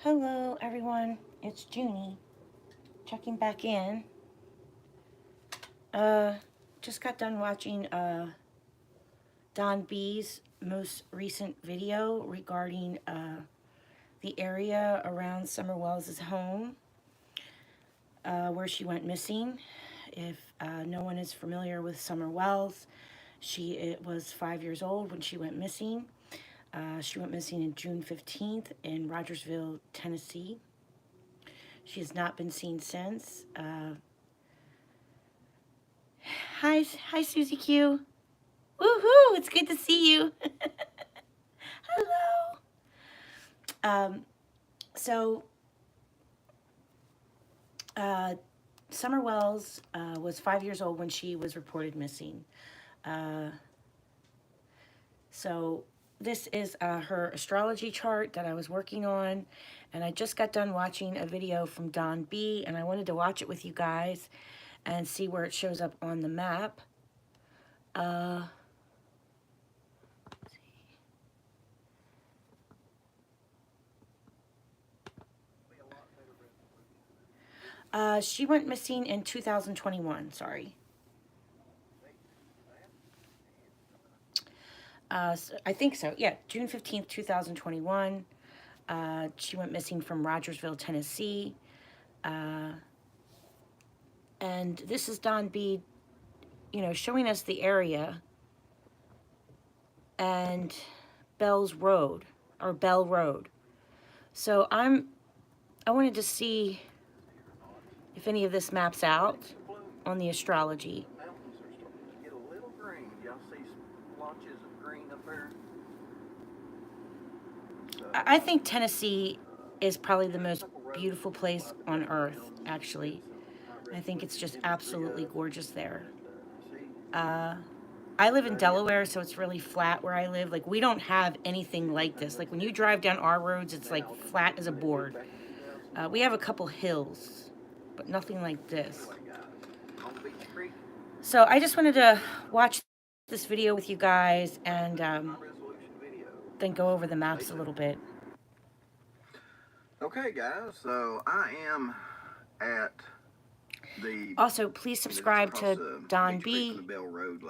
Hello everyone, it's Junie, checking back in. Just got done watching Don B's most recent video regarding the area around Summer Wells' home where she went missing. If no one is familiar with Summer Wells, she was 5 years old when she went missing. She went missing on June 15th in Rogersville, Tennessee. She has not been seen since. Hi, Susie Q. Woohoo! It's good to see you. Hello. Summer Wells was 5 years old when she was reported missing. So this is her astrology chart that I was working on, and I just got done watching a video from Don B, and I wanted to watch it with you guys and see where it shows up on the map. She went missing in 2021, sorry. I think so, yeah, June 15th, 2021. She went missing from Rogersville, Tennessee. And this is Don B, showing us the area and Bell Road. So I wanted to see if any of this maps out on the astrology. Mountains are starting to get a little green. Y'all see splotches of green up there? I think Tennessee is probably the most beautiful place on earth, actually. I think it's just absolutely gorgeous there. I live in Delaware, so it's really flat where I live. Like, we don't have anything like this. Like, when you drive down our roads, it's like flat as a board. We have a couple hills, but nothing like this. So I just wanted to watch this video with you guys and then go over the maps a little bit. Okay, guys, so I am at the... Also, please subscribe to Don B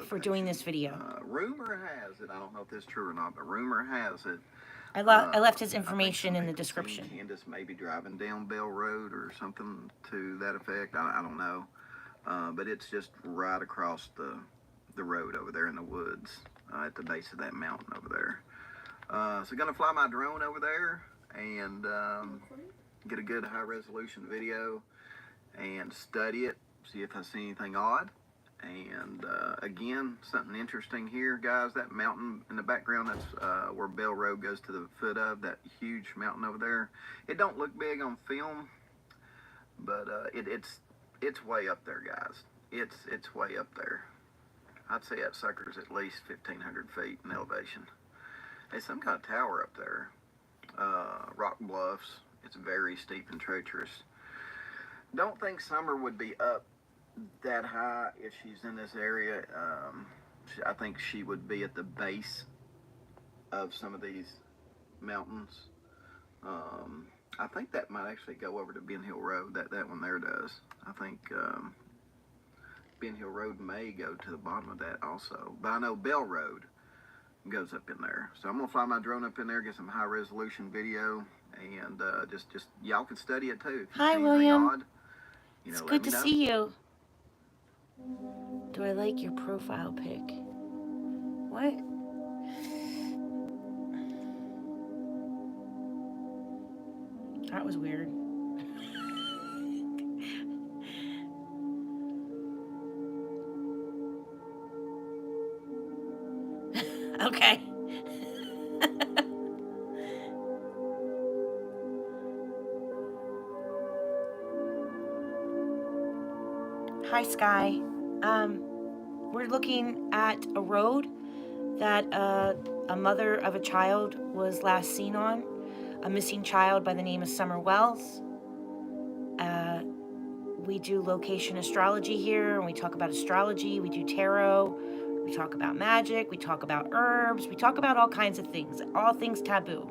for doing this video. Rumor has it, I don't know if this is true or not, but rumor has it, I left his information in the description. Candace may be driving down Bell Road or something to that effect. I don't know. But it's just right across the road over there in the woods at the base of that mountain over there. So going to fly my drone over there and get a good high-resolution video and study it, see if I see anything odd. And again, something interesting here, guys. That mountain in the background, that's where Bell Road goes to the foot of, that huge mountain over there. It don't look big on film, but it's way up there, guys. It's way up there. I'd say that sucker's at least 1,500 feet in elevation. There's some kind of tower up there. Rock bluffs. It's very steep and treacherous. Don't think Summer would be up that high if she's in this area. I think she would be at the base of some of these mountains. I think that might actually go over to Ben Hill Road. That one there does. I think Ben Hill Road may go to the bottom of that also. But I know Bell Road goes up in there. So I'm gonna fly my drone up in there, get some high resolution video, and just y'all can study it too. Hi, William. Odd, it's good to see you. Do I like your profile pic? What? That was weird. Okay. Hi, Sky. We're looking at a road that a mother of a child was last seen on, a missing child by the name of Summer Wells. We do location astrology here, and we talk about astrology, we do tarot, we talk about magic, we talk about herbs, we talk about all kinds of things, all things taboo.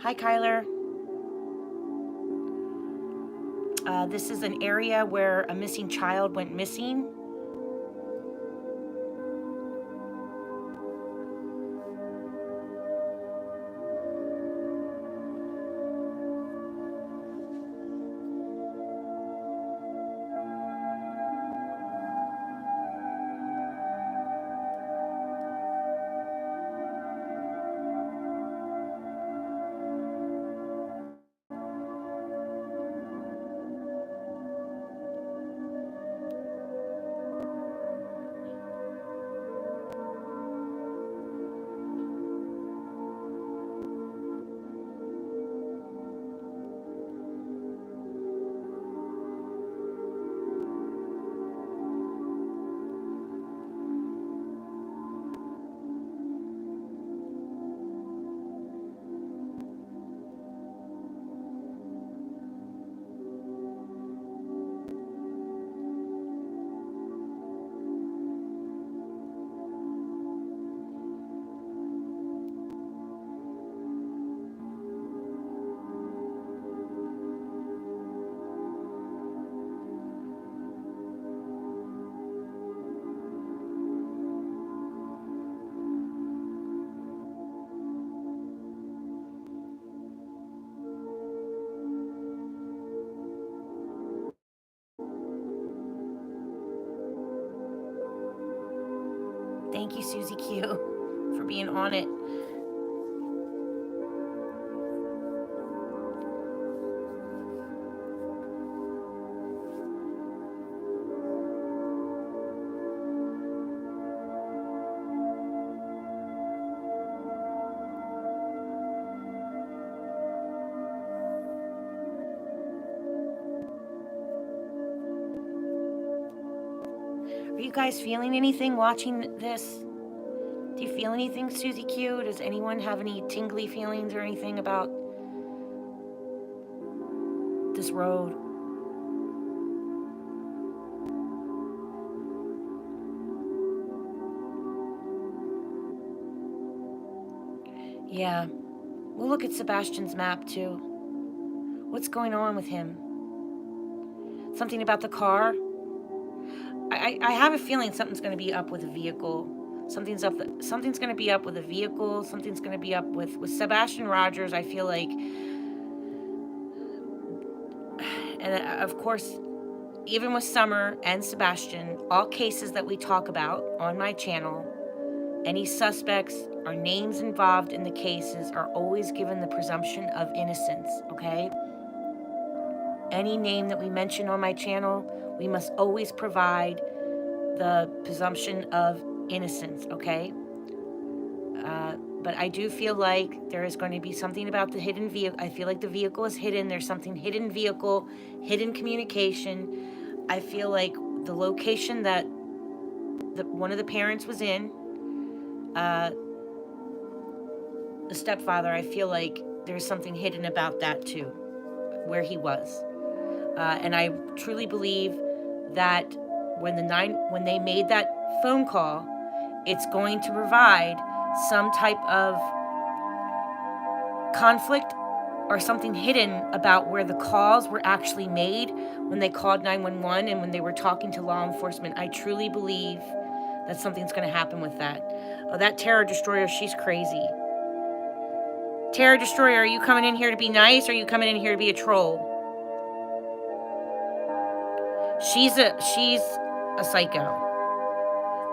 Hi, Kyler. This is an area where a missing child went missing. Thank you, Susie Q, for being on it. Are you guys feeling anything watching this? Do you feel anything, Susie Q? Does anyone have any tingly feelings or anything about this road? Yeah. We'll look at Sebastian's map too. What's going on with him? Something about the car? I have a feeling something's going to be up with a vehicle. Something's going to be up with a vehicle. Something's going to be up with Sebastian Rogers. I feel like, and of course, even with Summer and Sebastian, all cases that we talk about on my channel, any suspects or names involved in the cases are always given the presumption of innocence, okay? Any name that we mention on my channel, we must always provide the presumption of innocence, okay? But I do feel like there is going to be something about the hidden vehicle. I feel like the vehicle is hidden. There's something hidden vehicle, hidden communication. I feel like the location that one of the parents was in, the stepfather, I feel like there's something hidden about that too, where he was. And I truly believe that when they made that phone call, it's going to provide some type of conflict or something hidden about where the calls were actually made when they called 911 and when they were talking to law enforcement. I truly believe that something's going to happen with that. Oh, that Terror Destroyer, she's crazy. Terror Destroyer, are you coming in here to be nice or are you coming in here to be a troll? She's a psycho.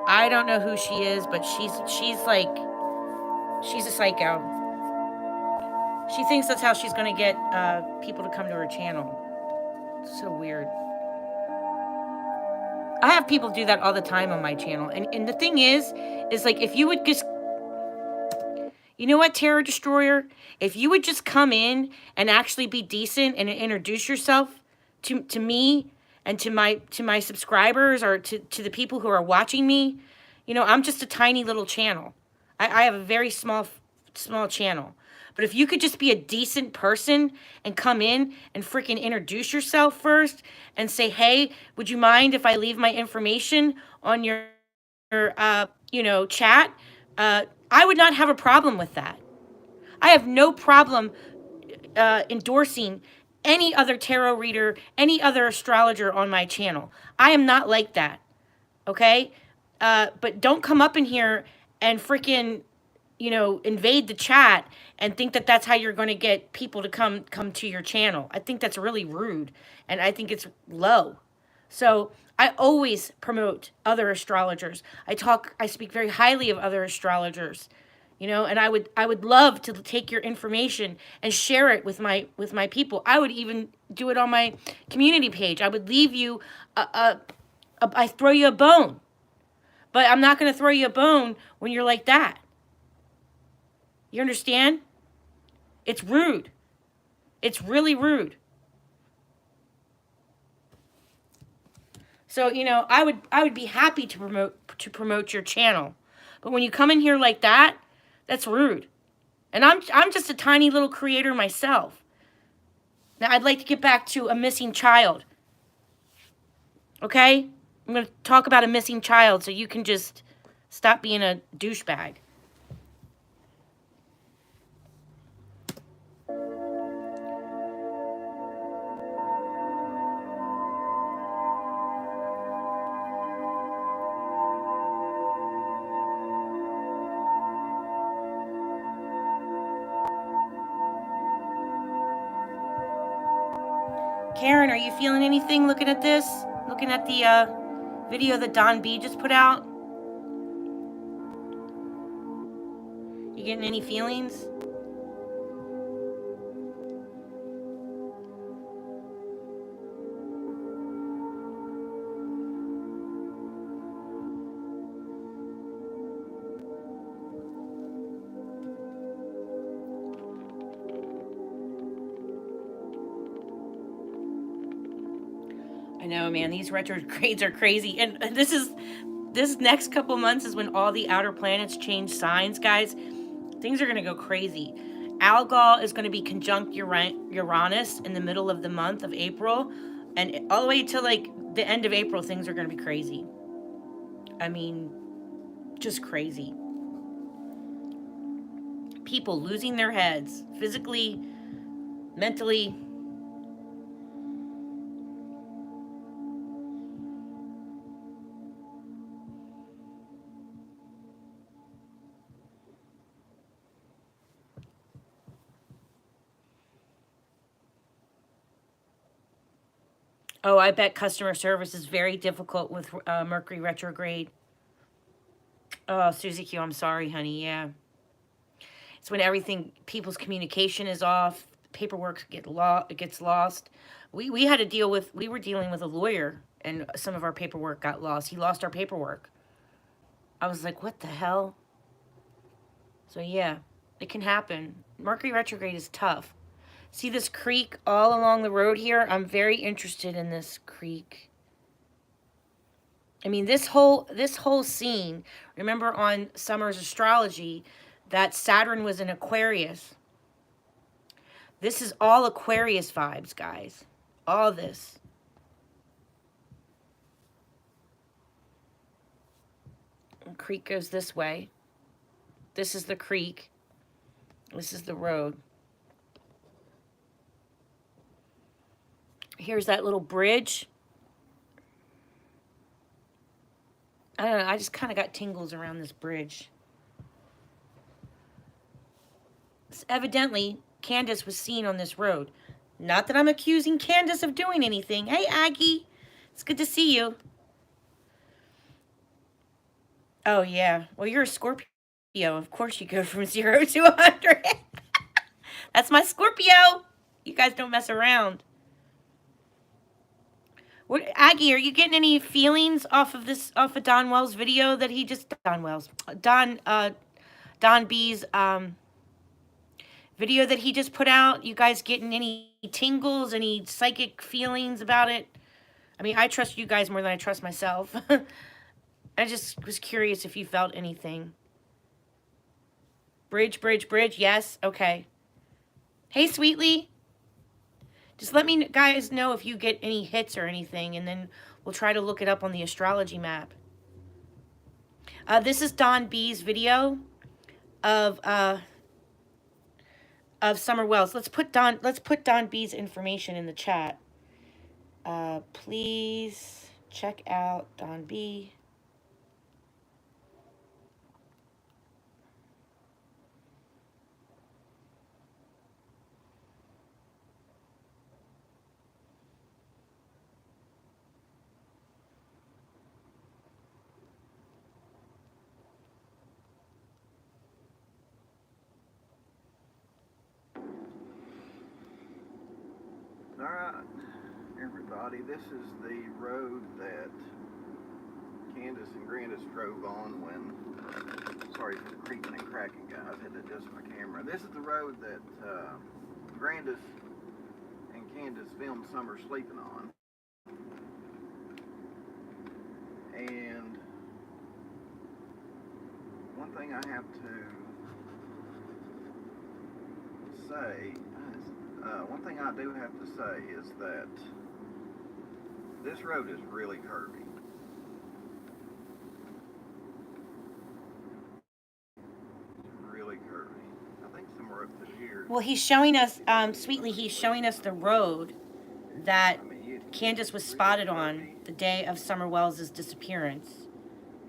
I don't know who she is, but she's a psycho. She thinks that's how she's going to get people to come to her channel. So weird. I have people do that all the time on my channel. And the thing is like, if you would just, you know what, Terror Destroyer? If you would just come in and actually be decent and introduce yourself to me and to my subscribers or to the people who are watching me, you know, I'm just a tiny little channel. I have a very small channel. But if you could just be a decent person and come in and freaking introduce yourself first and say, hey, would you mind if I leave my information on your chat? I would not have a problem with that. I have no problem endorsing any other tarot reader, any other astrologer on my channel. I am not like that, okay? But don't come up in here and freaking, you know, invade the chat and think that that's how you're going to get people to come to your channel. I think that's really rude, and I think it's low. So I always promote other astrologers. I speak very highly of other astrologers, you know, and I would love to take your information and share it with my people. I would even do it on my community page. I would leave you I throw you a bone. But I'm not going to throw you a bone when you're like that. You understand? It's rude. It's really rude. So, you know, I would be happy to promote your channel. But when you come in here like that, that's rude. And I'm just a tiny little creator myself. Now, I'd like to get back to a missing child. Okay? I'm going to talk about a missing child so you can just stop being a douchebag. Karen, are you feeling anything looking at this? Looking at the video that Don B just put out? You getting any feelings? I know, man, these retrogrades are crazy. And this next couple months is when all the outer planets change signs, guys. Things are going to go crazy. Algol is going to be conjunct Uranus in the middle of the month of April. And all the way to like the end of April, things are going to be crazy. I mean, just crazy. People losing their heads, physically, mentally. Oh, I bet customer service is very difficult with Mercury retrograde. Oh, Susie Q, I'm sorry, honey. Yeah. It's when people's communication is off, paperwork gets lost. We were dealing with a lawyer, and some of our paperwork got lost. He lost our paperwork. I was like, what the hell? So yeah, it can happen. Mercury retrograde is tough. See this creek all along the road here? I'm very interested in this creek. I mean, this whole scene, remember on Summer's Astrology, that Saturn was in Aquarius. This is all Aquarius vibes, guys. All this. The creek goes this way. This is the creek. This is the road. Here's that little bridge. I don't know, I just kind of got tingles around this bridge. So evidently, Candace was seen on this road. Not that I'm accusing Candace of doing anything. Hey, Aggie. It's good to see you. Oh, yeah. Well, you're a Scorpio. Of course you go from 0 to 100. That's my Scorpio. You guys don't mess around. What, Aggie, are you getting any feelings off of Don Wells' video that he just... Don B's video that he just put out? You guys getting any tingles, any psychic feelings about it? I mean, I trust you guys more than I trust myself. I just was curious if you felt anything. Bridge. Yes? Okay. Hey, Sweetly. Just let me guys know if you get any hits or anything, and then we'll try to look it up on the astrology map. This is Don B's video of of Summer Wells. Let's put Don B's information in the chat. Please check out Don B. All right, everybody, this is the road that Candace and Grandis drove on when, sorry for the creaking and cracking, guys, I had to adjust my camera. This is the road that Grandis and Candace filmed Summer sleeping on. And one thing I have to say, one thing I do have to say is that this road is really curvy. Really curvy. I think somewhere up through here. Well, he's showing us, Sweetly, he's showing us the road that Candace was spotted on the day of Summer Wells' disappearance.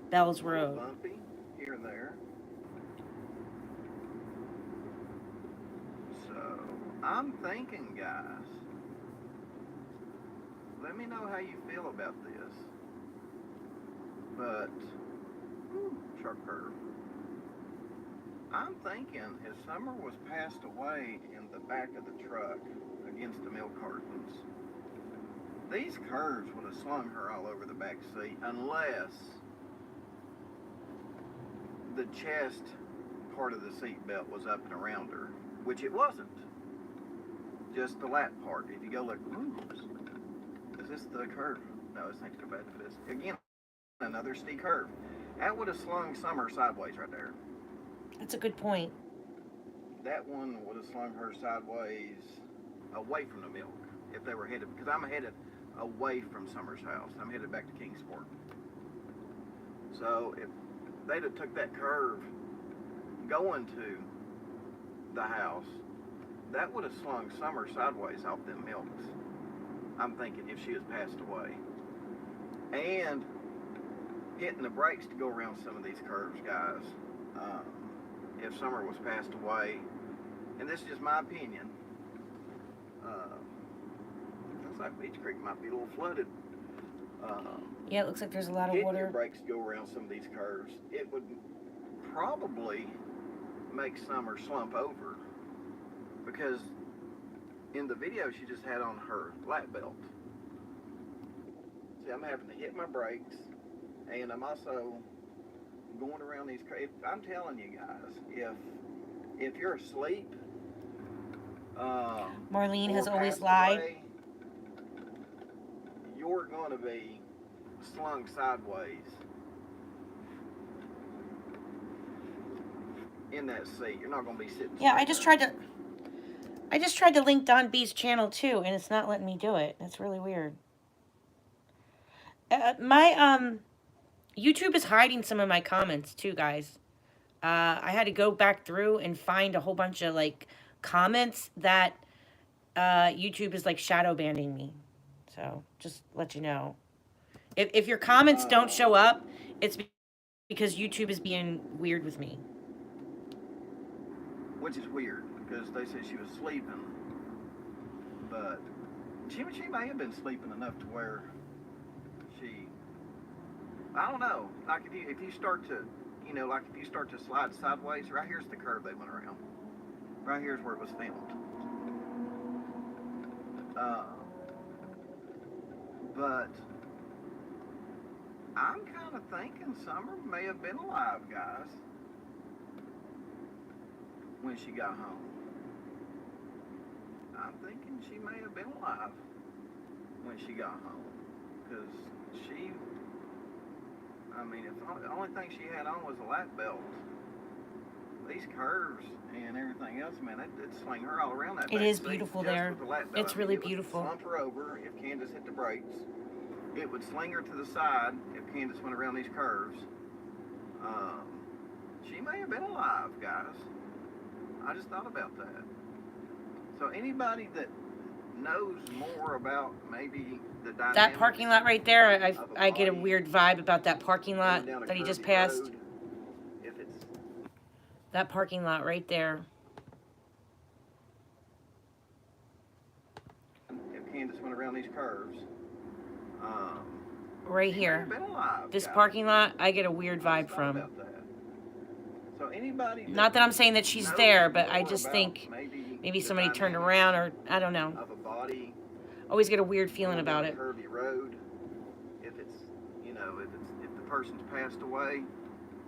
Bell's Road. Bumpy here and there. So, I'm thinking, guys, let me know how you feel about this. But, sharp curve. I'm thinking if Summer was passed away in the back of the truck against the milk cartons, these curves would have slung her all over the back seat unless the chest part of the seat belt was up and around her, which it wasn't. Just the lap part. If you go look, is this the curve? No, it's next to bad for this. Again, another steep curve. That would have slung Summer sideways right there. That's a good point. That one would have slung her sideways away from the milk if they were headed, because I'm headed away from Summer's house. I'm headed back to Kingsport. So if they'd have took that curve going to the house, that would have slung Summer sideways off them milks. I'm thinking if she was passed away. And hitting the brakes to go around some of these curves, guys. If Summer was passed away, and this is just my opinion, looks like Beach Creek might be a little flooded. Yeah, it looks like there's a lot of Hitting water. your brakes to go around some of these curves, it would probably make Summer slump over, because in the video she just had on her lap belt. See, I'm having to hit my brakes, and I'm also going around these curves. I'm telling you guys, if you're asleep, Marlene has or always passed lied. away, you're going to be slung sideways in that seat. You're not going to be sitting. Yeah, I straight just tried to link Don B's channel too, and it's not letting me do it. That's really weird. My YouTube is hiding some of my comments too, guys. I had to go back through and find a whole bunch of like comments that YouTube is like shadow banning me. So just let you know. If your comments don't show up, it's because YouTube is being weird with me. Which is weird, because they said she was sleeping, but she may have been sleeping enough to where she, I don't know, like if you start to, like if you start to slide sideways, right here's the curve they went around. Right here's where it was filmed. But I'm kind of thinking Summer may have been alive, guys, when she got home. I'm thinking she may have been alive when she got home, because she, if the only thing she had on was a lap belt, these curves and everything else, man, it'd sling her all around that. It is beautiful there. It's really beautiful. It would slump her over if Candace hit the brakes. It would sling her to the side if Candace went around these curves. She may have been alive, guys. I just thought about that. So anybody that knows more about maybe the dynamics That parking lot right there, I get a body weird vibe about that parking lot going down a that he just curvy passed. road, if it's That parking lot right there. if Candace went around these curves, Right she may have here. been alive, This guys. parking lot, I get a weird I vibe just thought from. about that. So anybody Not that I'm saying that she's knows there, but I more just about think maybe maybe the somebody turned dynamics around, or I don't know. of a body Always get a weird feeling going down about a it. curvy road, if it's, you know, if the person's passed away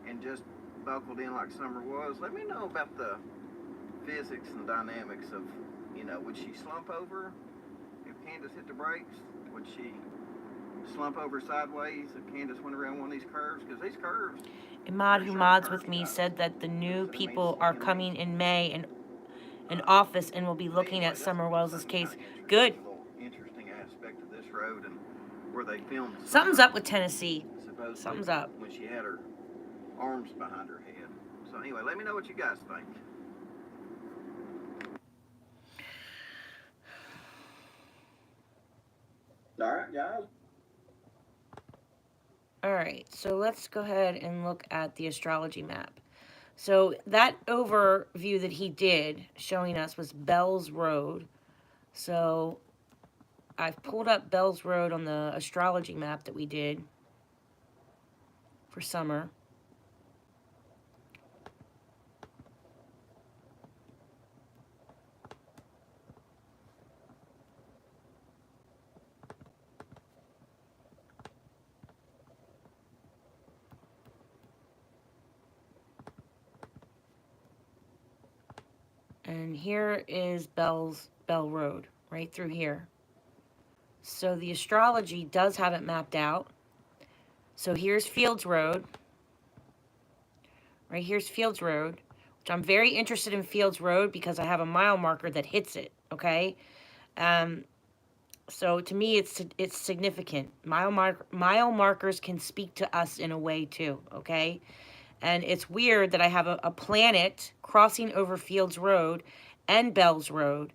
and just buckled in like Summer was, let me know about the physics and dynamics of, you know, would she slump over if Candace hit the brakes? Would she slump over sideways if Candace went around one of these curves? Because these curves, Imad, who sharp mods curves, with me, guys. said that the new So that means people are swinging coming lanes. in May in office and will be looking Anyway, at that's Summer Wells' something case. kinda interesting, Good. a little interesting aspect of this road and where they filmed Something's Summer, up with Tennessee. supposedly, Something's up. when she had her arms behind her head. So anyway, let me know what you guys think. All right, guys. All right, so let's go ahead and look at the astrology map. So that overview that he did showing us was Bell's Road. So I've pulled up Bell's Road on the astrology map that we did for summer. And here is Bell Road, right through here. So the astrology does have it mapped out. So here's Fields Road. Right here's Fields Road, which I'm very interested in Fields Road because I have a mile marker that hits it, okay? So to me, it's significant. Mile markers can speak to us in a way too, okay? And it's weird that I have a planet crossing over Fields Road and Bell's Road,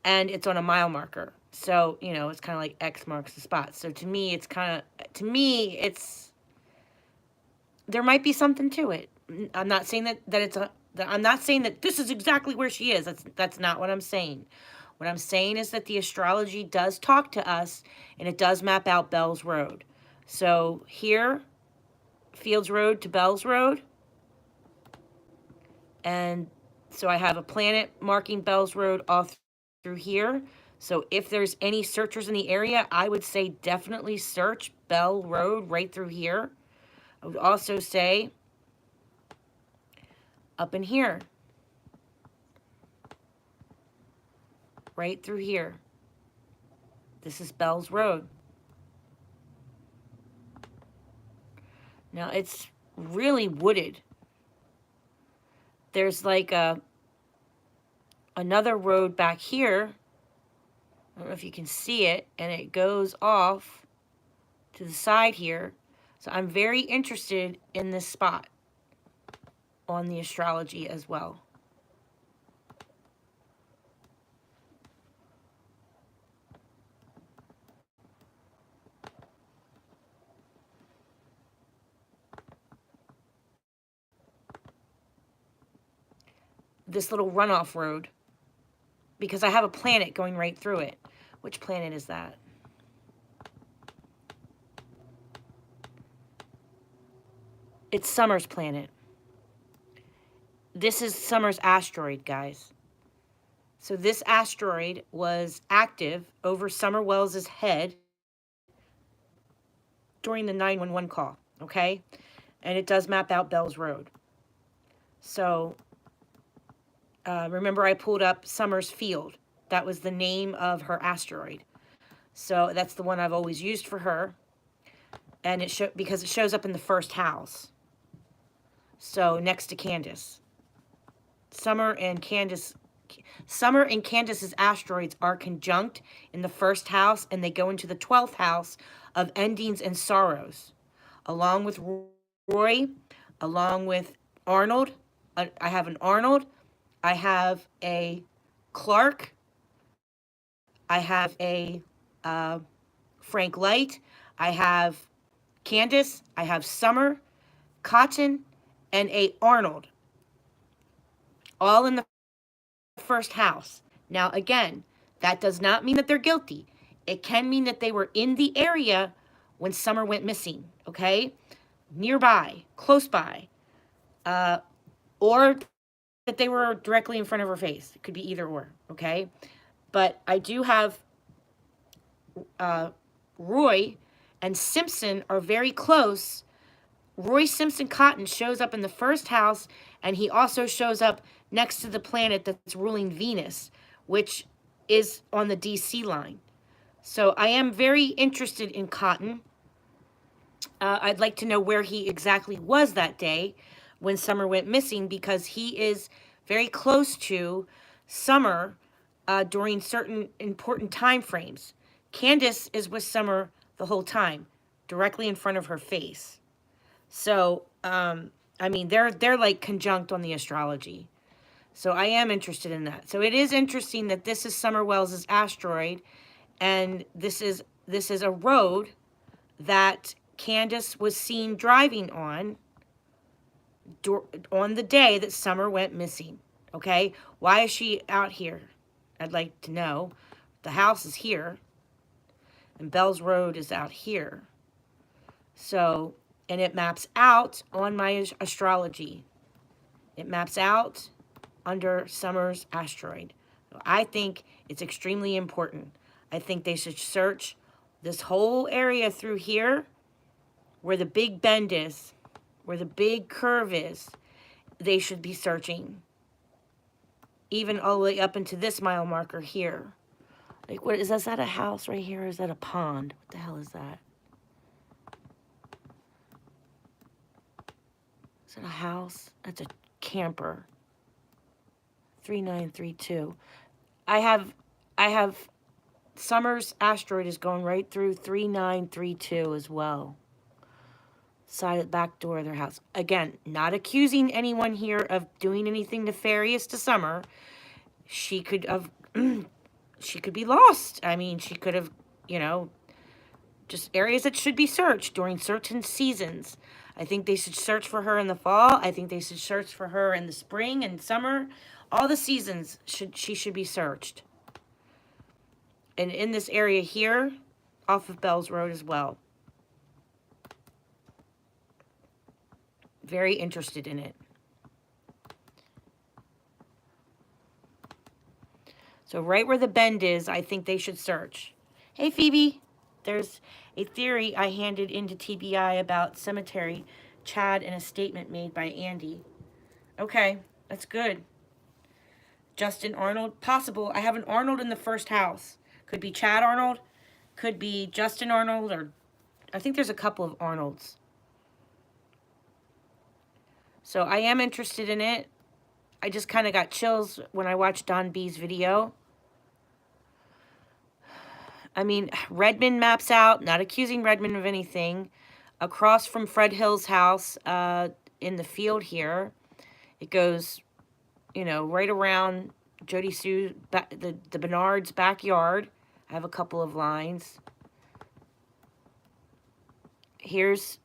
and it's on a mile marker. So, you know, it's kind of like X marks the spot. So to me, it's, there might be something to it. I'm not saying I'm not saying that this is exactly where she is. That's not what I'm saying. What I'm saying is that the astrology does talk to us, and it does map out Bell's Road. So here, Fields Road to Bell's Road. And so I have a planet marking Bell's Road all through here. So if there's any searchers in the area, I would say definitely search Bell Road right through here. I would also say up in here, right through here. This is Bell's Road. Now it's really wooded. There's like another road back here. I don't know if you can see it, and it goes off to the side here. So I'm very interested in this spot on the astrology as well. This little runoff road, because I have a planet going right through it. Which planet is that? It's Summer's planet. This is Summer's asteroid, guys. So this asteroid was active over Summer Wells' head during the 911 call, okay? And it does map out Bell's Road. So remember I pulled up Summer's Field. That was the name of her asteroid. So that's the one I've always used for her. And because it shows up in the first house. So next to Candace. Summer and Candace's asteroids are conjunct in the first house, and they go into the 12th house of endings and sorrows. Along with Roy, along with Arnold. I have an Arnold. I have a Clark. I have a Frank Light. I have Candace. I have Summer, Cotton, and a Arnold. All in the first house. Now, again, that does not mean that they're guilty. It can mean that they were in the area when Summer went missing, okay? Nearby, close by, or that they were directly in front of her face. It could be either or, okay? But I do have Roy and Simpson are very close. Roy Simpson Cotton shows up in the first house, and he also shows up next to the planet that's ruling Venus, which is on the DC line. So I am very interested in Cotton. I'd like to know where he exactly was that day when Summer went missing, because he is very close to Summer during certain important time frames. Candace is with Summer the whole time, directly in front of her face. So, I mean, they're like conjunct on the astrology. So I am interested in that. So it is interesting that this is Summer Wells' asteroid, and this is a road that Candace was seen driving on the day that Summer went missing. Okay? Why is she out here? I'd like to know. The house is here, and Bell's Road is out here. So, and it maps out on my astrology. It maps out under Summer's asteroid. So I think it's extremely important. I think they should search this whole area through here, where the big bend is, where the big curve is. They should be searching. Even all the way up into this mile marker here. Like, what is that a house right here, or is that a pond? What the hell is that? Is that a house? That's a camper. 3932. I have Summer's asteroid is going right through 3932 as well. Side of the back door of their house. Again, not accusing anyone here of doing anything nefarious to Summer. She could have she could be lost. I mean, she could have, just areas that should be searched during certain seasons. I think they should search for her in the fall. I think they should search for her in the spring and summer. All the seasons she should be searched. And in this area here, off of Bell's Road as well. Very interested in it. So right where the bend is, I think they should search. Hey, Phoebe. There's a theory I handed into TBI about cemetery, Chad, and a statement made by Andy. Okay, that's good. Justin Arnold, possible. I have an Arnold in the first house. Could be Chad Arnold, could be Justin Arnold, or I think there's a couple of Arnolds. So I am interested in it. I just kind of got chills when I watched Don B's video. I mean, Redmond maps out, not accusing Redmond of anything. Across from Fred Hill's house in the field here, it goes, right around Jody Sue, the Bernard's backyard. I have a couple of lines. Here's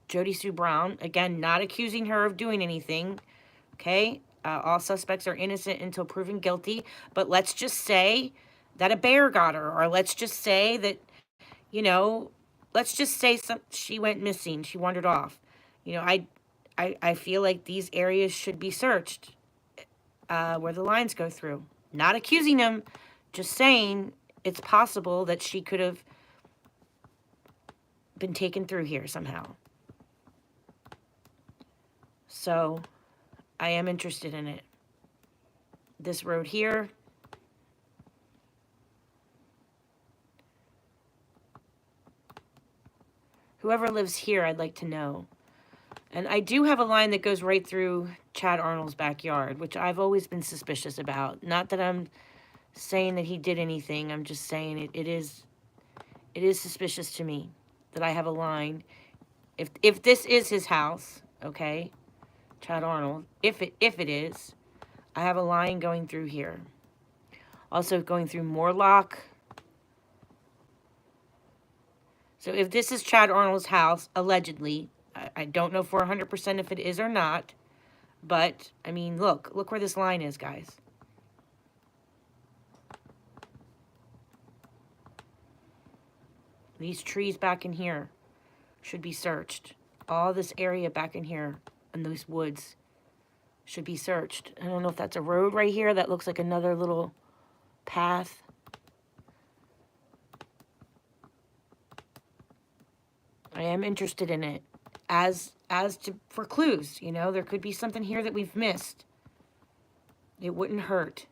Jody Sue Brown. Again, not accusing her of doing anything. Okay? All suspects are innocent until proven guilty. But let's just say that a bear got her. Or let's just say that, let's just say she went missing. She wandered off. I feel like these areas should be searched where the lines go through. Not accusing them, just saying it's possible that she could have been taken through here somehow. So I am interested in it. This road here. Whoever lives here, I'd like to know. And I do have a line that goes right through Chad Arnold's backyard, which I've always been suspicious about. Not that I'm saying that he did anything. I'm just saying it is suspicious to me that I have a line. If this is his house, okay, Chad Arnold, if it is, I have a line going through here. Also going through Morlock. So if this is Chad Arnold's house, allegedly, I don't know for 100% if it is or not. But, I mean, look where this line is, guys. These trees back in here should be searched. All this area back in here in those woods should be searched. I don't know if that's a road right here that looks like another little path. I am interested in it for clues, you know, there could be something here that we've missed. It wouldn't hurt.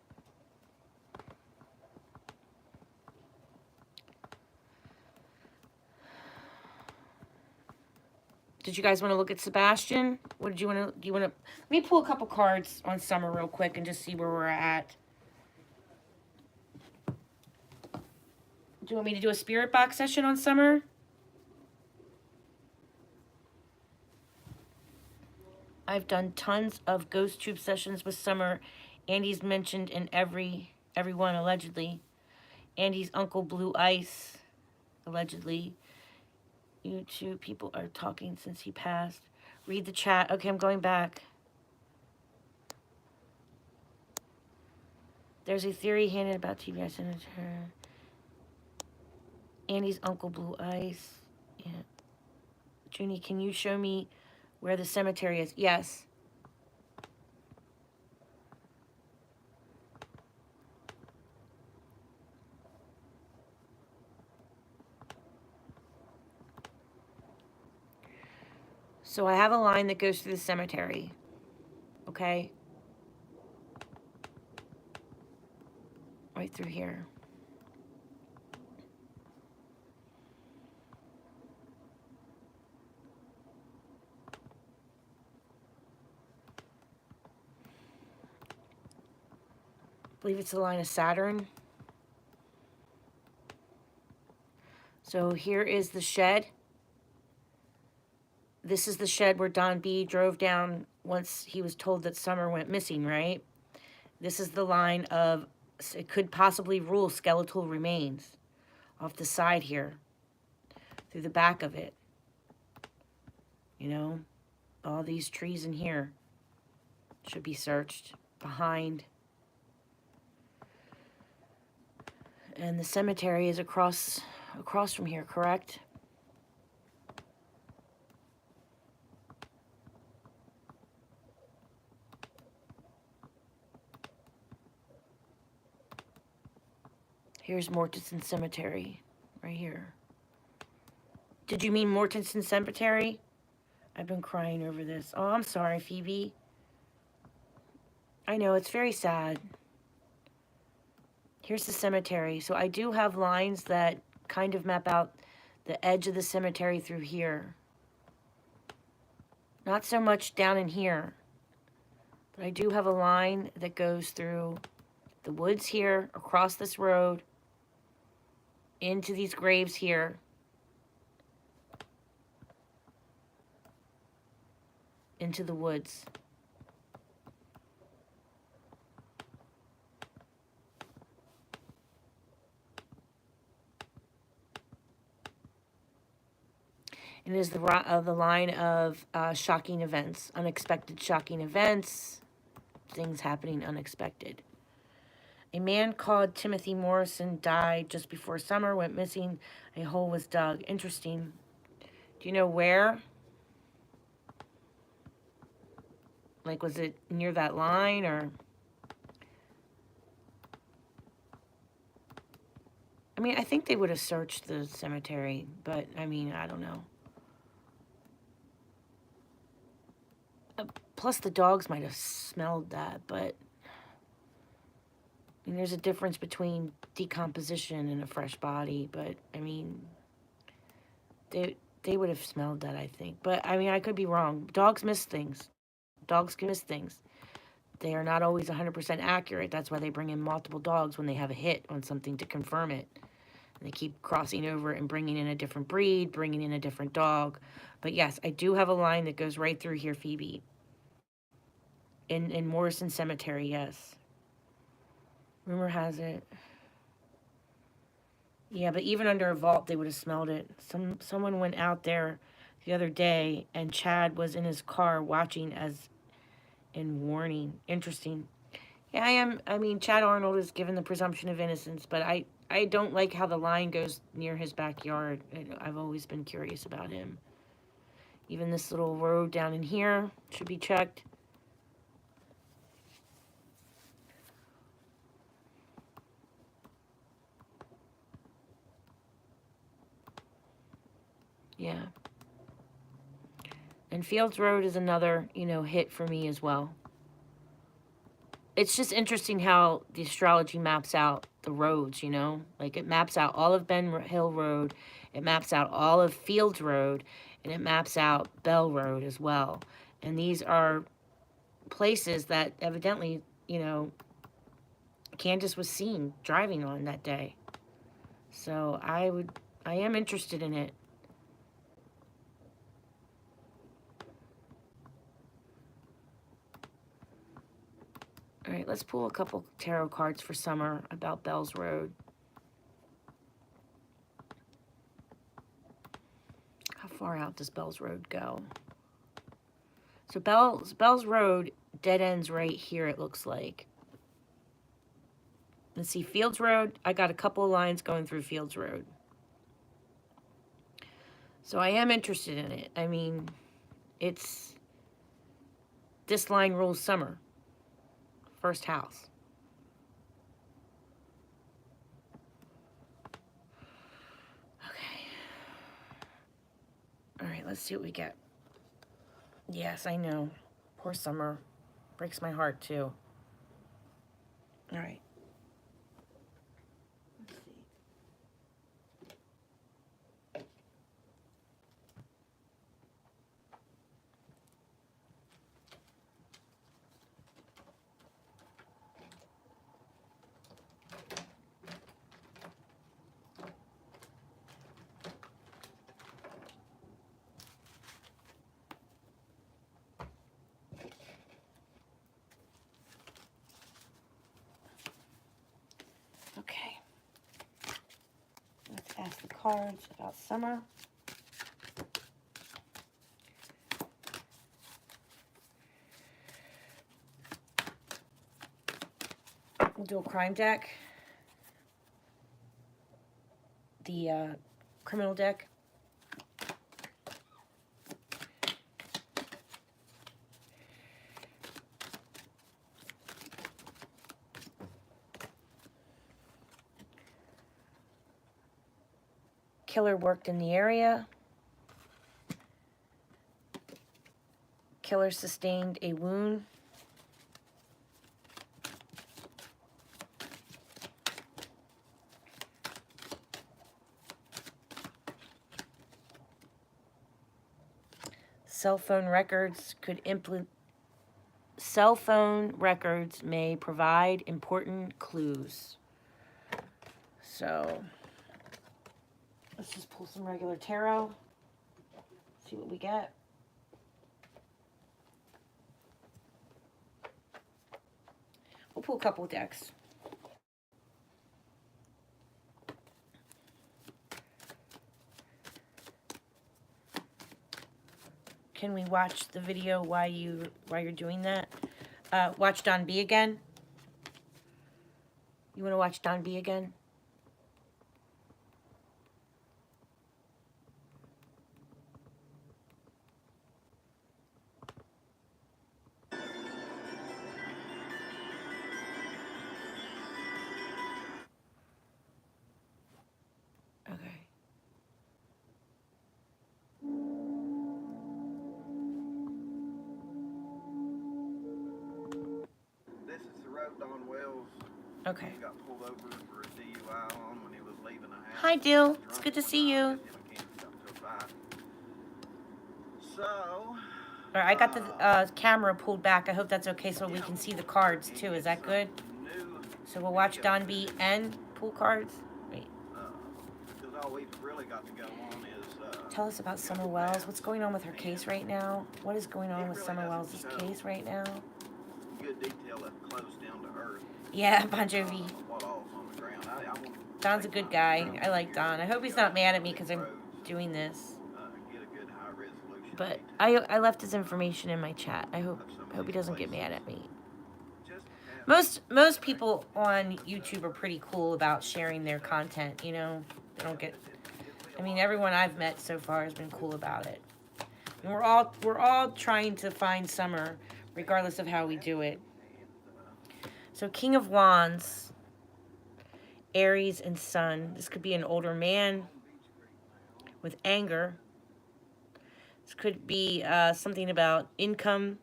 Did you guys want to look at Sebastian? What did you want to, do you want to, let me pull a couple cards on Summer real quick and just see where we're at. Do you want me to do a spirit box session on Summer? I've done tons of ghost tube sessions with Summer. Andy's mentioned in every one, allegedly. Andy's Uncle Blue Ice, allegedly. You two people are talking since he passed. Read the chat. Okay, I'm going back. There's a theory handed about TBI Senator. Andy's Uncle Blue Ice. Yeah. Junie, can you show me where the cemetery is? Yes. So I have a line that goes through the cemetery. Okay? Right through here. I believe it's the line of Saturn. So here is the shed. This is the shed where Don B drove down once he was told that Summer went missing, right? This is the line of, it could possibly rule skeletal remains off the side here, through the back of it. You know, all these trees in here should be searched behind. And the cemetery is across from here, correct? Here's Mortensen Cemetery, right here. Did you mean Mortensen Cemetery? I've been crying over this. Oh, I'm sorry, Phoebe. I know, it's very sad. Here's the cemetery. So I do have lines that kind of map out the edge of the cemetery through here. Not so much down in here. But I do have a line that goes through the woods here, across this road, into these graves here. Into the woods. It is the line of shocking events, unexpected shocking events, things happening unexpected. A man called Timothy Morrison died just before Summer went missing. A hole was dug. Interesting. Do you know where? Like, was it near that line or? I mean, I think they would have searched the cemetery, but I mean, I don't know. Plus, the dogs might have smelled that, but I mean, there's a difference between decomposition and a fresh body, but I mean, they would have smelled that, I think. But I mean, I could be wrong. Dogs miss things. Dogs can miss things. They are not always 100% accurate. That's why they bring in multiple dogs when they have a hit on something to confirm it. And they keep crossing over and bringing in a different breed, bringing in a different dog. But yes, I do have a line that goes right through here, Phoebe. in Morrison Cemetery, yes. Rumor has it. Yeah, but even under a vault, they would have smelled it. Someone went out there the other day, and Chad was in his car watching as in warning. Interesting. Yeah, I mean, Chad Arnold is given the presumption of innocence, but I don't like how the line goes near his backyard. I've always been curious about him. Even this little road down in here should be checked. Yeah. And Fields Road is another, hit for me as well. It's just interesting how the astrology maps out the roads, Like it maps out all of Ben Hill Road, it maps out all of Fields Road, and it maps out Bell Road as well. And these are places that evidently, Candace was seen driving on that day. So I am interested in it. All right, let's pull a couple tarot cards for Summer about Bell's Road. How far out does Bell's Road go? So Bell's Road dead ends right here, it looks like. Let's see, Fields Road. I got a couple of lines going through Fields Road. So I am interested in it. I mean, this line rules Summer. First house. Okay. All right, let's see what we get. Yes, I know. Poor Summer. Breaks my heart, too. All right. Let's see. Okay. Let's ask the cards about Summer. We'll do a crime deck. The criminal deck. Killer worked in the area. Killer sustained a wound. Cell phone records may provide important clues. So let's just pull some regular tarot. See what we get. We'll pull a couple of decks. Can we watch the video while you're doing that? Watch Don B again. You want to watch Don B again? Okay. This is the road Don Wells. Okay. He got pulled over for a DUI on when he was leaving the house. Hi, Dill. It's good to see you. So, All right, I got the camera pulled back. I hope that's okay so we can see the cards, too. Is that good? So we'll watch Don B and pull cards? Wait. Because all we've really got to go on is... Tell us about Summer Wells. What's going on with her case right now? What is going on with Summer Wells' case right now? good detail up close down to earth. Yeah, Bon Jovi. What all's on the ground. I won't Don's a good guy. I like Don. I hope he's not mad at me because I'm roads, doing this. get a good high resolution But detail I left his information in my chat. I hope of some of he these doesn't get places. mad at me. Just Most people on YouTube are pretty cool about sharing their content, you know. They don't get I mean, everyone I've met so far has been cool about it. And we're all trying to find summer regardless of how we do it. So King of Wands, Aries and Sun. This could be an older man with anger. This could be something about income,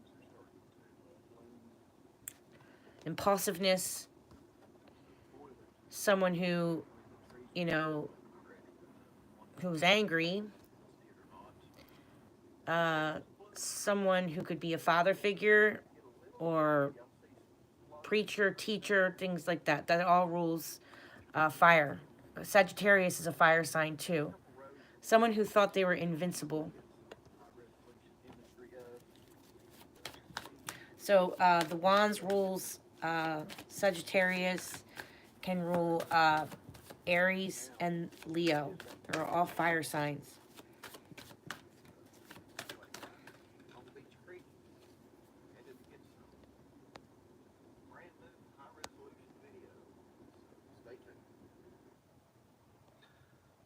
impulsiveness, someone who, you know, who's angry, someone who could be a father figure or preacher, teacher, things like that. That all rules fire. Sagittarius is a fire sign too. Someone who thought they were invincible. So the Wands rules Sagittarius, can rule Aries and Leo. They're all fire signs.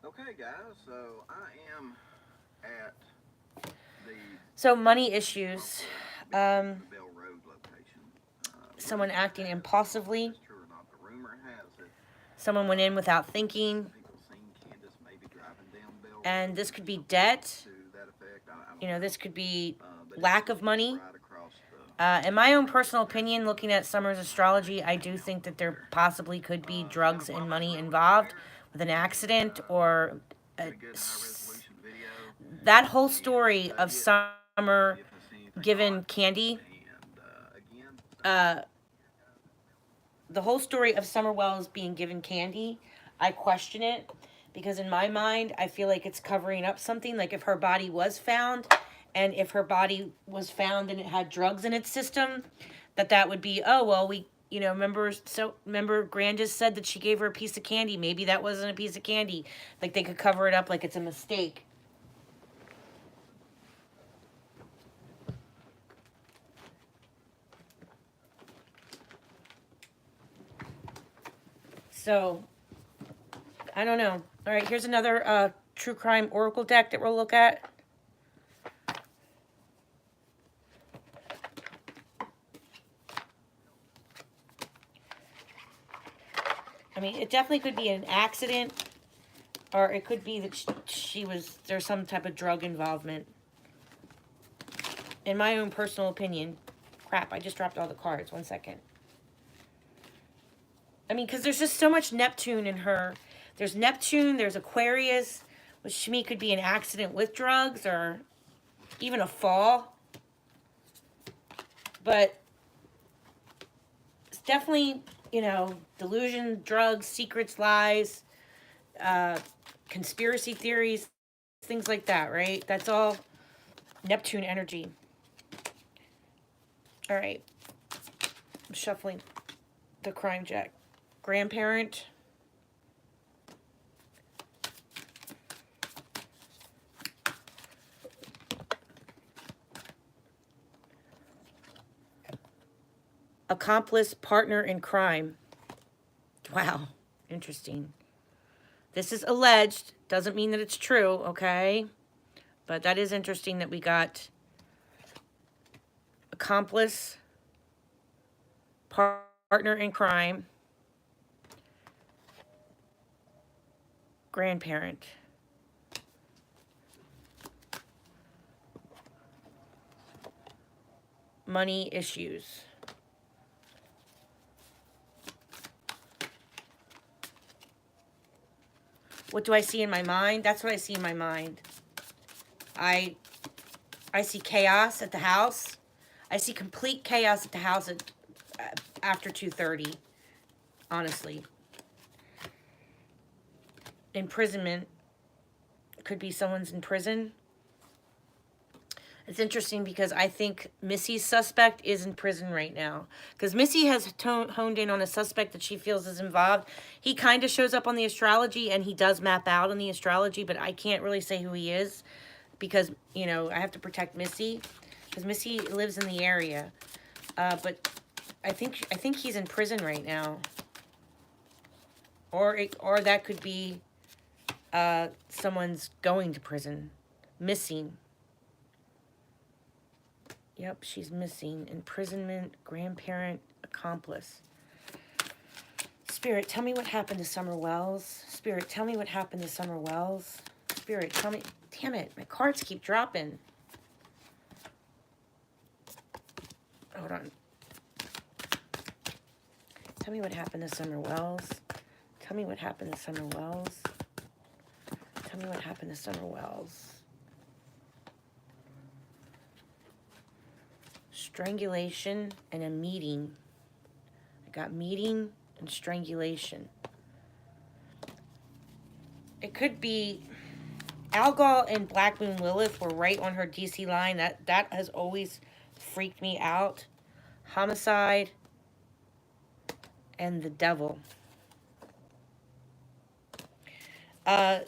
Okay, guys, so I am at the So money issues. Bell Road location. Someone acting impulsively. It's true or not, the rumor has it. Someone went in without thinking. People seen Candace maybe driving down Bell Road And this could be debt. to that effect. I don't You know, this could be but lack it's of money. right across the In my own personal opinion, looking at Summer's astrology, I do think that there possibly could be drugs and money involved with an accident or good high resolution video. that whole story of Summer given candy. And again, The whole story of Summer Wells being given candy, I question it because in my mind, I feel like it's covering up something. Like if her body was found, and if her body was found and it had drugs in its system, that would be, oh well, we, you know, remember Grandis said that she gave her a piece of candy. Maybe that wasn't a piece of candy. Like they could cover it up like it's a mistake. So, I don't know. All right, here's another true crime oracle deck that we'll look at. I mean, it definitely could be an accident, or it could be that there's some type of drug involvement. In my own personal opinion. Crap, I just dropped all the cards. 1 second. I mean, because there's just so much Neptune in her. There's Neptune, there's Aquarius, which to me could be an accident with drugs or even a fall. But it's definitely, you know, delusion, drugs, secrets, lies, conspiracy theories, things like that, right? That's all Neptune energy. All right. I'm shuffling the crime jack. Grandparent. Accomplice, partner in crime. Wow, interesting. This is alleged. Doesn't mean that it's true, okay? But that is interesting that we got accomplice, partner in crime, grandparent. Money issues. What do I see in my mind? That's what I see in my mind. I see chaos at the house. I see complete chaos at the house after 2:30, honestly. Imprisonment. Could be someone's in prison. It's interesting because I think Missy's suspect is in prison right now. Because Missy has honed in on a suspect that she feels is involved. He kind of shows up on the astrology, and he does map out on the astrology, but I can't really say who he is because, you know, I have to protect Missy because Missy lives in the area. But I think he's in prison right now. Or that could be someone's going to prison, missing. Yep, she's missing. Imprisonment, grandparent, accomplice. Spirit, tell me what happened to Summer Wells. Spirit, tell me what happened to Summer Wells. Spirit, tell me. Damn it, my cards keep dropping. Hold on. Tell me what happened to Summer Wells. Tell me what happened to Summer Wells. Tell me what happened to Summer Wells. Strangulation and a meeting. I got meeting and strangulation. It could be Algol and Black Moon Lilith were right on her DC line. That has always freaked me out. Homicide and the devil. And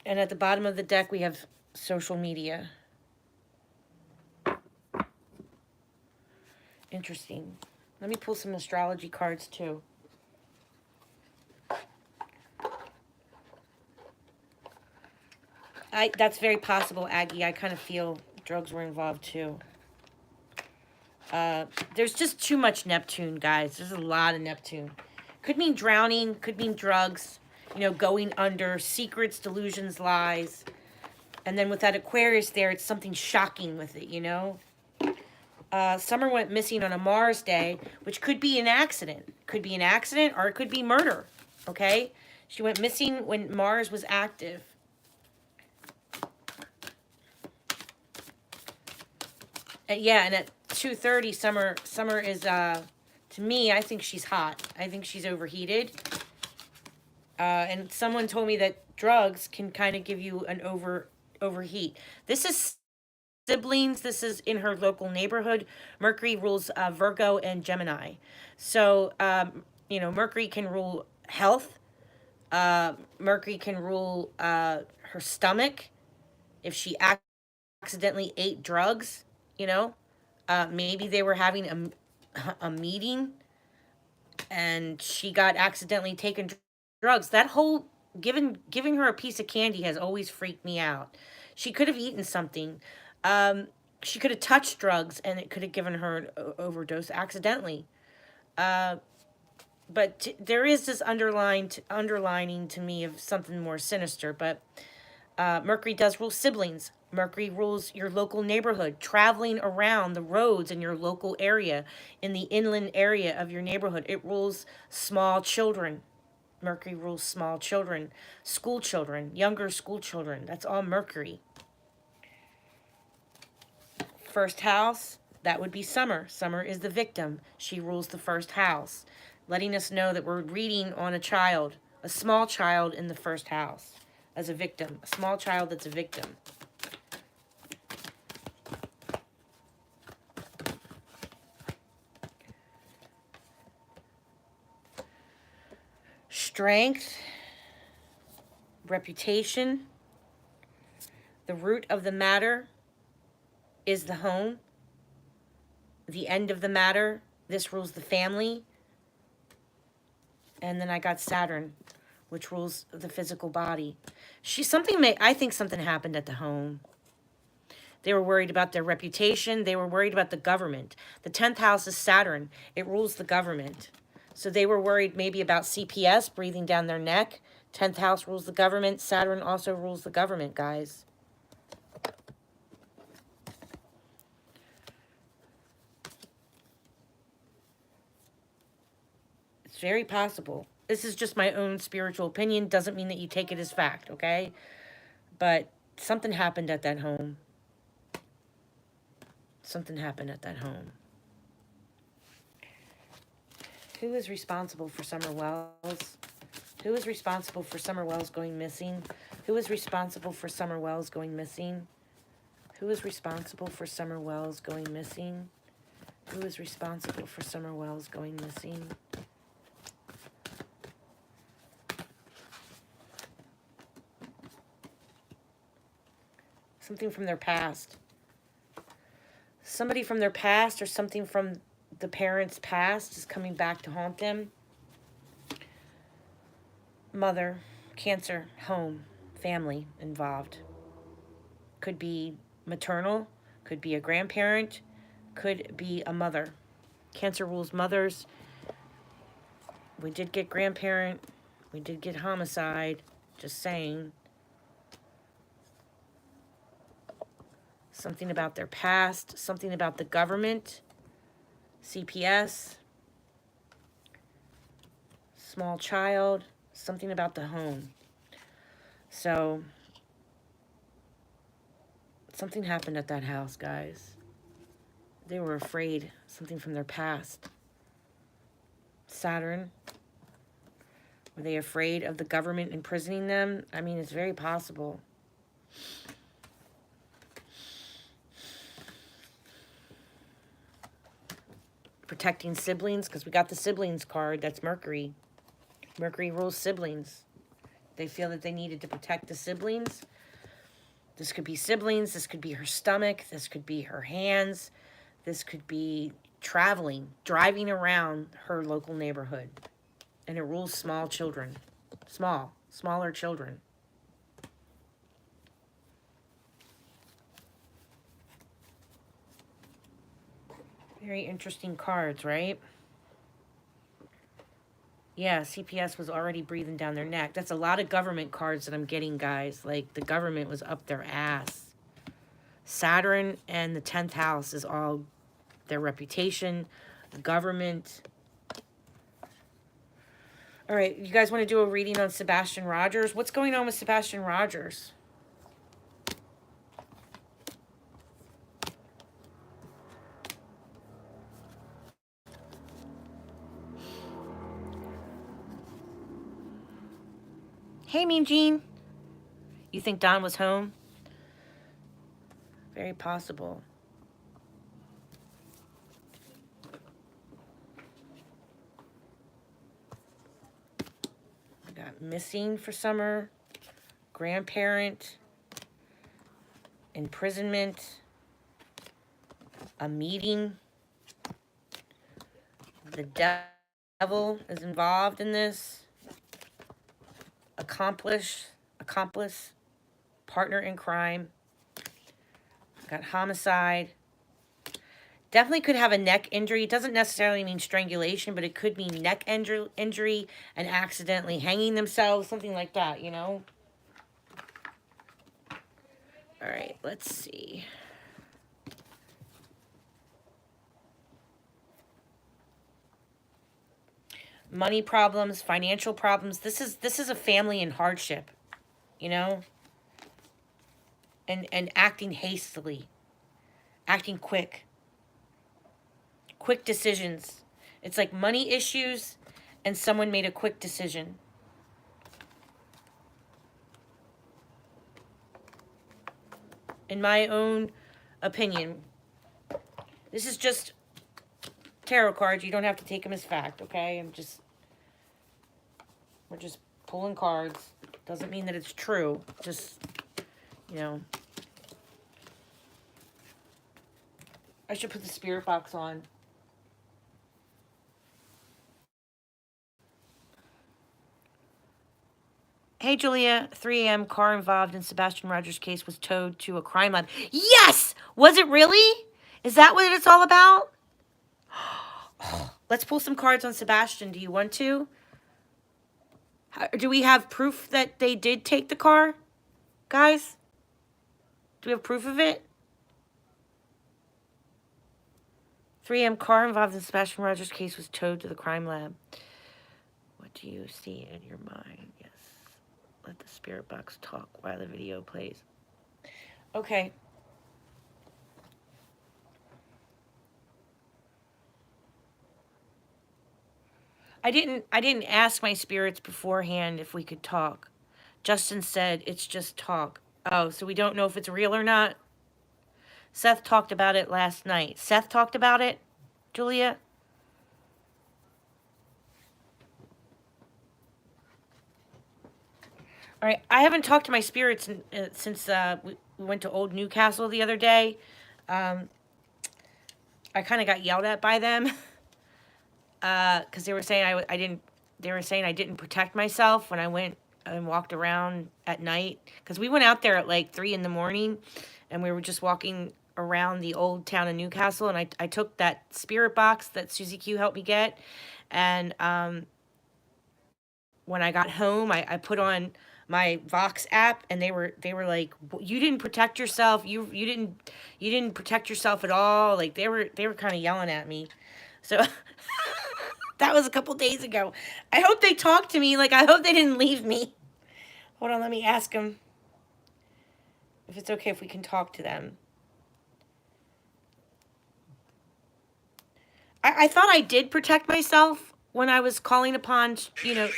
at the bottom of the deck we have social media. Interesting. Let me pull some astrology cards too. That's very possible, Aggie. I kind of feel drugs were involved too. There's just too much Neptune, guys. There's a lot of Neptune. Could mean drowning, could mean drugs, you know, going under, secrets, delusions, lies. And then with that Aquarius there, it's something shocking with it, you know? Summer went missing on a Mars day, which could be an accident. Could be an accident or it could be murder, okay? She went missing when Mars was active. Yeah, and at 2:30, Summer is, to me, I think she's hot. I think she's overheated. And someone told me that drugs can kind of give you an overheat. This is siblings. This is in her local neighborhood. Mercury rules Virgo and Gemini. So, you know, Mercury can rule health. Mercury can rule her stomach. If she accidentally ate drugs, you know, maybe they were having a meeting and she got accidentally taken drugs. That whole giving her a piece of candy has always freaked me out. She could have eaten something. She could have touched drugs and it could have given her an overdose accidentally. But there is this underlining to me of something more sinister. But Mercury does rule siblings. Mercury rules your local neighborhood, traveling around the roads in your local area, in the inland area of your neighborhood. It rules small children. Mercury rules small children, school children, younger school children. That's all Mercury. First house, that would be Summer. Summer is the victim. She rules the first house, letting us know that we're reading on a child, a small child in the first house as a victim, a small child that's a victim. Strength, reputation, the root of the matter is the home. The end of the matter, this rules the family. And then I got Saturn, which rules the physical body. I think something happened at the home. They were worried about their reputation. They were worried about the government. The 10th house is Saturn. It rules the government. So they were worried maybe about CPS breathing down their neck. 10th house rules the government. Saturn also rules the government, guys. It's very possible. This is just my own spiritual opinion. Doesn't mean that you take it as fact, okay? But something happened at that home. Something happened at that home. Who is responsible for Summer Wells? Who is responsible for Summer Wells going missing? Who is responsible for Summer Wells going missing? Who is responsible for Summer Wells going missing? Who is responsible for Summer Wells going missing? Something from their past. Somebody from their past or something from the parents' past is coming back to haunt them. Mother, cancer, home, family involved. Could be maternal, could be a grandparent, could be a mother. Cancer rules mothers. We did get grandparent. We did get homicide. Just saying. Something about their past. Something about the government. CPS. Small child. Something about the home. So, something happened at that house, guys. They were afraid. Something from their past. Saturn. Were they afraid of the government imprisoning them? I mean, it's very possible. Protecting siblings, because we got the siblings card. That's Mercury. Mercury rules siblings. They feel that they needed to protect the siblings. This could be siblings. This could be her stomach. This could be her hands. This could be traveling, driving around her local neighborhood. And it rules small children. Smaller children. Very interesting cards, right? Yeah, CPS was already breathing down their neck. That's a lot of government cards that I'm getting, guys. Like, the government was up their ass. Saturn and the 10th house is all their reputation, the government. All right, you guys want to do a reading on Sebastian Rogers? What's going on with Sebastian Rogers? Hey, Mean Gene. You think Don was home? Very possible. I got missing for summer, grandparent, imprisonment, a meeting. The devil is involved in this. Accomplice, partner in crime. Got homicide. Definitely could have a neck injury. It doesn't necessarily mean strangulation, but it could mean neck injury and accidentally hanging themselves, something like that, you know? All right, let's see. Money problems, financial problems. This is a family in hardship, you know? And acting hastily. Acting quick. Quick decisions. It's like money issues and someone made a quick decision. In my own opinion, this is just tarot cards. You don't have to take them as fact, okay? We're just pulling cards. Doesn't mean that it's true. Just, you know. I should put the spirit box on. Hey, Julia, 3 a.m. car involved in Sebastian Rogers' case was towed to a crime lab. Yes! Was it really? Is that what it's all about? Let's pull some cards on Sebastian. Do you want to? Do we have proof that they did take the car? Guys? Do we have proof of it? 3 a.m. car involved in Sebastian Rogers' case was towed to the crime lab. What do you see in your mind? Yes. Let the spirit box talk while the video plays. Okay. I didn't ask my spirits beforehand if we could talk. Justin said it's just talk. Oh, so we don't know if it's real or not? Seth talked about it last night. Seth talked about it, Julia? All right, I haven't talked to my spirits since we went to Old Newcastle the other day. I kind of got yelled at by them because they were saying I didn't. They were saying I didn't protect myself when I went and walked around at night. Because we went out there at like 3 in the morning, and we were just walking around the old town of Newcastle. And I took that spirit box that Susie Q helped me get, and when I got home, I put on my Vox app, and they were like, "You didn't protect yourself. You didn't protect yourself at all." Like they were kind of yelling at me. So that was a couple days ago. I hope they talked to me. Like I hope they didn't leave me. Hold on, let me ask them if it's okay if we can talk to them. I thought I did protect myself when I was calling upon, when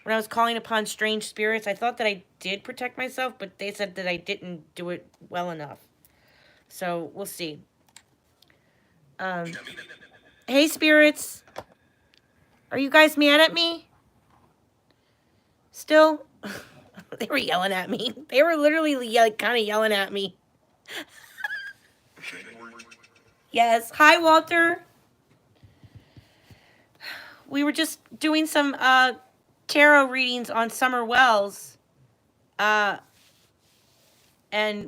I was calling upon strange spirits. I thought that I did protect myself, but they said that I didn't do it well enough. So we'll see. Hey, spirits. Are you guys mad at me? Still? They were yelling at me. They were literally kind of yelling at me. Yes. Hi, Walter. We were just doing some tarot readings on Summer Wells. And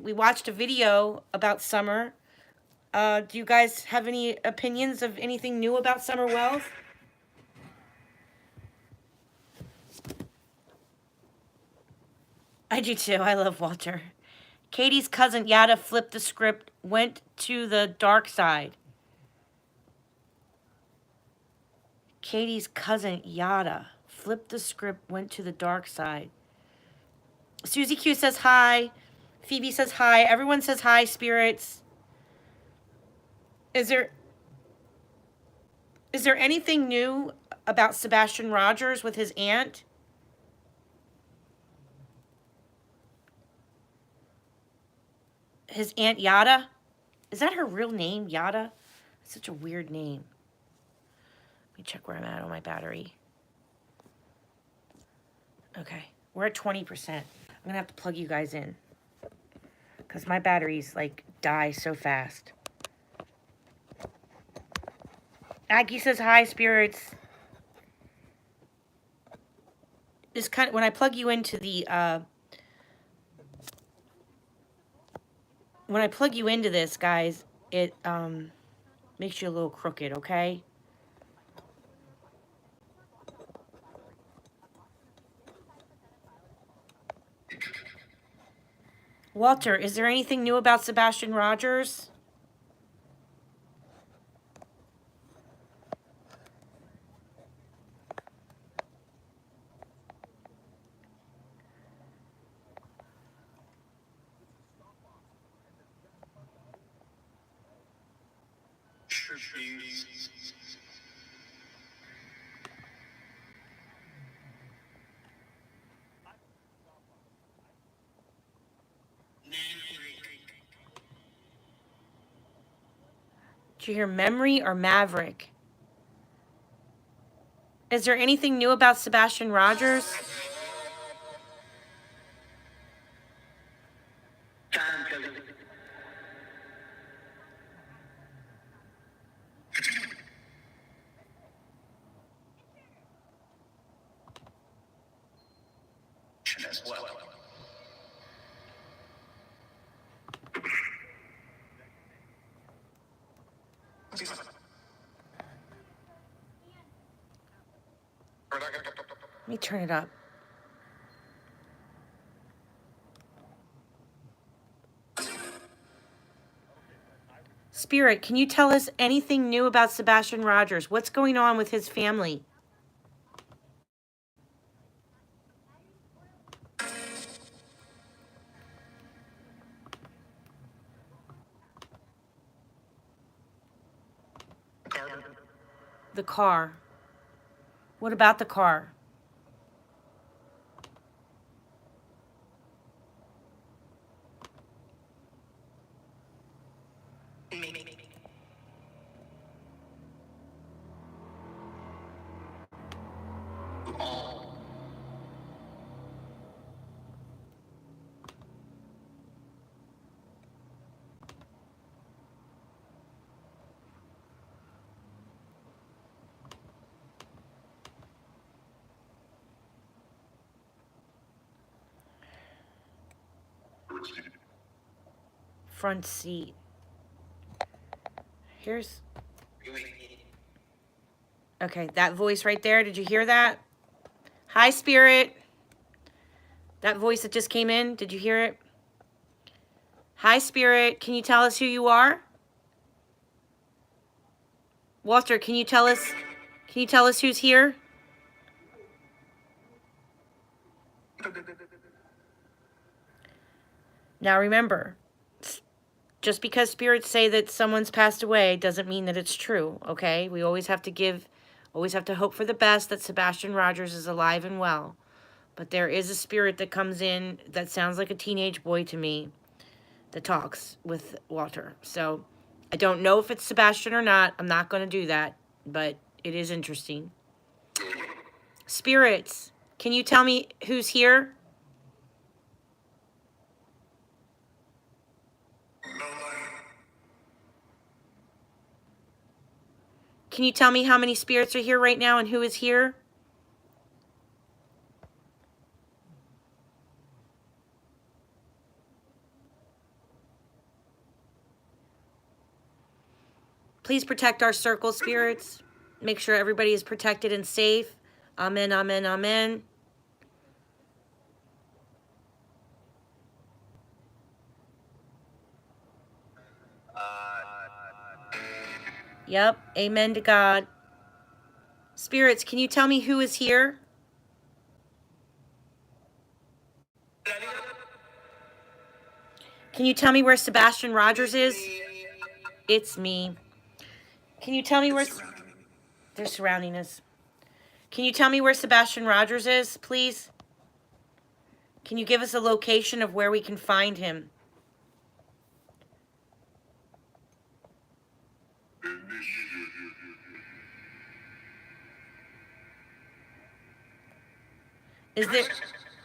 we watched a video about Summer. Do you guys have any opinions of anything new about Summer Wells? I do too. I love Walter. Katie's cousin Yada flipped the script, went to the dark side. Katie's cousin Yada flipped the script, went to the dark side. Susie Q says hi. Phoebe says hi. Everyone says hi, spirits. Is there anything new about Sebastian Rogers with his aunt? His Aunt Yada? Is that her real name, Yada? That's such a weird name. Let me check where I'm at on my battery. Okay, we're at 20%. I'm gonna have to plug you guys in because my batteries like die so fast. Aggie says hi, spirits. This kind of, when I plug you into the when I plug you into this, guys, it makes you a little crooked, okay? Walter, is there anything new about Sebastian Rogers? Did you hear Memory or Maverick? Is there anything new about Sebastian Rogers? As well. Let me turn it up. Spirit, can you tell us anything new about Sebastian Rogers? What's going on with his family? The car. What about the car? Front seat. Here's... Okay, that voice right there, did you hear that? Hi, Spirit. That voice that just came in, did you hear it? Hi, Spirit. Can you tell us who you are? Walter, can you tell us who's here? Now remember, just because spirits say that someone's passed away doesn't mean that it's true, okay? We always have to hope for the best that Sebastian Rogers is alive and well. But there is a spirit that comes in that sounds like a teenage boy to me that talks with Walter. So I don't know if it's Sebastian or not. I'm not going to do that, but it is interesting. Spirits, can you tell me who's here? Can you tell me how many spirits are here right now and who is here? Please protect our circle, spirits. Make sure everybody is protected and safe. Amen, amen, amen. Yep, amen to God. Spirits, can you tell me who is here? Can you tell me where Sebastian Rogers is? It's me. Can you tell me where... They're surrounding us. Can you tell me where Sebastian Rogers is, please? Can you give us a location of where we can find him?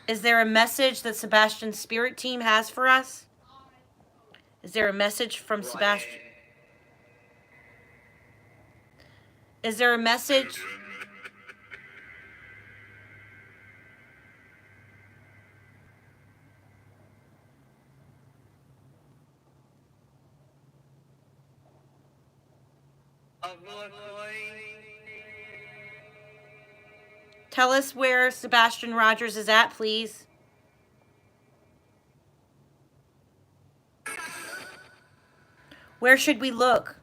Is there a message that Sebastian's spirit team has for us? Is there a message from Sebastian? Is there a message? Tell us where Sebastian Rogers is at, please. Where should we look?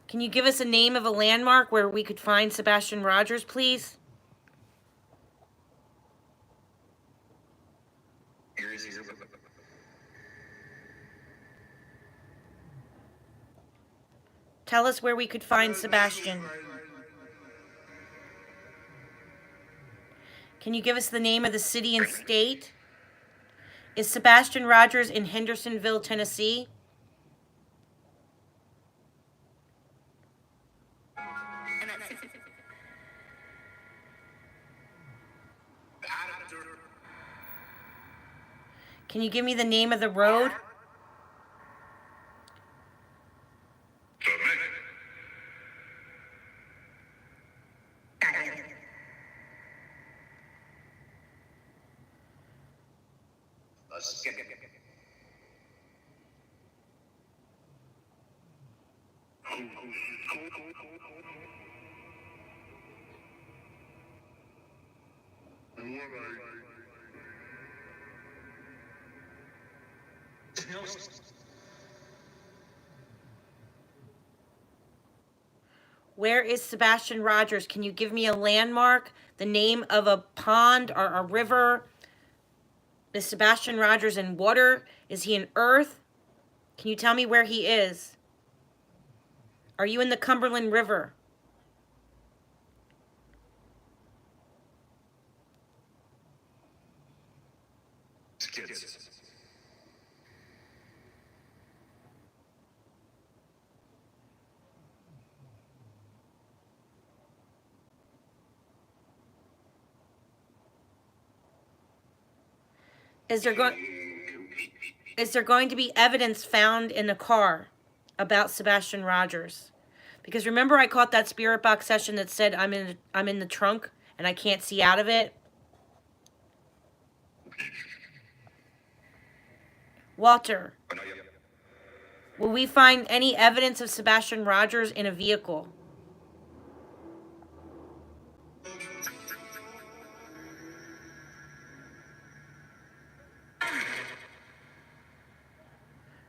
Can you give us a name of a landmark where we could find Sebastian Rogers, please? Tell us where we could find Sebastian. Can you give us the name of the city and state? Is Sebastian Rogers in Hendersonville, Tennessee? Can you give me the name of the road? Where is Sebastian Rogers? Can you give me a landmark, the name of a pond or a river? Is Sebastian Rogers in water? Is he in earth? Can you tell me where he is? Are you in the Cumberland River? Is there going to be evidence found in the car about Sebastian Rogers? Because remember I caught that spirit box session that said I'm in the trunk and I can't see out of it? Walter, will we find any evidence of Sebastian Rogers in a vehicle?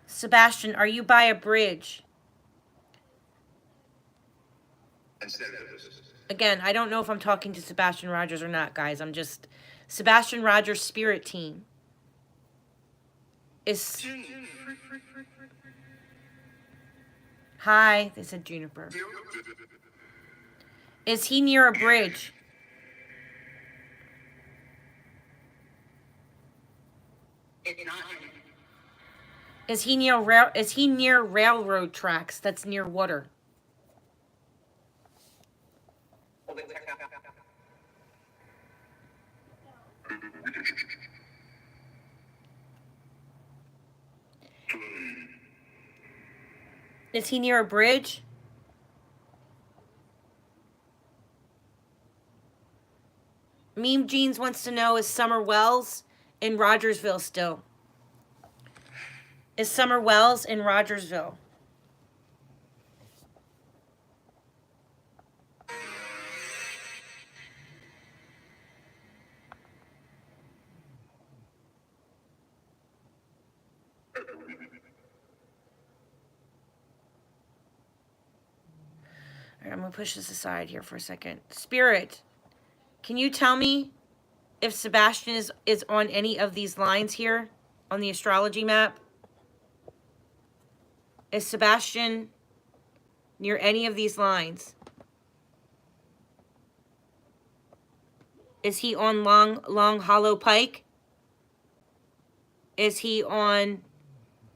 Sebastian, are you by a bridge? Again, I don't know if I'm talking to Sebastian Rogers or not, guys. I'm just... Sebastian Rogers' spirit team is... Hi, they said Juniper. Is he near a bridge? Is he near railroad tracks that's near water? Is he near a bridge? Meme Jeans wants to know, is Summer Wells in Rogersville still? Is Summer Wells in Rogersville? All right, I'm going to push this aside here for a second. Spirit, can you tell me if Sebastian is on any of these lines here on the astrology map? Is Sebastian near any of these lines? Is he on Long Hollow Pike? Is he on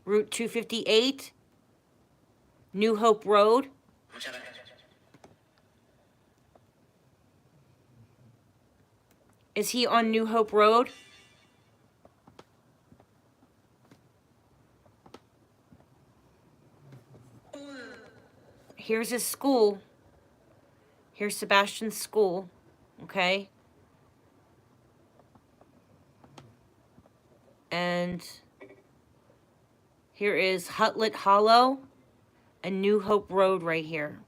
Route 258? New Hope Road? Is he on New Hope Road? Here's his school. Here's Sebastian's school. Okay? And here is Hutlet Hollow and New Hope Road right here.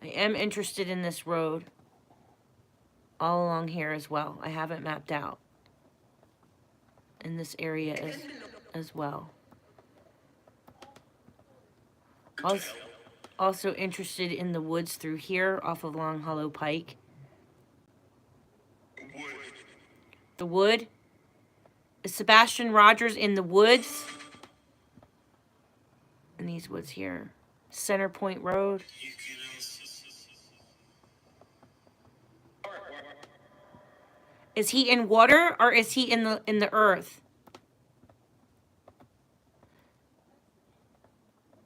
I am interested in this road all along here as well. I have it mapped out in this area as well. Also interested in the woods through here off of Long Hollow Pike. The wood? Is Sebastian Rogers in the woods? In these woods here. Center Point Road. Is he in water or is he in the earth?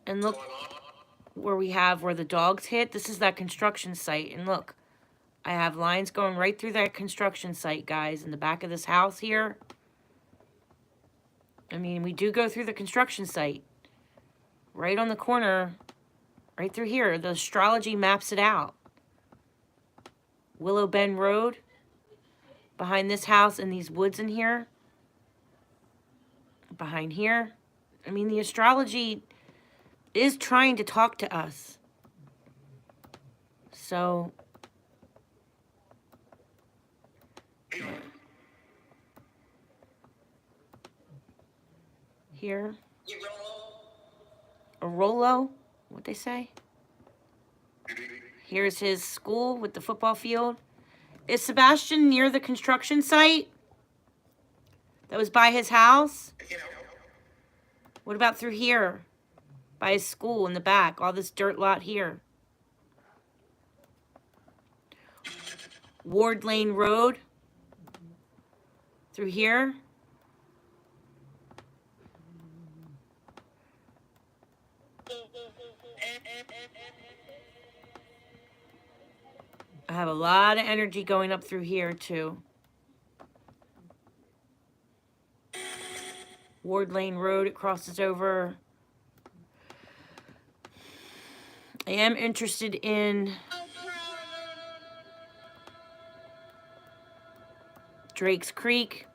And look where the dogs hit. This is that construction site. And look, I have lines going right through that construction site, guys, in the back of this house here. I mean, we do go through the construction site. Right on the corner, right through here. The astrology maps it out. Willow Bend Road. Behind this house and these woods in here. Behind here. I mean, the astrology is trying to talk to us. So, yeah. Here. A Rolo, what they say? Here's his school with the football field. Is Sebastian near the construction site that was by his house? What about through here? By his school in the back, all this dirt lot here. Ward Lane Road. Through here. I have a lot of energy going up through here too. Ward Lane Road it crosses over. I am interested in Drake's Creek.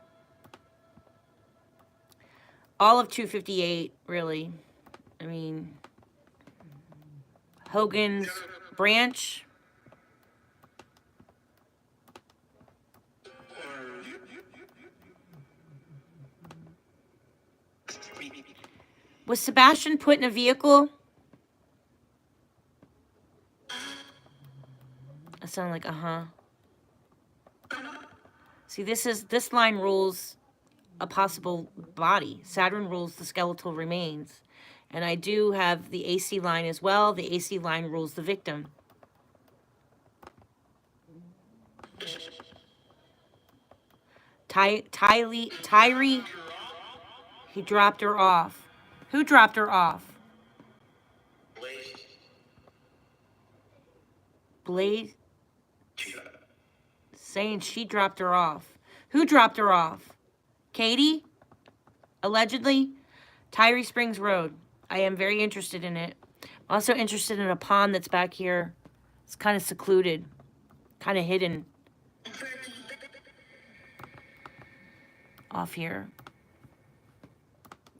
All of 258, really. I mean, Hogan's Branch. Was Sebastian put in a vehicle? I sound like See, this line rules a possible body. Saturn rules the skeletal remains. And I do have the AC line as well. The AC line rules the victim. Tyree, he dropped her off. Who dropped her off? Blade? Saying she dropped her off. Who dropped her off? Katie? Allegedly? Tyree Springs Road. I am very interested in it. I'm also interested in a pond that's back here. It's kind of secluded. Kind of hidden. Off here.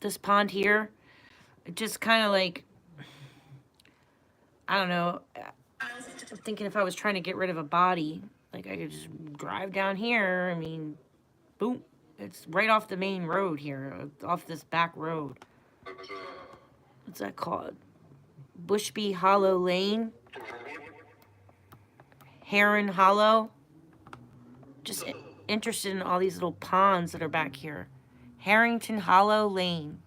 This pond here. Just kind of like... I don't know. I'm thinking if I was trying to get rid of a body, like I could just drive down here. I mean, boom. It's right off the main road here, off this back road. What's that called? Bushby Hollow Lane? Heron Hollow? Just interested in all these little ponds that are back here. Harrington Hollow Lane.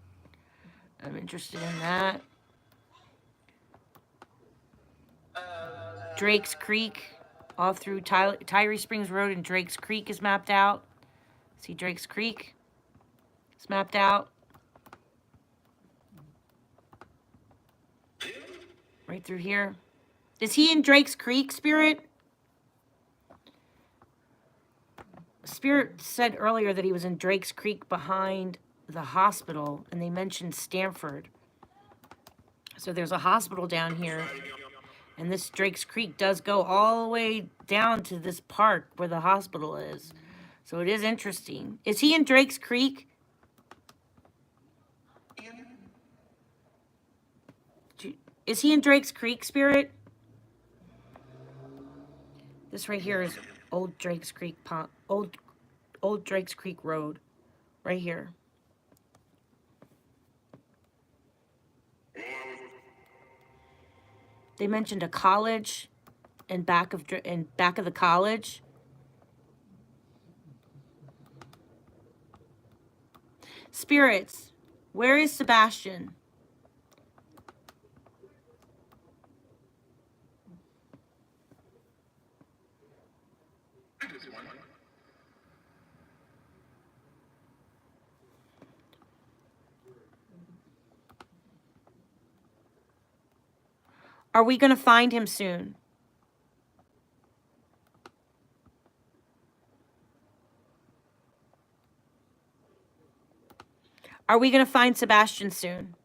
I'm interested in that. Drake's Creek, off through Tyree Springs Road and Drake's Creek is mapped out. See Drake's Creek? It's mapped out. Right through here. Is he in Drake's Creek, Spirit? Spirit said earlier that he was in Drake's Creek behind the hospital, and they mentioned Stamford. So there's a hospital down here. And this Drake's Creek does go all the way down to this park where the hospital is. So it is interesting. Is he in Drake's Creek? Is he in Drake's Creek, Spirit? This right here is Old Drake's Creek Pond, Old Drake's Creek Road. Right here. They mentioned a college in back of the college. Spirits, where is Sebastian? Are we going to find him soon? Are we going to find Sebastian soon?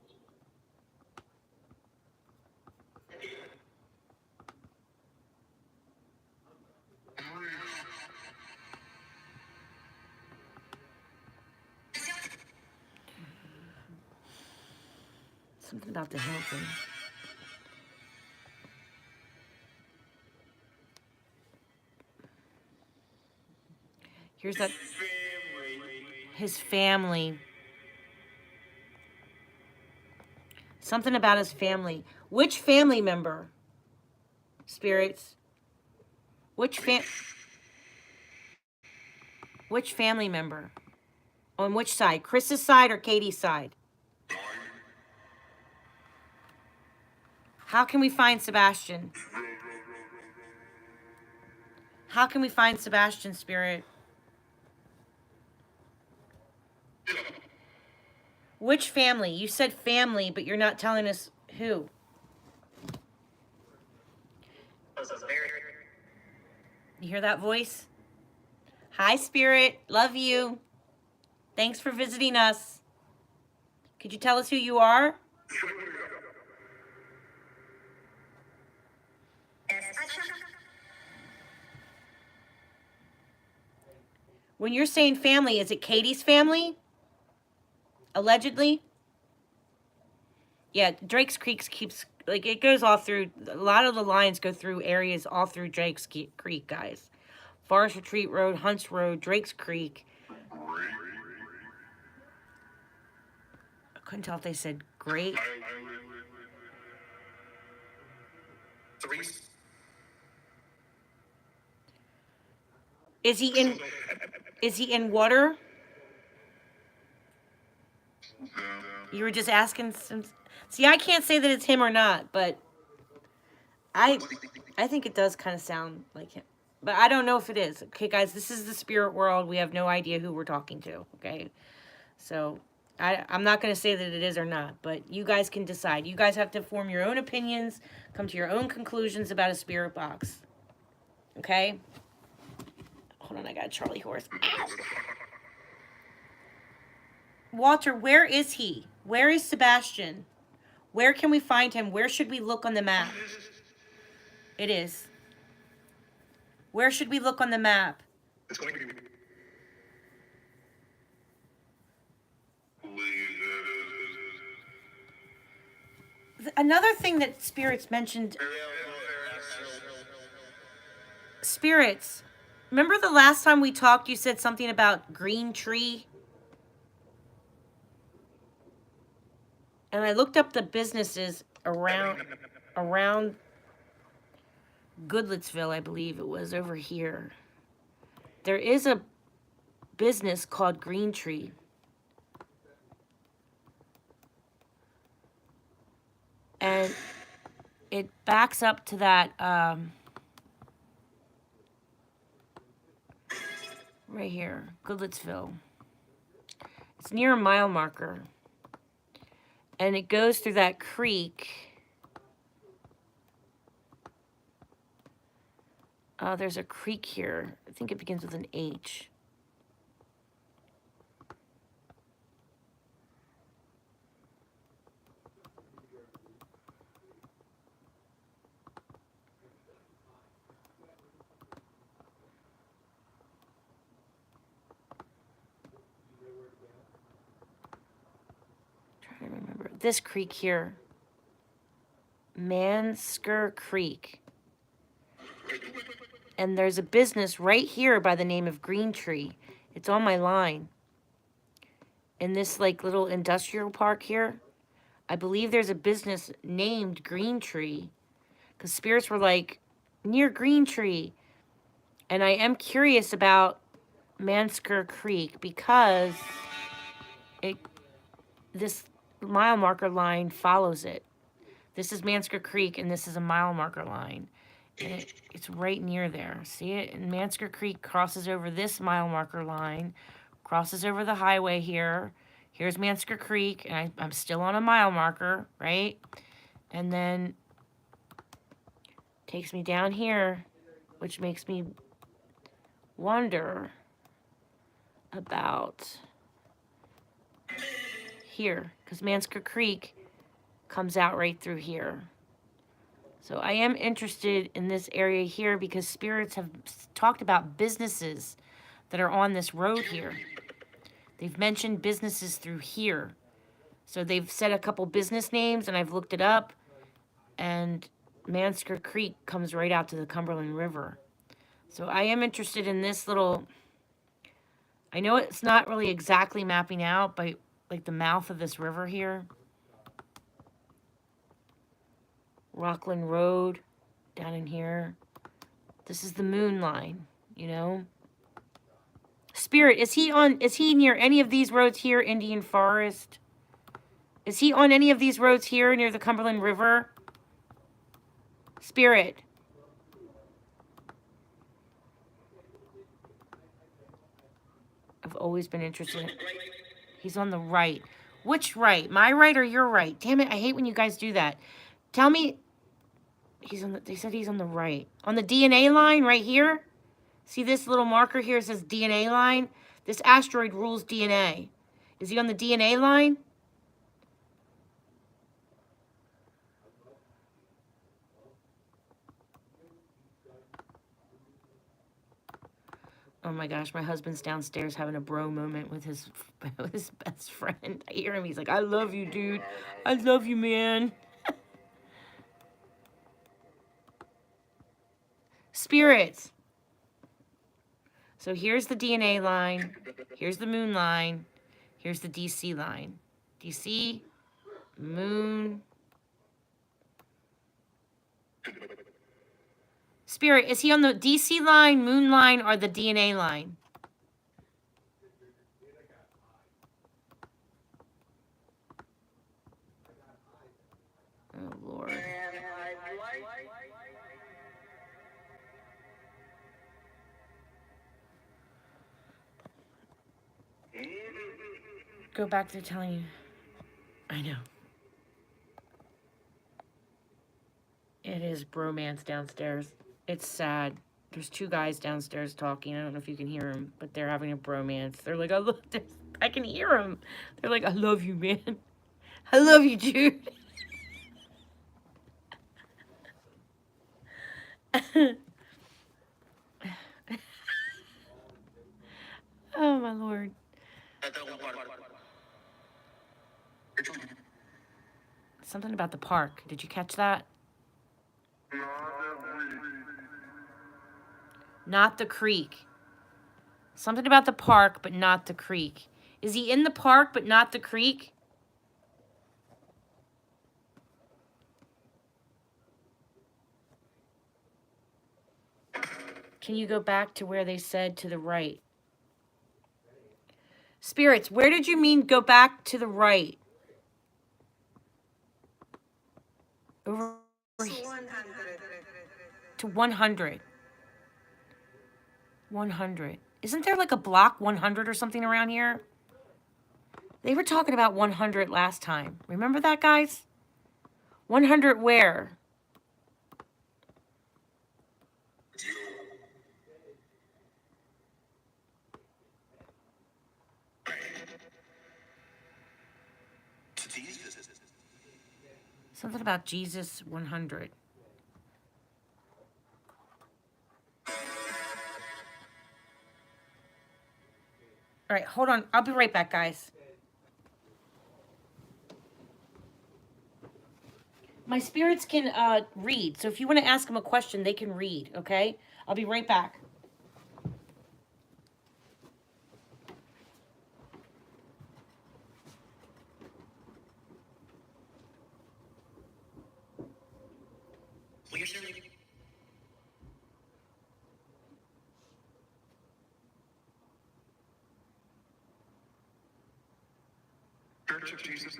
Something about the Hilton. Here's that. His family. Something about his family. Which family member? Spirits. Which family member? On which side? Chris's side or Katie's side? How can we find Sebastian? How can we find Sebastian, Spirit? Which family? You said family, but you're not telling us who. You hear that voice? Hi, Spirit. Love you. Thanks for visiting us. Could you tell us who you are? When you're saying family, is it Katie's family? Allegedly? Yeah, Drake's Creek keeps, like, it goes all through, a lot of the lines go through areas all through Drake's Creek, guys. Forest Retreat Road, Hunts Road, Drake's Creek. I couldn't tell if they said great. Is he in water? You were just asking some. See, I can't say that it's him or not, but I think it does kind of sound like him. But I don't know if it is. Okay, guys, this is the spirit world. We have no idea who we're talking to, okay? So I'm not going to say that it is or not, but you guys can decide. You guys have to form your own opinions, come to your own conclusions about a spirit box, okay? Hold on, I got a Charlie horse. Ow. Walter, where is he? Where is Sebastian? Where can we find him? Where should we look on the map? It is. Where should we look on the map? It's going to be... Another thing that spirits mentioned. Spirits. Remember the last time we talked, you said something about green tree? And I looked up the businesses around Goodlettsville, I believe it was, over here. There is a business called Green Tree. And it backs up to that, right here, Goodlettsville. It's near a mile marker. And it goes through that creek. There's a creek here. I think it begins with an H. Trying to remember. This creek here. Mansker Creek. And there's a business right here by the name of Green Tree. It's on my line. In this like little industrial park here, I believe there's a business named Green Tree. Because spirits were like, near Green Tree. And I am curious about Mansker Creek because this mile marker line follows it. This is Mansker Creek and this is a mile marker line. And it's right near there. See it? And Mansker Creek crosses over this mile marker line, crosses over the highway here. Here's Mansker Creek, and I'm still on a mile marker, right? And then takes me down here, which makes me wonder about here, because Mansker Creek comes out right through here. So I am interested in this area here because spirits have talked about businesses that are on this road here. They've mentioned businesses through here. So they've said a couple business names and I've looked it up. And Mansker Creek comes right out to the Cumberland River. So I am interested in this little... I know it's not really exactly mapping out, but like the mouth of this river here. Rockland Road, down in here. This is the moon line, you know. Spirit, is he near any of these roads here, Indian Forest? Is he on any of these roads here near the Cumberland River? Spirit. I've always been interested in... He's on the right. Which right? My right or your right? Damn it, I hate when you guys do that. Tell me... They said he's on the right. On the DNA line right here? See this little marker here says DNA line? This asteroid rules DNA. Is he on the DNA line? Oh my gosh, my husband's downstairs having a bro moment with his with his best friend. I hear him. He's like, I love you, dude. I love you, man. Spirits. So here's the DNA line. Here's the moon line. Here's the DC line. DC, moon. Spirit, is he on the DC line, moon line, or the DNA line? Oh, Lord. Go back to telling you. I know. It is bromance downstairs. It's sad. There's two guys downstairs talking. I don't know if you can hear them, but they're having a bromance. They're like, I can hear them. They're like, I love you, man. I love you, dude. Oh, my Lord. Something about the park. Did you catch that? Not the creek. Something about the park, but not the creek. Is he in the park, but not the creek? Can you go back to where they said to the right? Spirits, where did you mean go back to the right? Over to 100. 100. Isn't there like a block 100 or something around here? They were talking about 100 last time. Remember that, guys? 100 where? Something about Jesus 100. All right, hold on. I'll be right back, guys. My spirits can read. So if you want to ask them a question, they can read, okay? I'll be right back. Church of Jesus.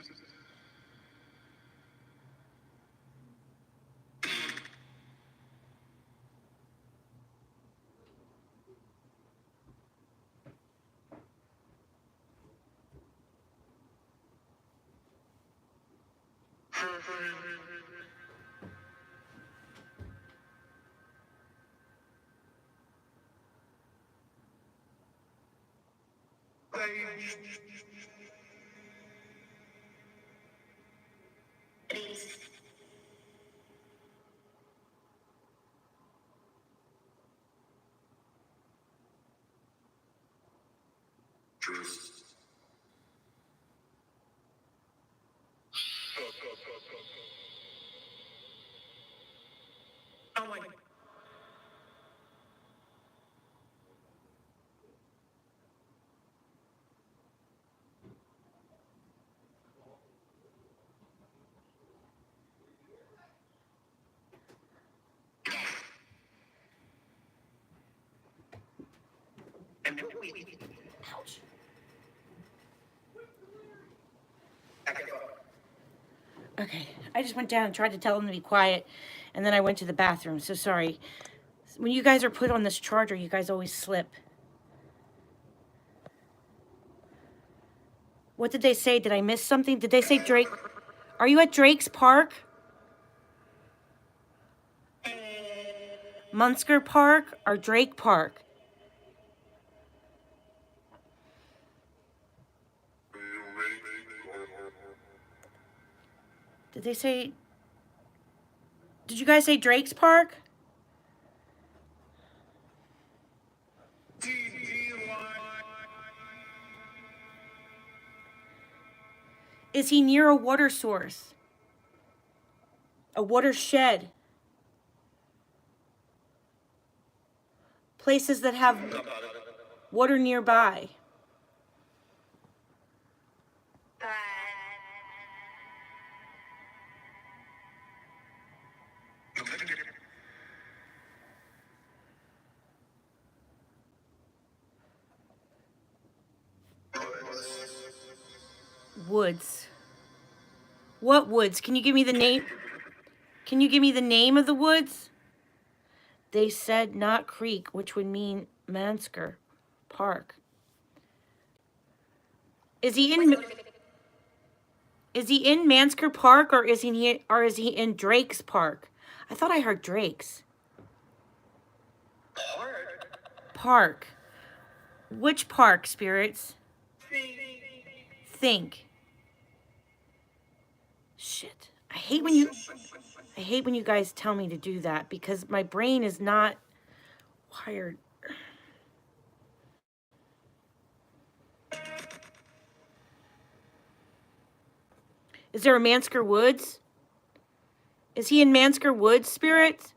Truth. Oh my. Ouch. Okay, I just went down and tried to tell them to be quiet, and then I went to the bathroom. So sorry. When you guys are put on this charger, you guys always slip. What did they say? Did I miss something? Did they say Drake? Are you at Drake's Park? Munsker Park or Drake Park? Did they say... Did you guys say Drake's Park? Is he near a water source? A watershed? Places that have water nearby? Woods. What woods? Can you give me the name? Can you give me the name of the woods? They said not creek, which would mean Mansker Park. Is he in Mansker Park, or is he in Drake's Park? I thought I heard Drake's. Park. Which park, spirits? Think. Shit. I hate when you guys tell me to do that because my brain is not wired. Is there a Mansker Woods? Is he in Mansker Woods, spirits?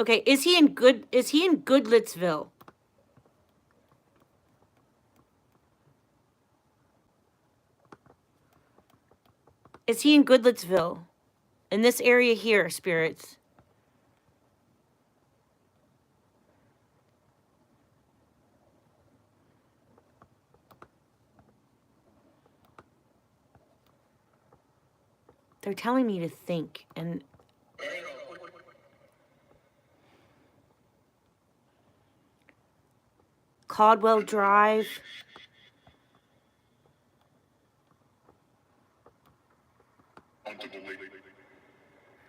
Okay, is he in Goodlettsville? Is he in Goodlettsville? In this area here, spirits? They're telling me to think, and Caldwell Drive.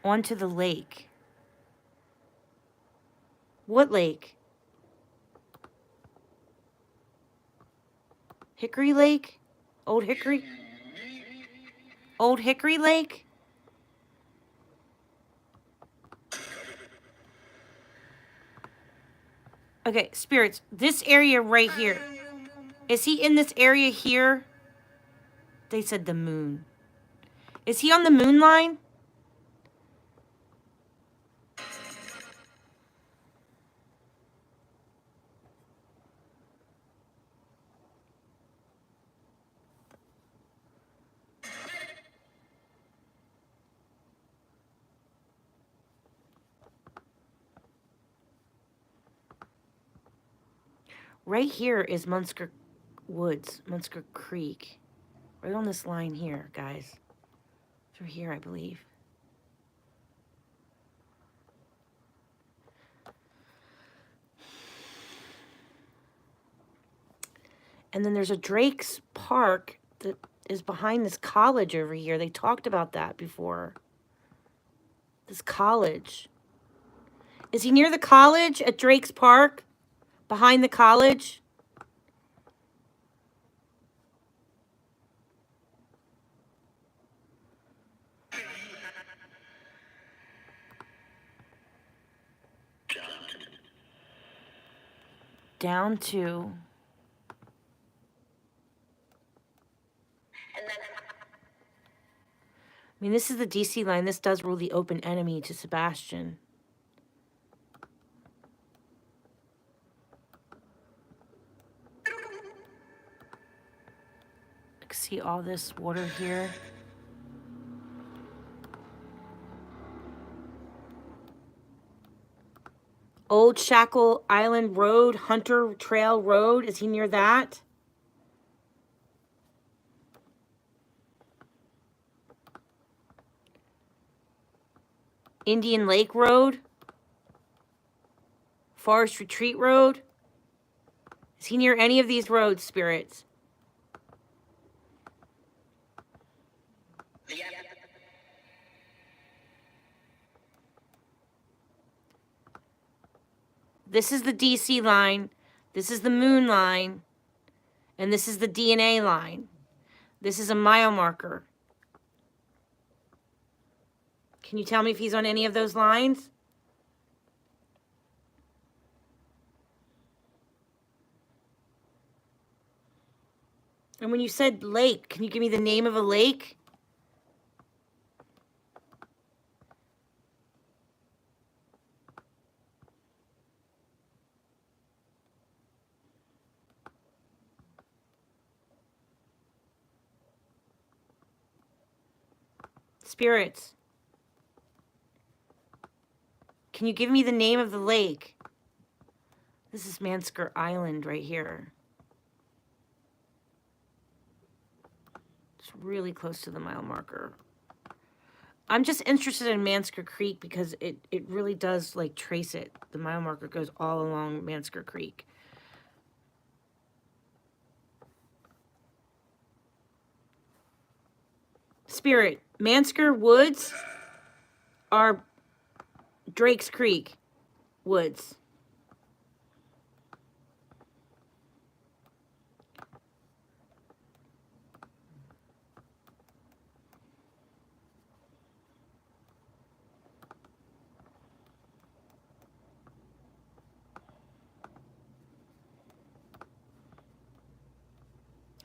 Onto the lake. What lake? Hickory Lake? Old Hickory? Old Hickory Lake? Okay, spirits, this area right here. Is he in this area here? They said the moon. Is he on the moon line? Right here is Munsker Woods, Munsker Creek. Right on this line here, guys. Through here, I believe. And then there's a Drake's Park that is behind this college over here. They talked about that before. This college. Is he near the college at Drake's Park? Behind the college? Down to... I mean, this is the DC line. This does rule the open enemy to Sebastian. See all this water here? Old Shackle Island Road, Hunter Trail Road. Is he near that? Indian Lake Road? Forest Retreat Road? Is he near any of these roads, spirits? This is the DC line, this is the moon line, and this is the DNA line. This is a mile marker. Can you tell me if he's on any of those lines? And when you said lake, can you give me the name of a lake? Spirits, can you give me the name of the lake? This is Mansker Island right here. It's really close to the mile marker. I'm just interested in Mansker Creek because it really does like trace it. The mile marker goes all along Mansker Creek. Spirit, Mansker Woods are Drake's Creek Woods.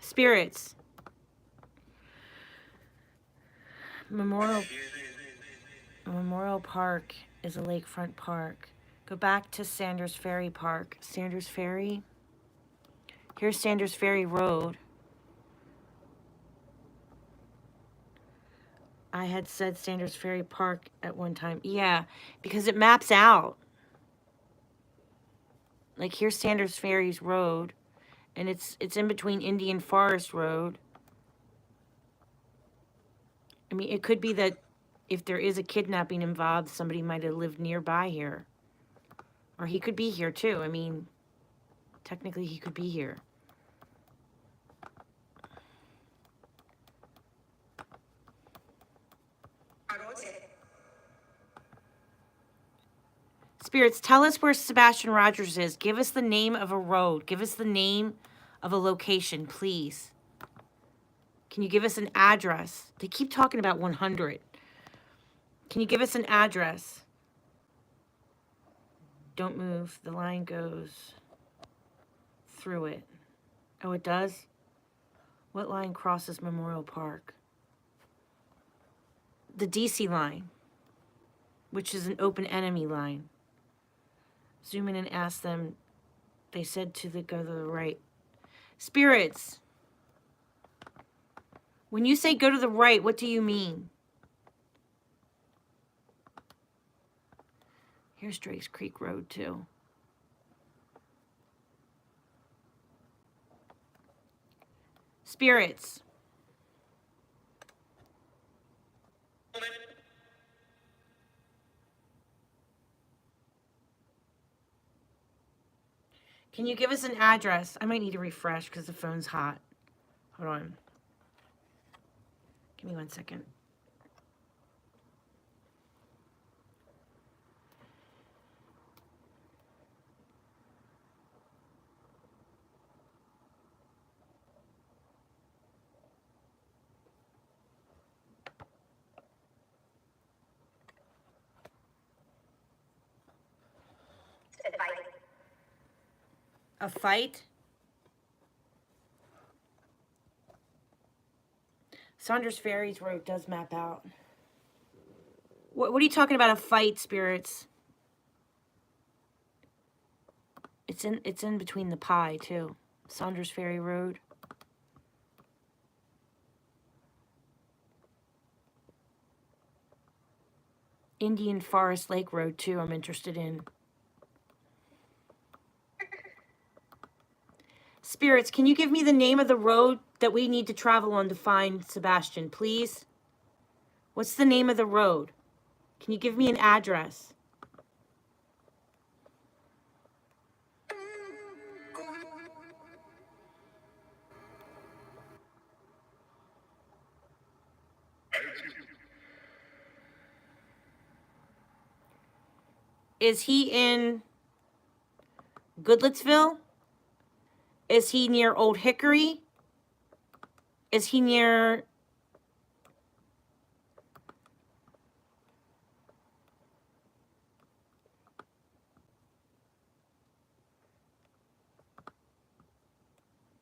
Spirits, Memorial Park is a lakefront park. Go back to Sanders Ferry Park. Sanders Ferry. Here's Sanders Ferry Road. I had said Sanders Ferry Park at one time. Yeah, because it maps out. Like here's Sanders Ferry's Road, and it's in between Indian Forest Road. I mean, it could be that if there is a kidnapping involved, somebody might have lived nearby here. Or he could be here too. I mean, technically he could be here. Spirits, tell us where Sebastian Rogers is. Give us the name of a road. Give us the name of a location, please. Can you give us an address? They keep talking about 100. Can you give us an address? Don't move. The line goes through it. Oh, it does? What line crosses Memorial Park? The DC line, which is an open enemy line. Zoom in and ask them. They said go to the right. Spirits, when you say go to the right, what do you mean? Here's Drake's Creek Road, too. Spirits. Can you give us an address? I might need to refresh because the phone's hot. Hold on. Give me 1 second. A fight? Saunders Ferry's Road does map out. What are you talking about, a fight, Spirits? It's in between the pie, too. Saunders Ferry Road. Indian Forest Lake Road, too, I'm interested in. Spirits, can you give me the name of the road that we need to travel on to find Sebastian, please? What's the name of the road? Can you give me an address? Is he in Goodlettsville? Is he near Old Hickory? Is he near...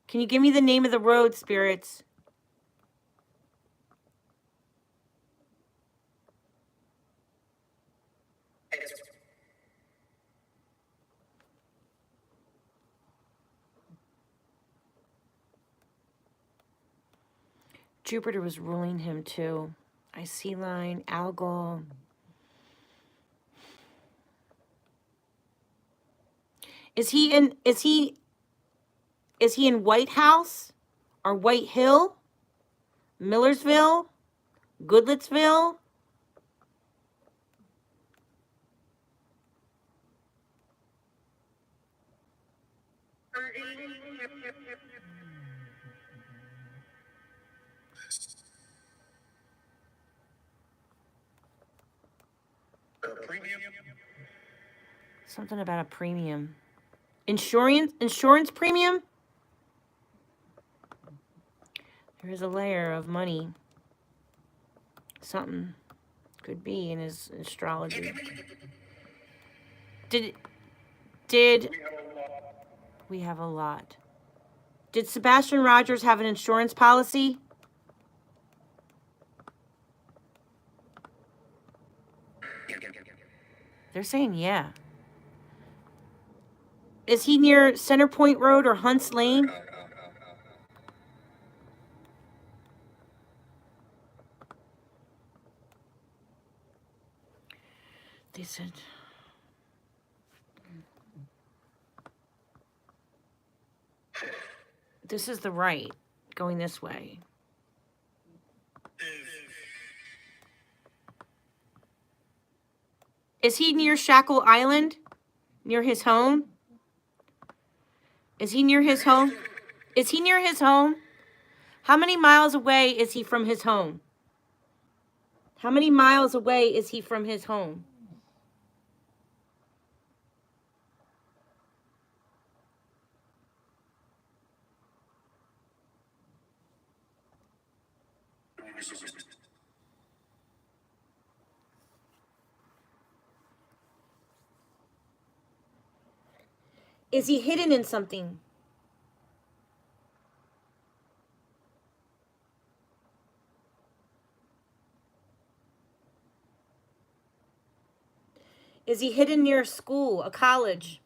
Can you give me the name of the road, spirits? Jupiter was ruling him too. I see line, algal. Is he in White House or White Hill? Millersville? Goodlettsville? Premium. Something about a premium. Insurance premium? There is a layer of money. Something could be in his astrology. Did we have a lot? Did Sebastian Rogers have an insurance policy? They're saying yeah. Is he near Center Point Road or Hunts Lane? They said... This is the right, going this way. Is he near Shackle Island? Near his home? Is he near his home? Is he near his home? How many miles away is he from his home? How many miles away is he from his home? Is he hidden in something? Is he hidden near a school, a college?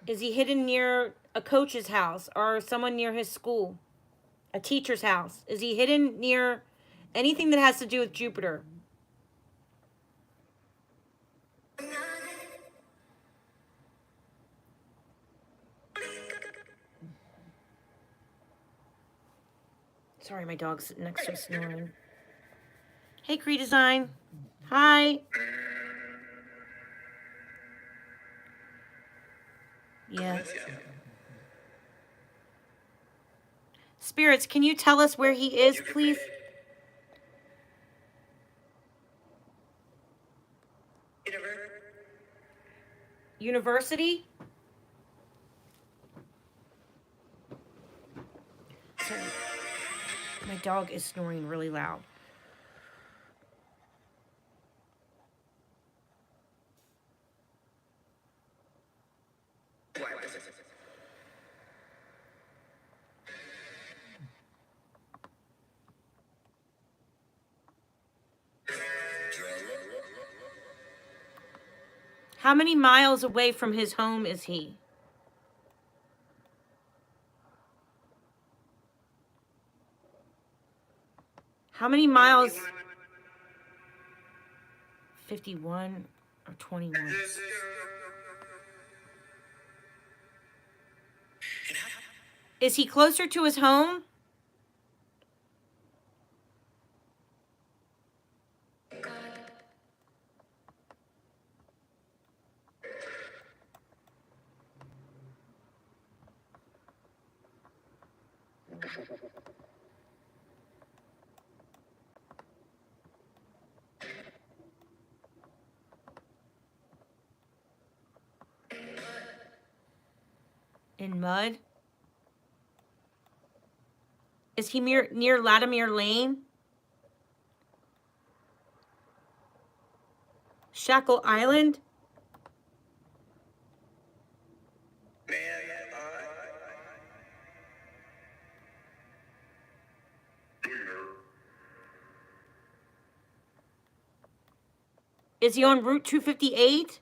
Is he hidden near a coach's house or someone near his school? A teacher's house? Is he hidden near anything that has to do with Jupiter? Sorry, my dog's sitting next to me snoring. Hey, Cree Design. Hi. Yeah. Spirits, can you tell us where he is, please? University? Sorry. My dog is snoring really loud. How many miles away from his home is he? How many miles? 51 or 21? Is he closer to his home? In mud? Is he near Latimer Lane? Shackle Island? Is he on Route 258?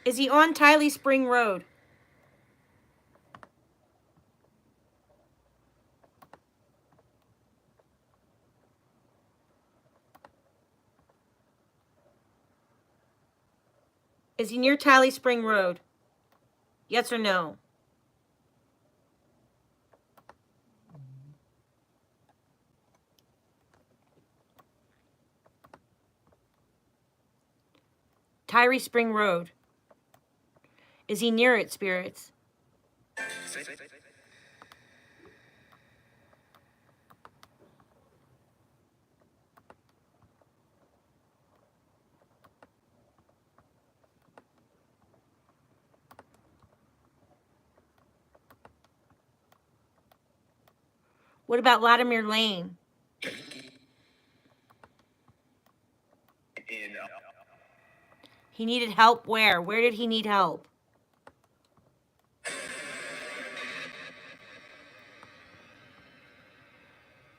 Is he on Tiley Spring Road? Is he near Tiley Spring Road? Yes or no? Tiley Spring Road. Is he near it, spirits? What about Latimer Lane? He needed help where? Where did he need help?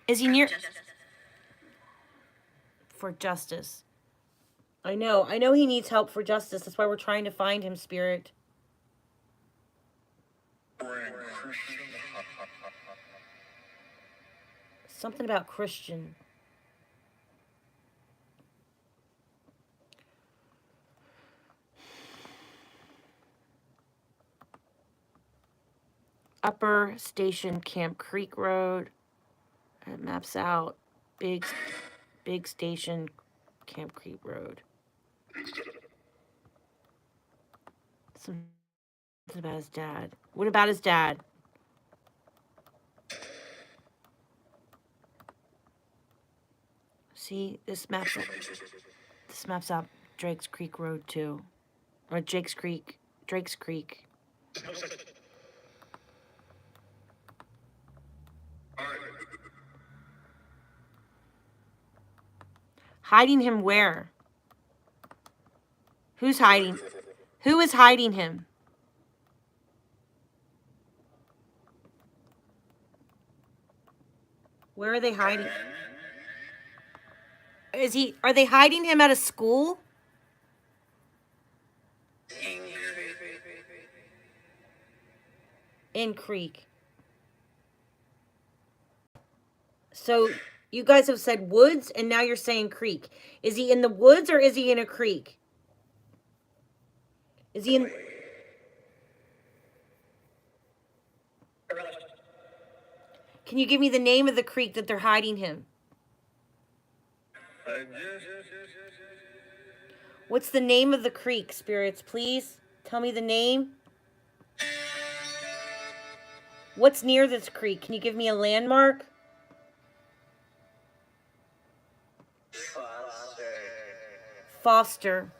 Is he near? For justice. I know he needs help for justice. That's why we're trying to find him, spirit. Something about Christian. Upper Station Camp Creek Road. It maps out big station Camp Creek Road. Something about his dad. What about his dad? See, this maps out Drake's Creek Road too. Or Drake's Creek. Hiding him where? Who's hiding? Who is hiding him? Where are they hiding? Are they hiding him at a school? In Creek. So you guys have said woods and now you're saying creek. Is he in the woods or is he in a creek? Is he in... Can you give me the name of the creek that they're hiding him? What's the name of the creek, spirits? Please tell me the name. What's near this creek? Can you give me a landmark? Foster.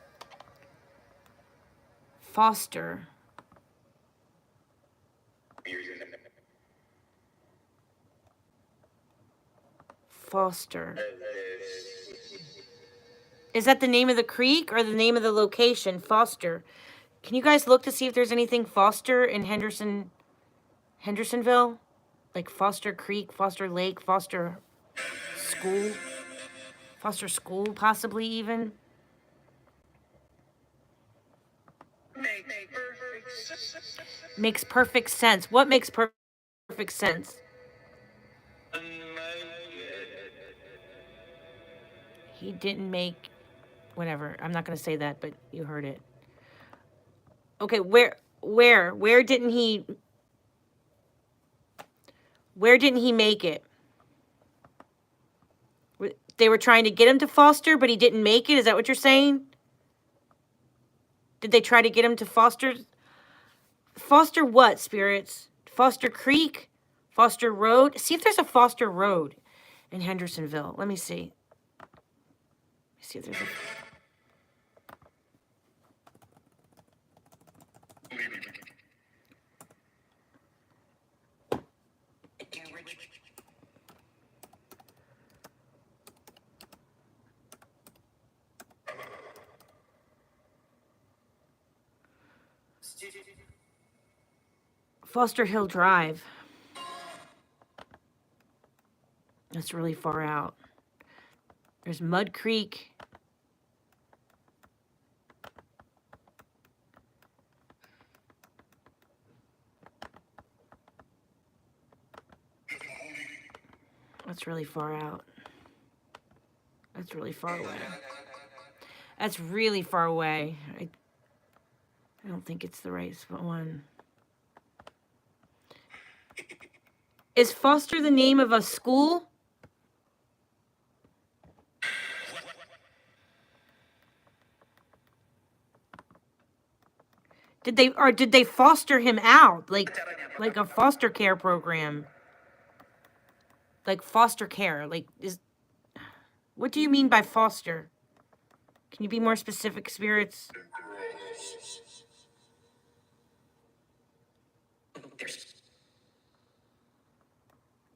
Is that the name of the creek or the name of the location? Foster. Can you guys look to see if there's anything Foster in Hendersonville? Like Foster Creek, Foster Lake, Foster School, possibly even. Makes perfect sense. What makes perfect sense? He didn't make... Whatever. I'm not going to say that, but you heard it. Okay, where didn't he... Where didn't he make it? They were trying to get him to Foster, but he didn't make it? Is that what you're saying? Did they try to get him to Foster? Foster what, spirits? Foster Creek? Foster Road? See if there's a Foster Road in Hendersonville. Let me see. See if there's a... Foster Hill Drive. That's really far out. There's Mud Creek. That's really far out. That's really far away. That's really far away. I don't think it's the right one. Is Foster the name of a school? Did they foster him out like a foster care program? Like foster care, like what do you mean by foster? Can you be more specific, spirits?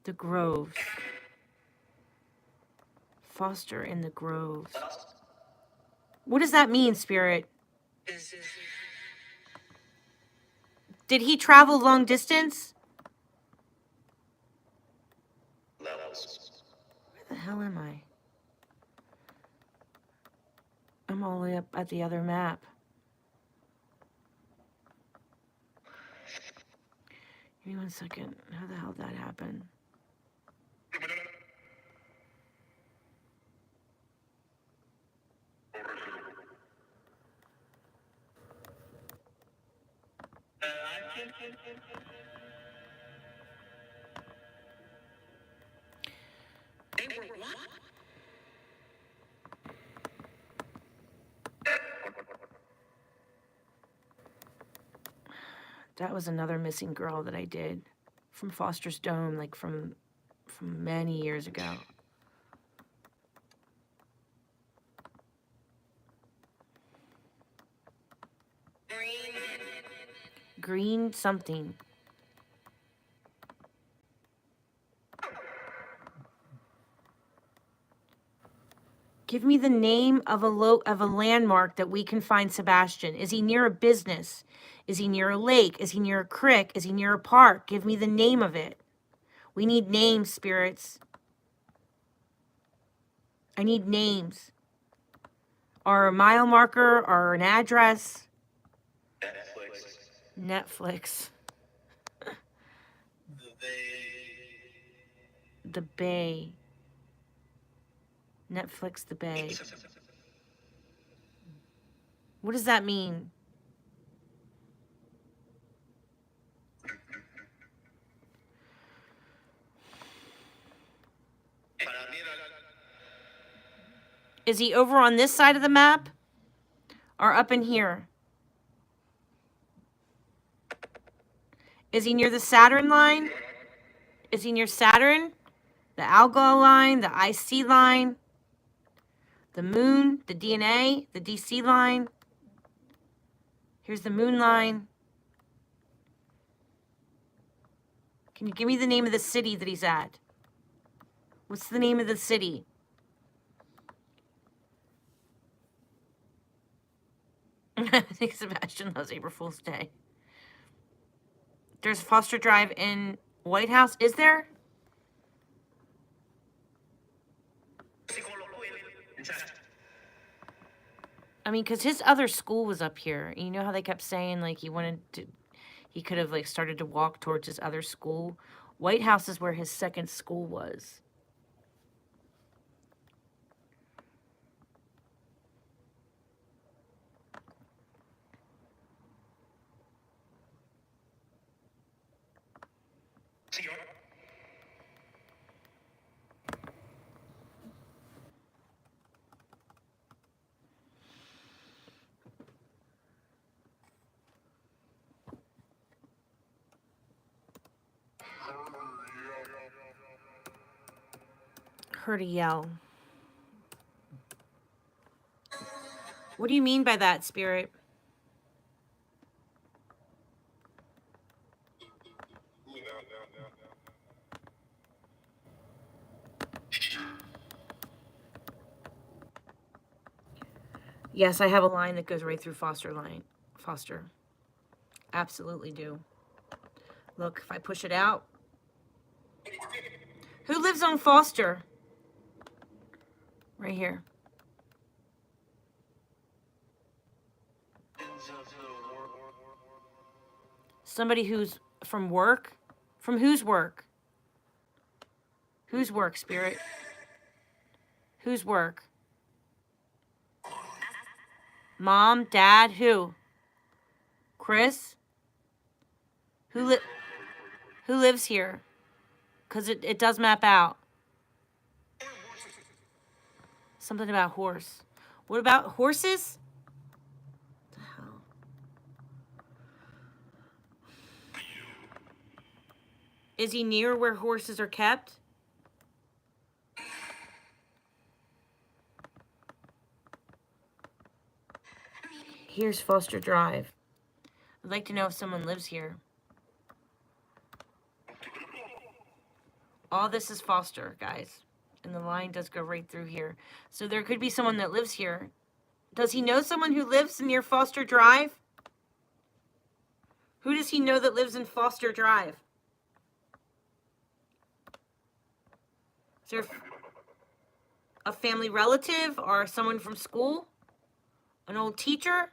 The Groves. Foster in the Groves. What does that mean, spirit? Did he travel long distance? Where the hell am I? I'm all the way up at the other map. Give me 1 second. How the hell did that happen? That was another missing girl that I did from Foster's Dome, like from many years ago. Green something. Give me the name of a landmark that we can find Sebastian. Is he near a business? Is he near a lake? Is he near a creek? Is he near a park? Give me the name of it. We need names, spirits. I need names. Or a mile marker or an address. Netflix. The Bay. Netflix the Bay. What does that mean? Is he over on this side of the map? Or up in here? Is he near the Saturn line? Is he near Saturn? The Algol line, the IC line, the moon, the DNA, the DC line. Here's the moon line. Can you give me the name of the city that he's at? What's the name of the city? I think Sebastian loves April Fool's Day. There's Foster Drive in White House. Is there? I mean, because his other school was up here. You know how they kept saying, like, he could have, like, started to walk towards his other school? White House is where his second school was. Heard a yell. What do you mean by that, spirit? Yes, I have a line that goes right through Foster. Absolutely do. Look, if I push it out. Who lives on Foster? Right here. Somebody who's from work? From whose work? Whose work, Spirit? Whose work? Mom, Dad, who? Chris? Who lives here? Because it does map out. Something about horse. What about horses? What the hell? Is he near where horses are kept? Here's Foster Drive. I'd like to know if someone lives here. All this is Foster, guys. And the line does go right through here. So there could be someone that lives here. Does he know someone who lives near Foster Drive? Who does he know that lives in Foster Drive? Is there a family relative or someone from school? An old teacher?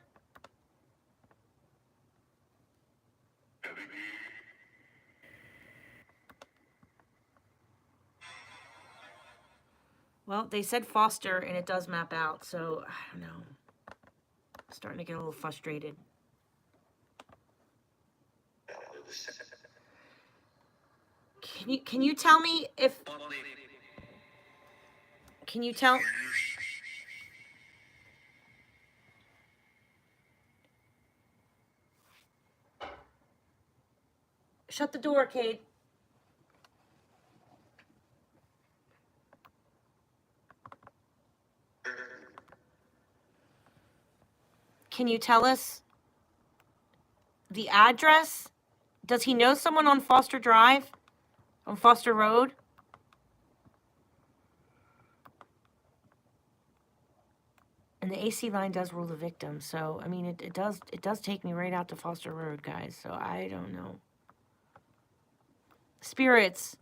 Well, they said Foster, and it does map out, so I don't know. I'm starting to get a little frustrated. Can you tell me if... Can you tell... Shut the door, Cade. Can you tell us the address? Does he know someone on Foster Drive? On Foster Road? And the AC line does rule the victim, so I mean it does take me right out to Foster Road, guys. So I don't know. Spirits.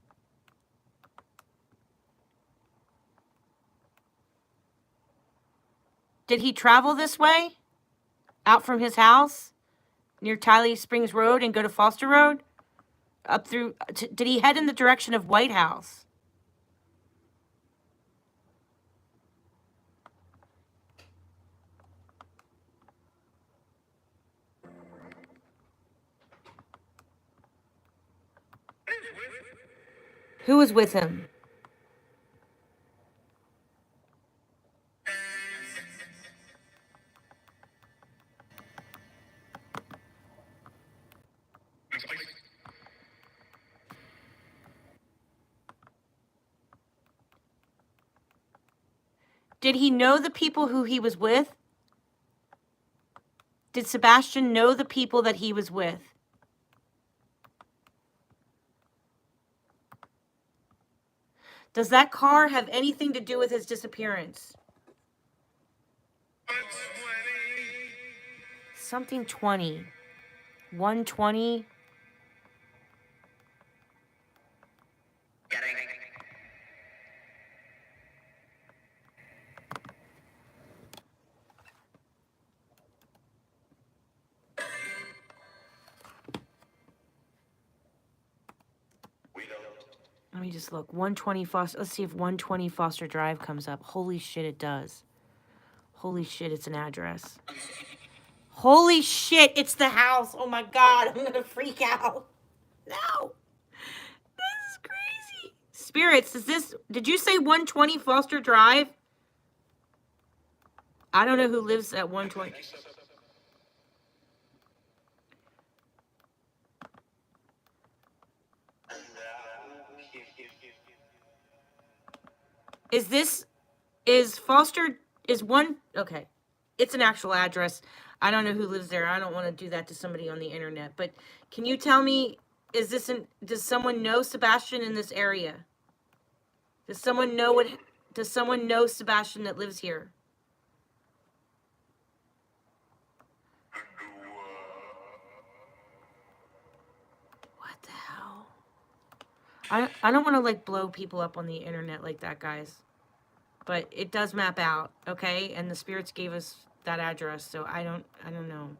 Did he travel this way? Out from his house? Near Tiley Springs Road and go to Foster Road? Up through... did he head in the direction of White House? Who was with him? Did he know the people who he was with? Did Sebastian know the people that he was with? Does that car have anything to do with his disappearance? Something 20. 120. Let me just look. 120 Foster. Let's see if 120 Foster Drive comes up. Holy shit, it does. Holy shit, it's an address. Holy shit, it's the house. Oh my God, I'm gonna freak out. No. This is crazy. Spirits, did you say 120 Foster Drive? I don't know who lives at 120. Okay. It's an actual address. I don't know who lives there. I don't want to do that to somebody on the internet. But can you tell me, does someone know Sebastian in this area? Does someone know Sebastian that lives here? What the hell? I don't want to like blow people up on the internet like that, guys. But it does map out, okay? And the spirits gave us that address, so I don't know.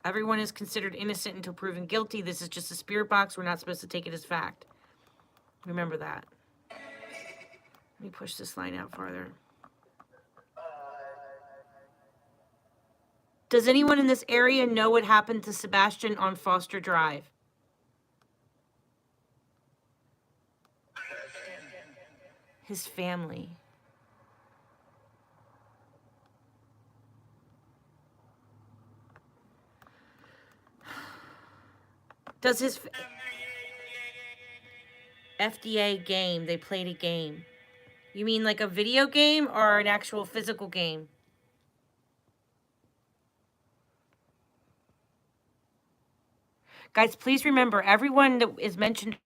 Everyone is considered innocent until proven guilty. This is just a spirit box. We're not supposed to take it as fact. Remember that. Let me push this line out farther. Does anyone in this area know what happened to Sebastian on Foster Drive? His family. Does his FDA game, they played a game. You mean like a video game or an actual physical game? Guys, please remember, everyone that is mentioned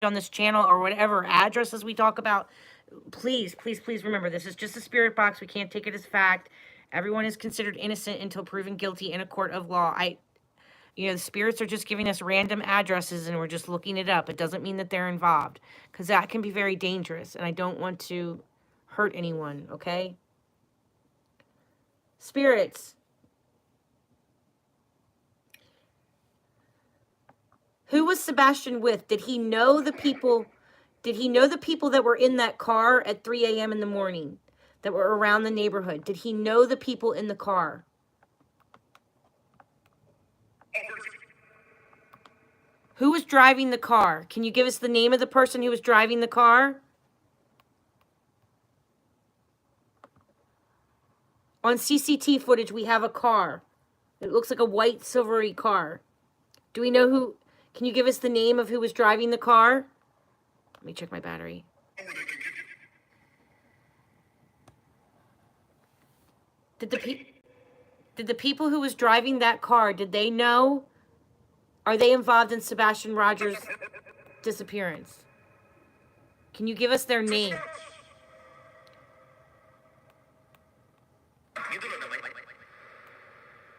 on this channel or whatever addresses we talk about, please, please, please remember, this is just a spirit box. We can't take it as fact. Everyone is considered innocent until proven guilty in a court of law. The spirits are just giving us random addresses and we're just looking it up. It doesn't mean that they're involved, because that can be very dangerous and I don't want to hurt anyone, okay? Spirits. Who was Sebastian with? Did he know the people? Did he know the people that were in that car at 3 a.m. in the morning that were around the neighborhood? Did he know the people in the car? Who was driving the car? Can you give us the name of the person who was driving the car? On CCTV footage, we have a car. It looks like a white silvery car. Do we know who? Can you give us the name of who was driving the car? Let me check my battery. Did the people who was driving that car, did they know? Are they involved in Sebastian Rogers' disappearance? Can you give us their name?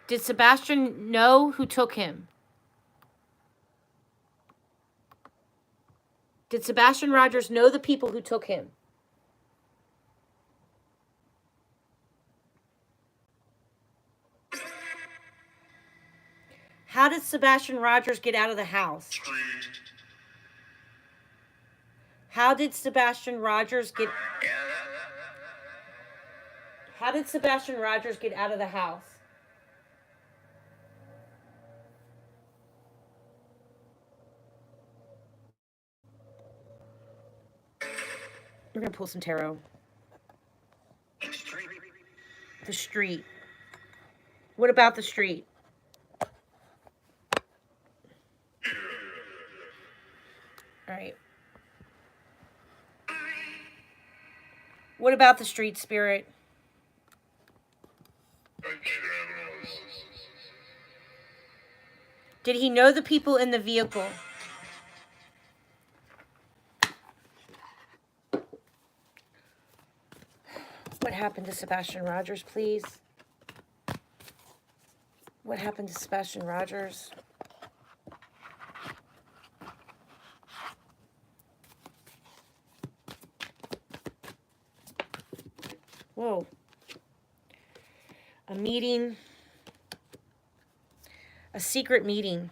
Did Sebastian know who took him? Did Sebastian Rogers know the people who took him? How did Sebastian Rogers get out of the house? How did Sebastian Rogers get... How did Sebastian Rogers get out of the house? We're going to pull some tarot. The street. What about the street? All right. What about the street, spirit? Did he know the people in the vehicle? What happened to Sebastian Rogers, please? What happened to Sebastian Rogers? Whoa. A meeting. A secret meeting.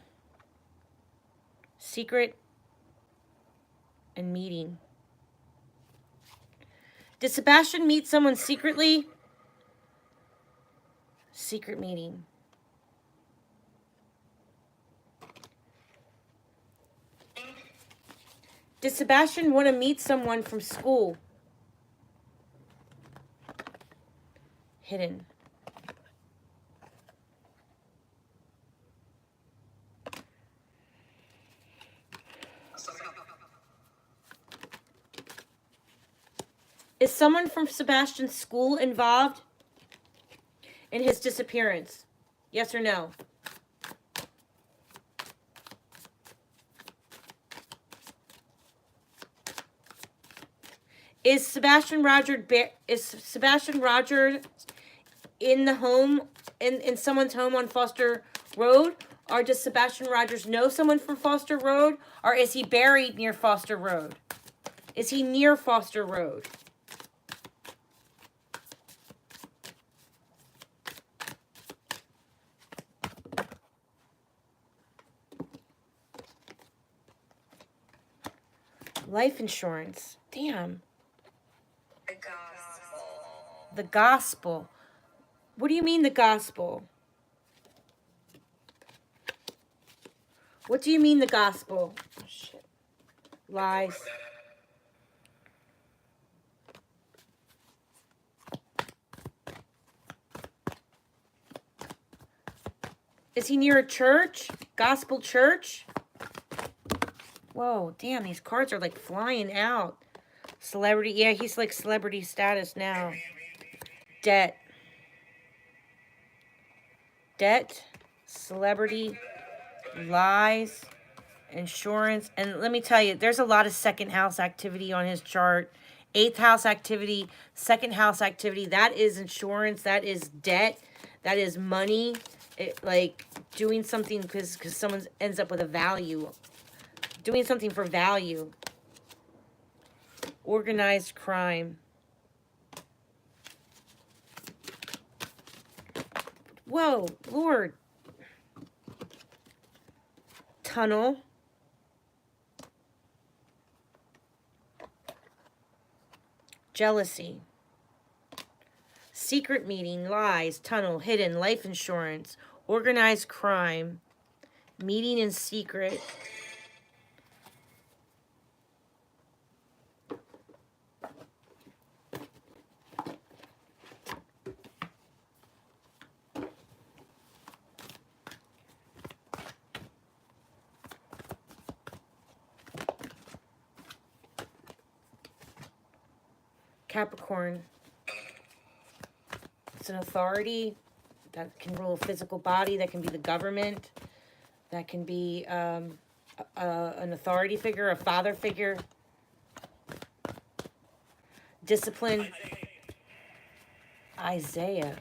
Secret and meeting. Did Sebastian meet someone secretly? Secret meeting. Did Sebastian want to meet someone from school? Hidden. Is someone from Sebastian's school involved in his disappearance? Yes or no? Is Sebastian Rogers in the home, in someone's home on Foster Road? Or does Sebastian Rogers know someone from Foster Road? Or is he buried near Foster Road? Is he near Foster Road? Life insurance. Damn. The gospel. The gospel. What do you mean the gospel? What do you mean the gospel? Oh, shit. Lies. Is he near a church? Gospel church? Whoa, damn, these cards are like flying out. Celebrity, yeah, he's like celebrity status now. Debt. Debt, celebrity, lies, insurance. And let me tell you, there's a lot of second house activity on his chart. 8th house activity, 2nd house activity. That is insurance. That is debt. That is money. Like doing something because someone ends up with a value. Doing something for value. Organized crime. Whoa, Lord. Tunnel. Jealousy. Secret meeting, lies, tunnel, hidden, life insurance, organized crime, meeting in secret. Capricorn. It's an authority that can rule a physical body, that can be the government, that can be an authority figure, a father figure. Discipline. Isaiah.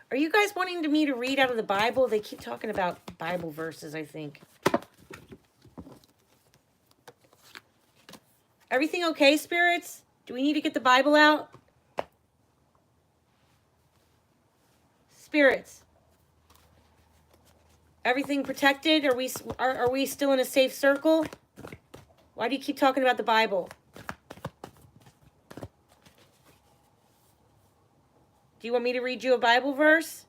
Are you guys wanting me to read out of the Bible? They keep talking about Bible verses, I think. Everything okay, spirits? Do we need to get the Bible out? Spirits. Everything protected? Are we still in a safe circle? Why do you keep talking about the Bible? Do you want me to read you a Bible verse?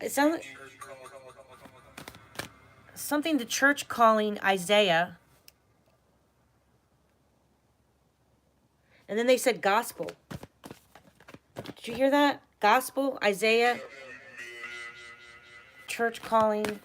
It sounds like something the church calling Isaiah. And then they said gospel. Did you hear that? Gospel, Isaiah. Church calling.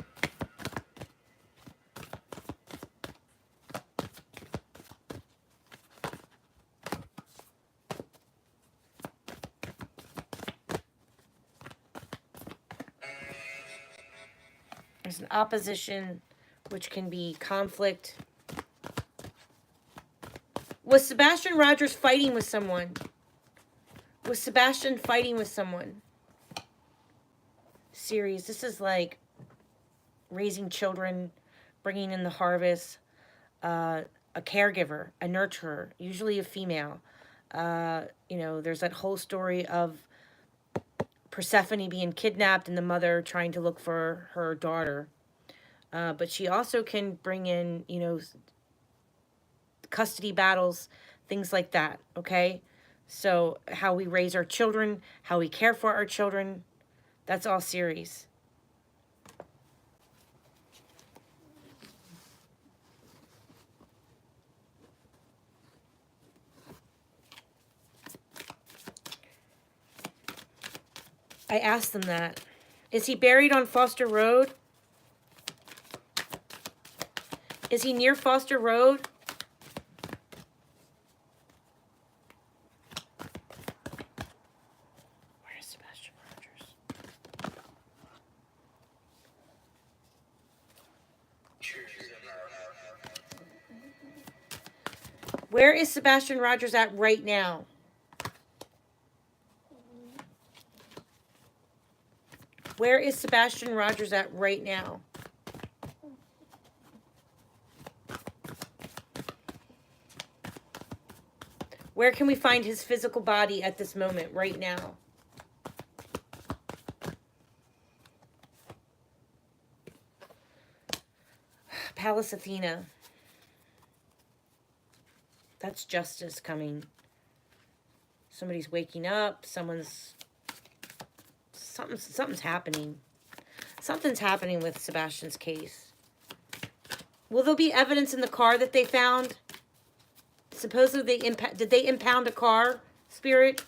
There's an opposition, which can be conflict. Was Sebastian Rogers fighting with someone? Was Sebastian fighting with someone? Series. This is like raising children, bringing in the harvest, a caregiver, a nurturer, usually a female. You know, there's that whole story of Persephone being kidnapped and the mother trying to look for her daughter. But she also can bring in, you know, custody battles, things like that, okay? So how we raise our children, how we care for our children, that's all series. I asked them that. Is he buried on Foster Road? Is he near Foster Road? Where is Sebastian Rogers? Where is Sebastian Rogers at right now? Where is Sebastian Rogers at right now? Where can we find his physical body at this moment, right now? Pallas Athena. That's justice coming. Somebody's waking up. Something's happening. Something's happening with Sebastian's case. Will there be evidence in the car that they found? Supposedly, did they impound a car, Spirit?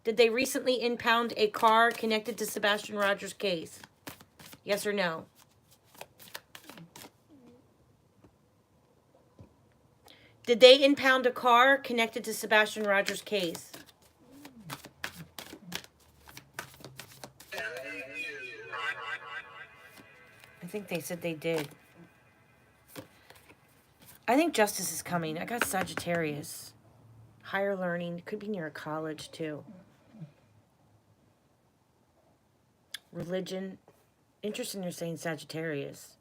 Did they recently impound a car connected to Sebastian Rogers' case? Yes or no? Did they impound a car connected to Sebastian Rogers' case? I think they said they did. I think justice is coming. I got Sagittarius. Higher learning. Could be near a college, too. Religion. Interesting you're saying Sagittarius.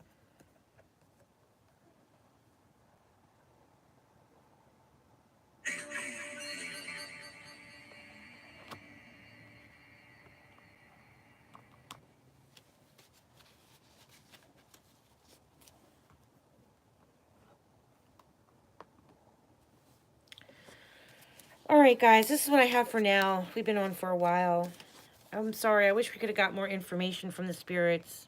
Alright, guys. This is what I have for now. We've been on for a while. I'm sorry. I wish we could have got more information from the spirits.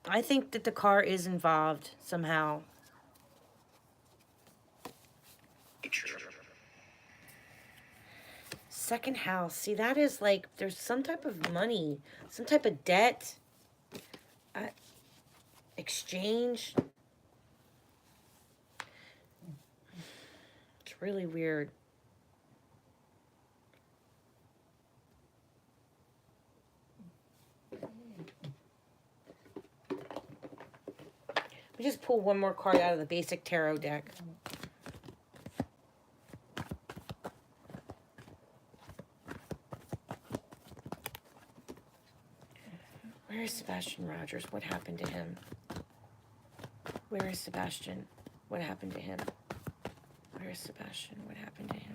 I think that the car is involved somehow. Second house. See, that is like, there's some type of money, some type of debt, exchange. It's really weird. We just pull one more card out of the basic tarot deck. Where is Sebastian Rogers? What happened to him? Where is Sebastian? What happened to him? Where is Sebastian? What happened to him?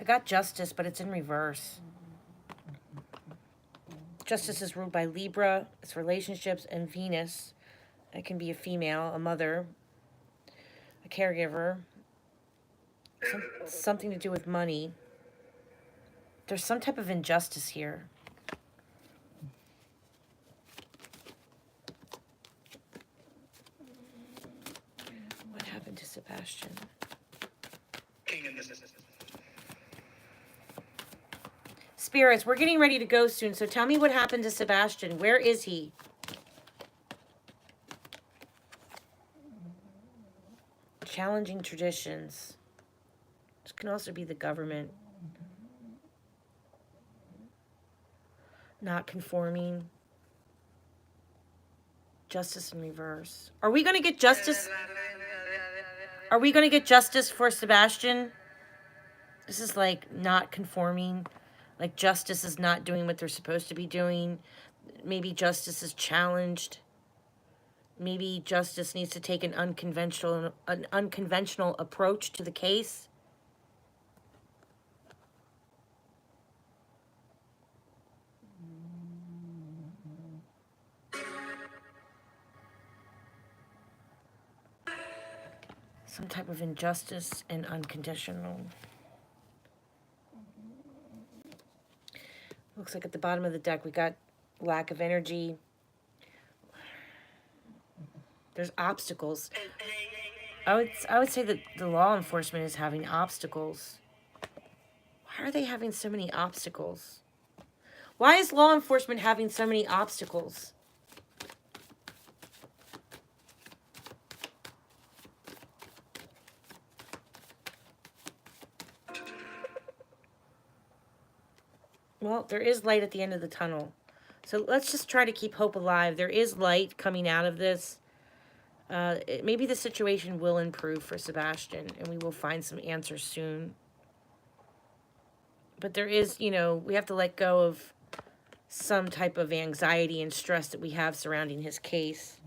I got justice, but it's in reverse. Justice is ruled by Libra, its relationships, and Venus. It can be a female, a mother, a caregiver, something to do with money. There's some type of injustice here. What happened to Sebastian? Spirits, we're getting ready to go soon, so tell me what happened to Sebastian. Where is he? Challenging traditions. This can also be the government. Not conforming. Justice in reverse. Are we going to get justice? Are we going to get justice for Sebastian? This is like not conforming. Like justice is not doing what they're supposed to be doing. Maybe justice is challenged. Maybe justice needs to take an unconventional approach to the case. Some type of injustice and unconditional. Looks like at the bottom of the deck we got lack of energy. There's obstacles. I would say that the law enforcement is having obstacles. Why are they having so many obstacles? Why is law enforcement having so many obstacles? Well, there is light at the end of the tunnel. So let's just try to keep hope alive. There is light coming out of this. maybe the situation will improve for Sebastian, and we will find some answers soon. But there is, you know, we have to let go of some type of anxiety and stress that we have surrounding his case.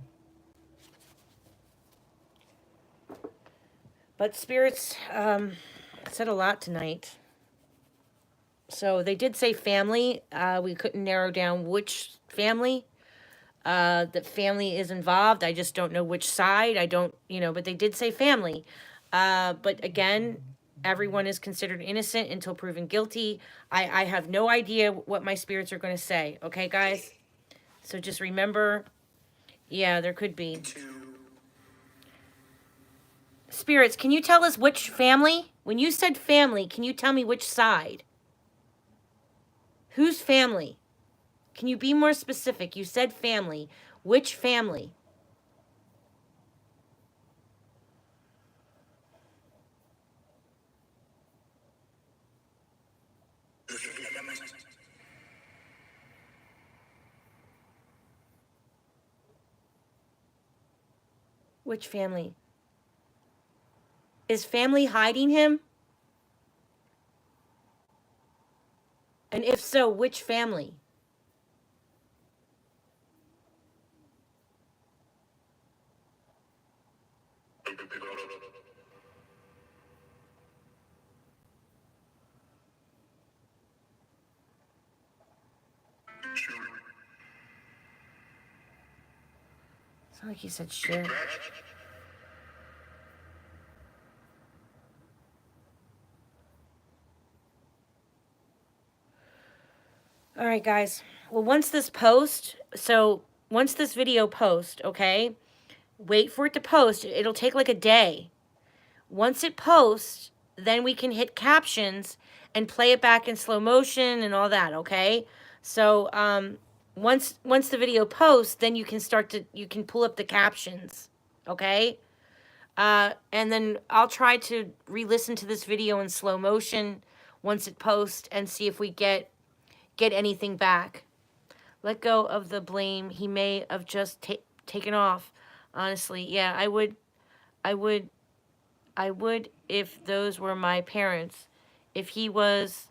But spirits said a lot tonight. So they did say family. We couldn't narrow down which family. That family is involved. I just don't know which side. I don't, you know, but they did say family. But again, everyone is considered innocent until proven guilty. I have no idea what my spirits are going to say. Okay, guys? So just remember, yeah, there could be. Spirits, can you tell us which family? When you said family, can you tell me which side? Whose family? Can you be more specific? You said family. Which family? Which family? Is family hiding him? And if so, which family? Sound like you said share. All right, guys. Well, once this video posts, okay, wait for it to post. It'll take like a day. Once it posts, then we can hit captions and play it back in slow motion and all that, okay? So, once the video posts, then you can pull up the captions, okay? And then I'll try to re-listen to this video in slow motion once it posts and see if we get anything back. Let go of the blame. He may have just taken off. Honestly, yeah, I would if those were my parents. If he was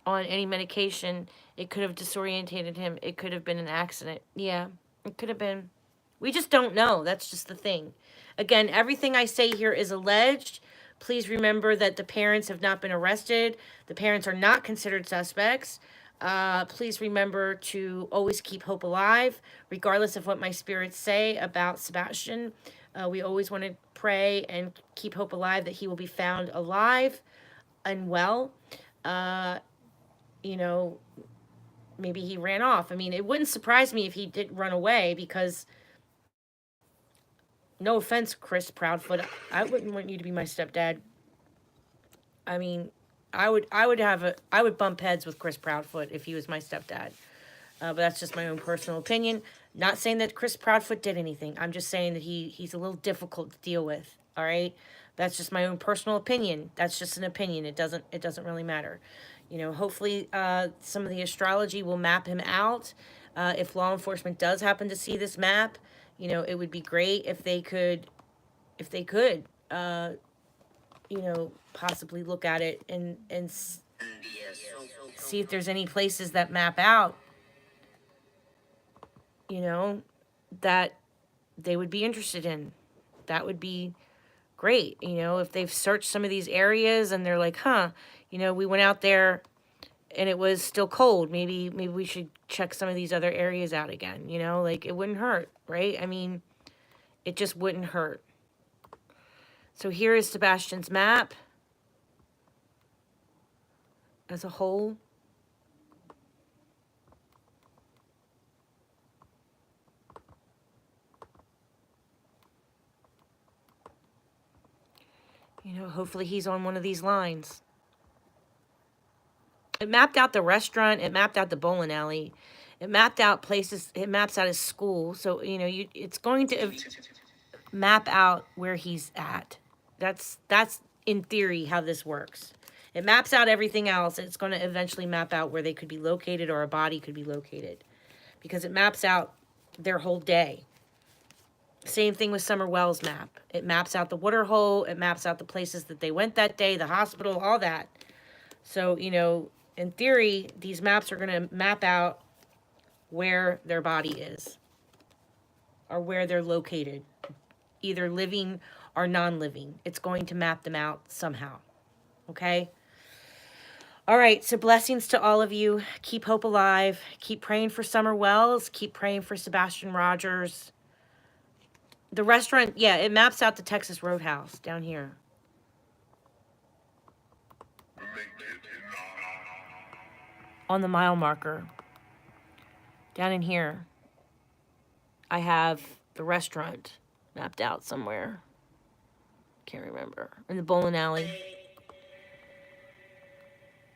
on any medication, it could have disorientated him. It could have been an accident. Yeah, it could have been. We just don't know. That's just the thing. Again, everything I say here is alleged. Please remember that the parents have not been arrested. The parents are not considered suspects. Please remember to always keep hope alive, regardless of what my spirits say about Sebastian. We always want to pray and keep hope alive that he will be found alive and well. You know, maybe he ran off. I mean, it wouldn't surprise me if he did run away because, no offense, Chris Proudfoot, I wouldn't want you to be my stepdad. I mean, I would bump heads with Chris Proudfoot if he was my stepdad. But that's just my own personal opinion. Not saying that Chris Proudfoot did anything. I'm just saying that he's a little difficult to deal with. All right, that's just my own personal opinion. That's just an opinion. It doesn't really matter. You know, hopefully some of the astrology will map him out. If law enforcement does happen to see this map, you know, it would be great if they could, you know, possibly look at it and see if there's any places that map out, you know, that they would be interested in. That would be great. You know, if they've searched some of these areas and they're like, huh, you know, we went out there and it was still cold. Maybe we should check some of these other areas out again, you know, like it wouldn't hurt, right? I mean, it just wouldn't hurt. So here is Sebastian's map as a whole. You know, hopefully he's on one of these lines. It mapped out the restaurant. It mapped out the bowling alley. It mapped out places. It maps out his school. So, you know, it's going to map out where he's at. That's in theory how this works. It maps out everything else. It's going to eventually map out where they could be located or a body could be located. Because it maps out their whole day. Same thing with Summer Wells map. It maps out the water hole. It maps out the places that they went that day, the hospital, all that. So, you know, in theory, these maps are going to map out where their body is or where they're located, either living or non-living. It's going to map them out somehow. Okay? All right, so blessings to all of you. Keep hope alive. Keep praying for Summer Wells. Keep praying for Sebastian Rogers. The restaurant, yeah, it maps out the Texas Roadhouse down here. On the mile marker. Down in here, I have the restaurant mapped out somewhere. Can't remember. In the bowling alley.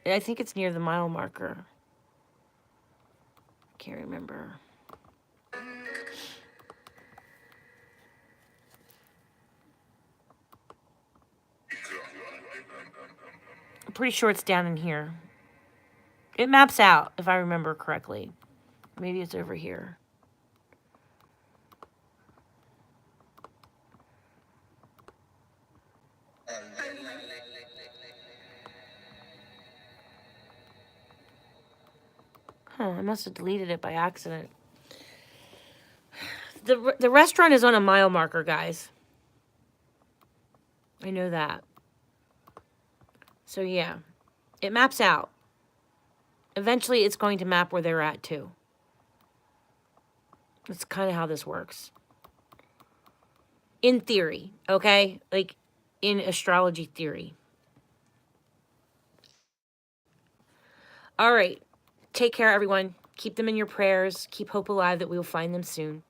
I think it's near the mile marker. Can't remember. I'm pretty sure it's down in here. It maps out, if I remember correctly. Maybe it's over here. Huh, I must have deleted it by accident. The restaurant is on a mile marker, guys. I know that. So yeah, it maps out. Eventually, it's going to map where they're at, too. That's kind of how this works. In theory, okay? Like, in astrology theory. All right. Take care, everyone. Keep them in your prayers. Keep hope alive that we will find them soon.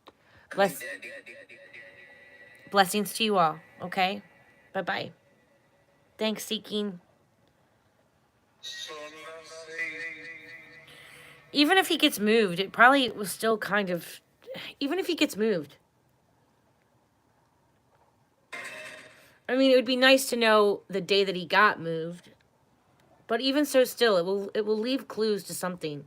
Blessings to you all, okay? Bye-bye. Thanks, Seeking. Even if he gets moved, it probably was still kind of... Even if he gets moved. I mean, it would be nice to know the day that he got moved. But even so still, it will leave clues to something.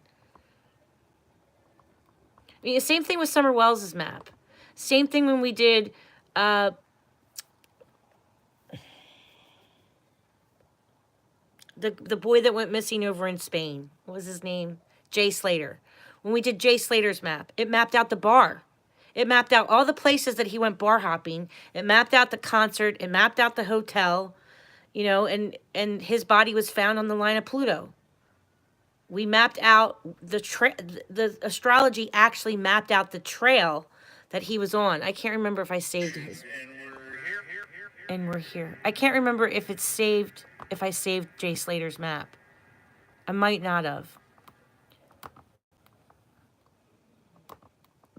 I mean, same thing with Summer Wells' map. Same thing when we did... The boy that went missing over in Spain. What was his name? Jay Slater. When we did Jay Slater's map, it mapped out the bar. It mapped out all the places that he went bar hopping. It mapped out the concert. It mapped out the hotel. You know, and his body was found on the line of Pluto. We mapped out the astrology actually mapped out the trail that he was on. I can't remember if I saved his. And we're here. I can't remember if it's saved, if I saved Jay Slater's map. I might not have.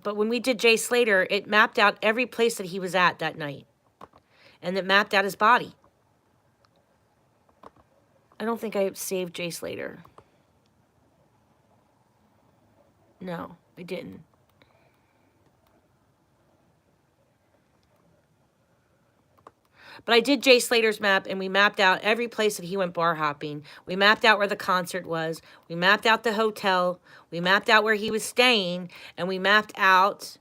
But when we did Jay Slater, it mapped out every place that he was at that night. And it mapped out his body. I don't think I saved Jay Slater. No, I didn't. But I did Jay Slater's map, and we mapped out every place that he went bar hopping. We mapped out where the concert was. We mapped out the hotel. We mapped out where he was staying. And we mapped out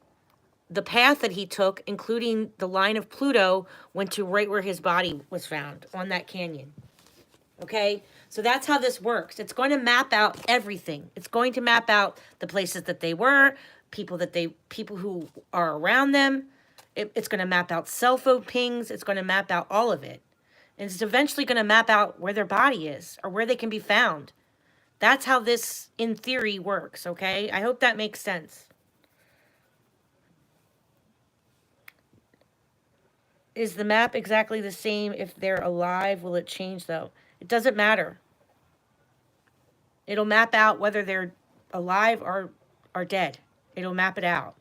the path that he took, including the line of Pluto, went to right where his body was found, on that canyon. Okay? So that's how this works. It's going to map out everything. It's going to map out the places that they were, people who are around them. It's going to map out cell phone pings. It's going to map out all of it. And it's eventually going to map out where their body is or where they can be found. That's how this, in theory, works, okay? I hope that makes sense. Is the map exactly the same if they're alive? Will it change, though? It doesn't matter. It'll map out whether they're alive or dead. It'll map it out.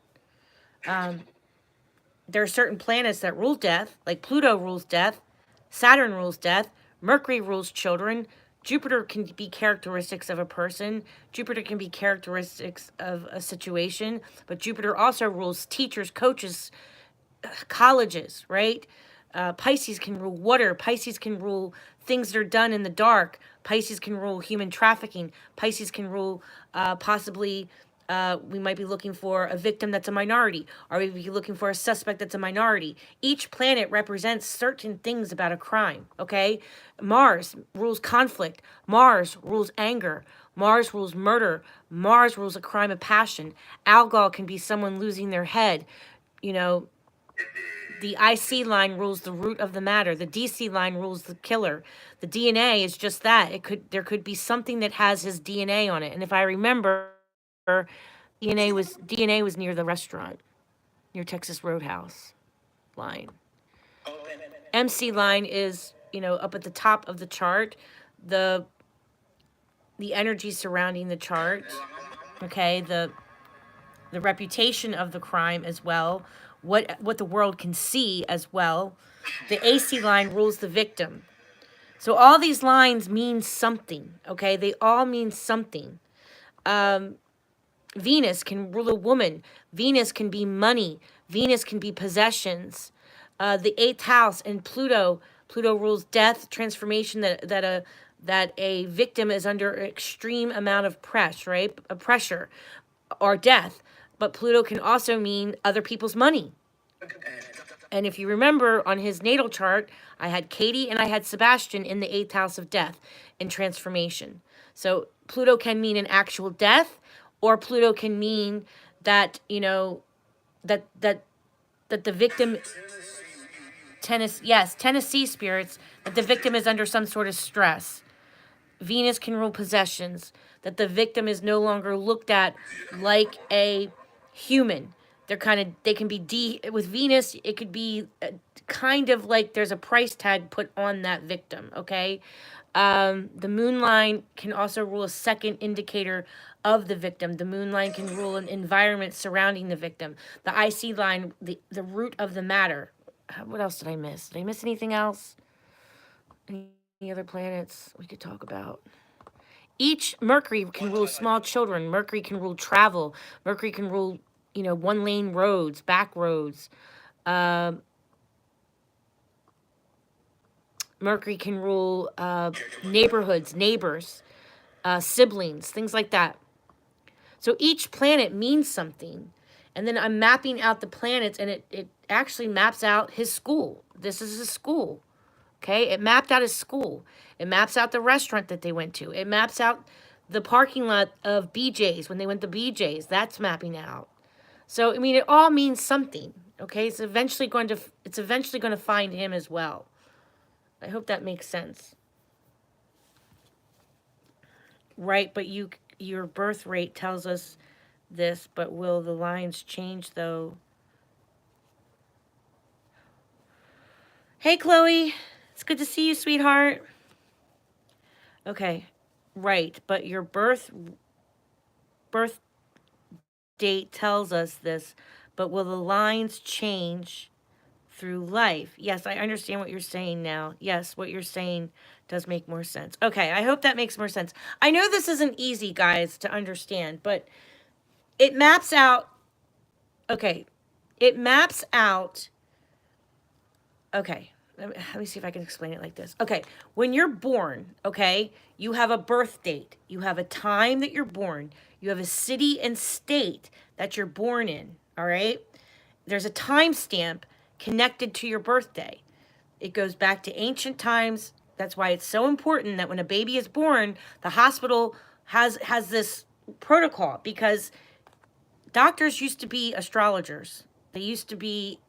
There are certain planets that rule death, like Pluto rules death, Saturn rules death, Mercury rules children, Jupiter can be characteristics of a person, Jupiter can be characteristics of a situation, but Jupiter also rules teachers, coaches, colleges, right? Pisces can rule water, Pisces can rule things that are done in the dark, Pisces can rule human trafficking, Pisces can rule possibly We might be looking for a victim that's a minority, or we be looking for a suspect that's a minority. Each planet represents certain things about a crime, okay? Mars rules conflict. Mars rules anger. Mars rules murder. Mars rules a crime of passion. Algol can be someone losing their head. You know, the IC line rules the root of the matter. The DC line rules the killer. The DNA is just that. There could be something that has his DNA on it. And if I remember, DNA was near the restaurant, near Texas Roadhouse line. MC line is, up at the top of the chart, the energy surrounding the chart, okay, the reputation of the crime as well, what the world can see as well. The AC line rules the victim. So all these lines mean something, okay? They all mean something. Venus can rule a woman. Venus can be money. Venus can be possessions. The 8th house and Pluto rules death, transformation, that a victim is under extreme amount of pressure or death. But Pluto can also mean other people's money. And if you remember on his natal chart, I had Katie and I had Sebastian in the 8th house of death and transformation. So Pluto can mean an actual death, or Pluto can mean that, that the victim, Tennessee spirits, that the victim is under some sort of stress. Venus can rule possessions, that the victim is no longer looked at like a human. They can be with Venus, it could be kind of like there's a price tag put on that victim, okay? The moon line can also rule a second indicator of the victim. The moon line can rule an environment surrounding the victim. The IC line, the root of the matter. What else did I miss? Did I miss anything else? Any other planets we could talk about? Mercury can rule small children. Mercury can rule travel. Mercury can rule, one-lane roads, back roads. Mercury can rule neighborhoods, neighbors, siblings, things like that. So each planet means something. And then I'm mapping out the planets, and it actually maps out his school. This is his school. Okay? It mapped out his school. It maps out the restaurant that they went to. It maps out the parking lot of BJ's when they went to BJ's. That's mapping out. So, it all means something. Okay? It's eventually going to find him as well. I hope that makes sense. Right, but your birth rate tells us this, but will the lines change though? Hey, Chloe. It's good to see you, sweetheart. Okay, right, but your birth date tells us this, but will the lines change through life? Yes, I understand what you're saying now. Yes, what you're saying does make more sense. Okay, I hope that makes more sense. I know this isn't easy, guys, to understand, but it maps out. Okay, it maps out. Okay, let me see if I can explain it like this. Okay, when you're born, okay, you have a birth date. You have a time that you're born. You have a city and state that you're born in, all right? There's a timestamp connected to your birthday. It goes back to ancient times. That's why it's so important that when a baby is born, the hospital has this protocol, because doctors used to be astrologers. They used to be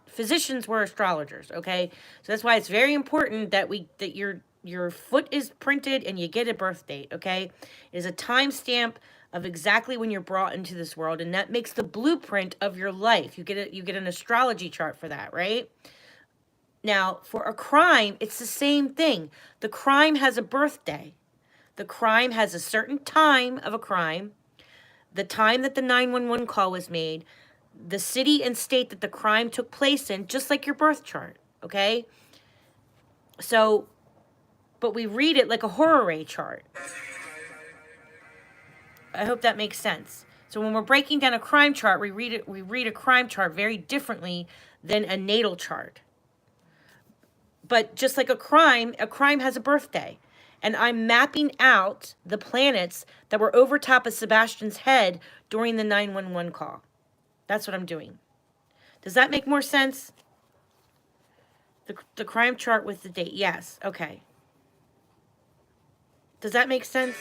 physicians were astrologers, okay? So that's why it's very important that your foot is printed and you get a birth date, okay? It is a timestamp of exactly when you're brought into this world, and that makes the blueprint of your life. You get an astrology chart for that, right? Now, for a crime, it's the same thing. The crime has a birthday. The crime has a certain time of a crime, the time that the 911 call was made, the city and state that the crime took place in, just like your birth chart, okay? So, but we read it like a horror ray chart. I hope that makes sense. So when we're breaking down a crime chart, we read a crime chart very differently than a natal chart. But just like a crime has a birthday. and I'm mapping out the planets that were over top of Sebastian's head during the 911 call. That's what I'm doing. Does that make more sense? The crime chart with the date. Yes. Okay. Does that make sense?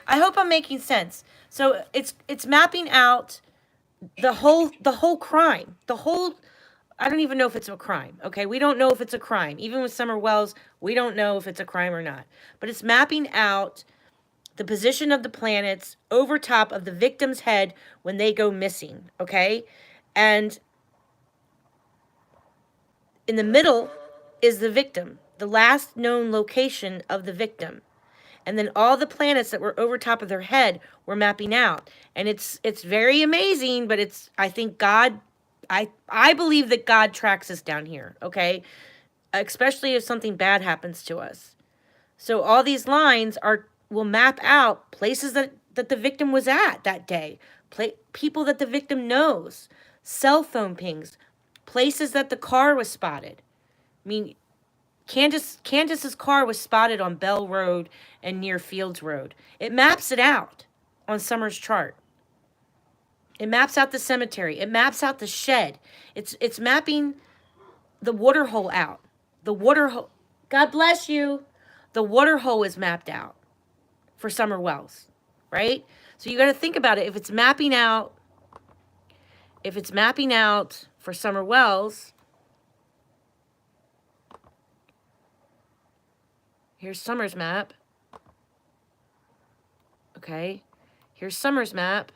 I hope I'm making sense. So it's mapping out the whole crime. The whole, I don't even know if it's a crime. Okay, we don't know if it's a crime. Even with Summer Wells, we don't know if it's a crime or not. But it's mapping out the position of the planets over top of the victim's head when they go missing. Okay, and in the middle is the victim, the last known location of the victim. And then all the planets that were over top of their head were mapping out. And it's very amazing, but it's, I think God, I believe that God tracks us down here, okay? Especially if something bad happens to us. So all these lines will map out places that the victim was at that day, people that the victim knows, cell phone pings, places that the car was spotted. I mean, Candace's car was spotted on Bell Road and near Fields Road. It maps it out on Summer's chart. It maps out the cemetery. It maps out the shed. It's mapping the water hole out. The water hole. God bless you. The water hole is mapped out for Summer Wells, right? So you got to think about it. If it's mapping out for Summer Wells, here's Summer's map. Okay. Here's Summer's map.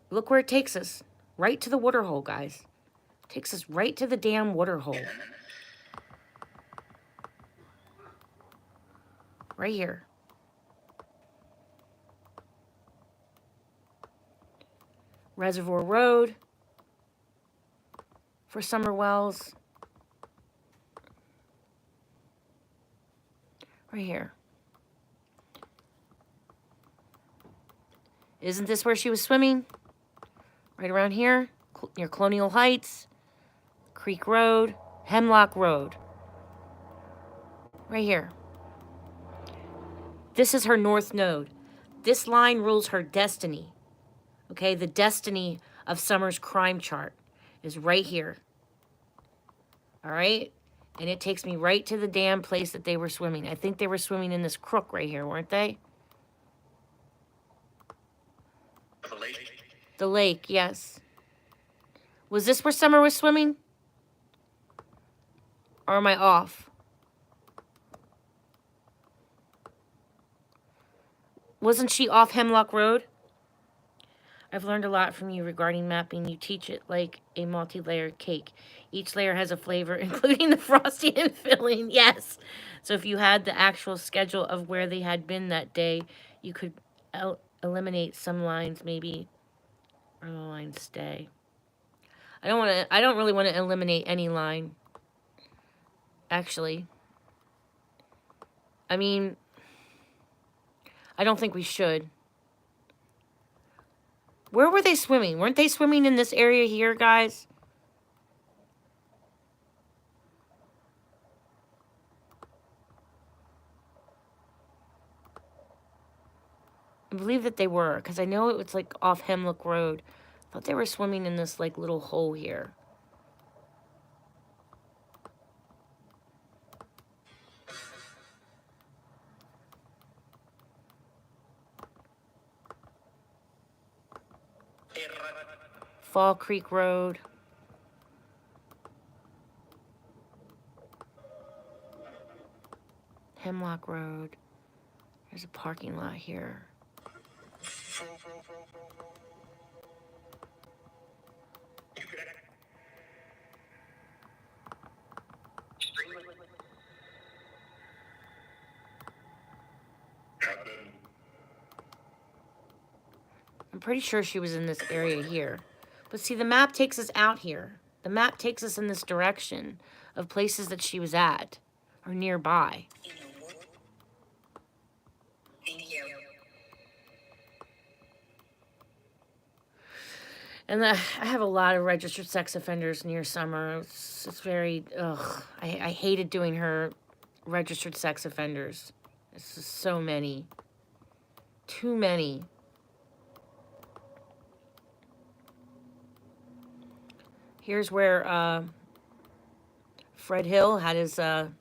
Look where it takes us. Right to the water hole, guys. Takes us right to the damn water hole. Right here. Reservoir Road for Summer Wells. Right here. Isn't this where she was swimming? Right around here, near Colonial Heights, Creek Road, Hemlock Road. Right here. This is her north node. This line rules her destiny. Okay, the destiny of Summer's crime chart is right here. All right? And it takes me right to the damn place that they were swimming. I think they were swimming in this crook right here, weren't they? The lake, yes. Was this where Summer was swimming? Or am I off? Wasn't she off Hemlock Road? I've learned a lot from you regarding mapping. You teach it like a multi-layered cake. Each layer has a flavor, including the frosting and filling. Yes. So if you had the actual schedule of where they had been that day, you could eliminate some lines, maybe, or the lines stay. I don't really want to eliminate any line. Actually. I mean, I don't think we should. Where were they swimming? Weren't they swimming in this area here, guys? I believe that they were, because I know it was like off Hemlock Road. I thought they were swimming in this like little hole here. Fall Creek Road. Hemlock Road. There's a parking lot here. I'm pretty sure she was in this area here. But see, the map takes us out here. The map takes us in this direction of places that she was at or nearby. And I have a lot of registered sex offenders near Summer. It's very, ugh. I hated doing her registered sex offenders. It's just so many. Too many. Here's where Fred Hill had his, the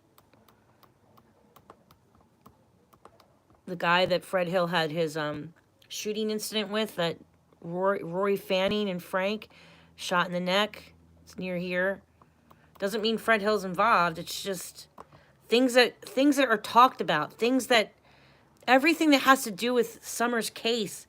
guy that Fred Hill had his shooting incident with, that Rory Fanning and Frank shot in the neck. It's near here. Doesn't mean Fred Hill's involved. It's just things that are talked about. Everything that has to do with Summer's case.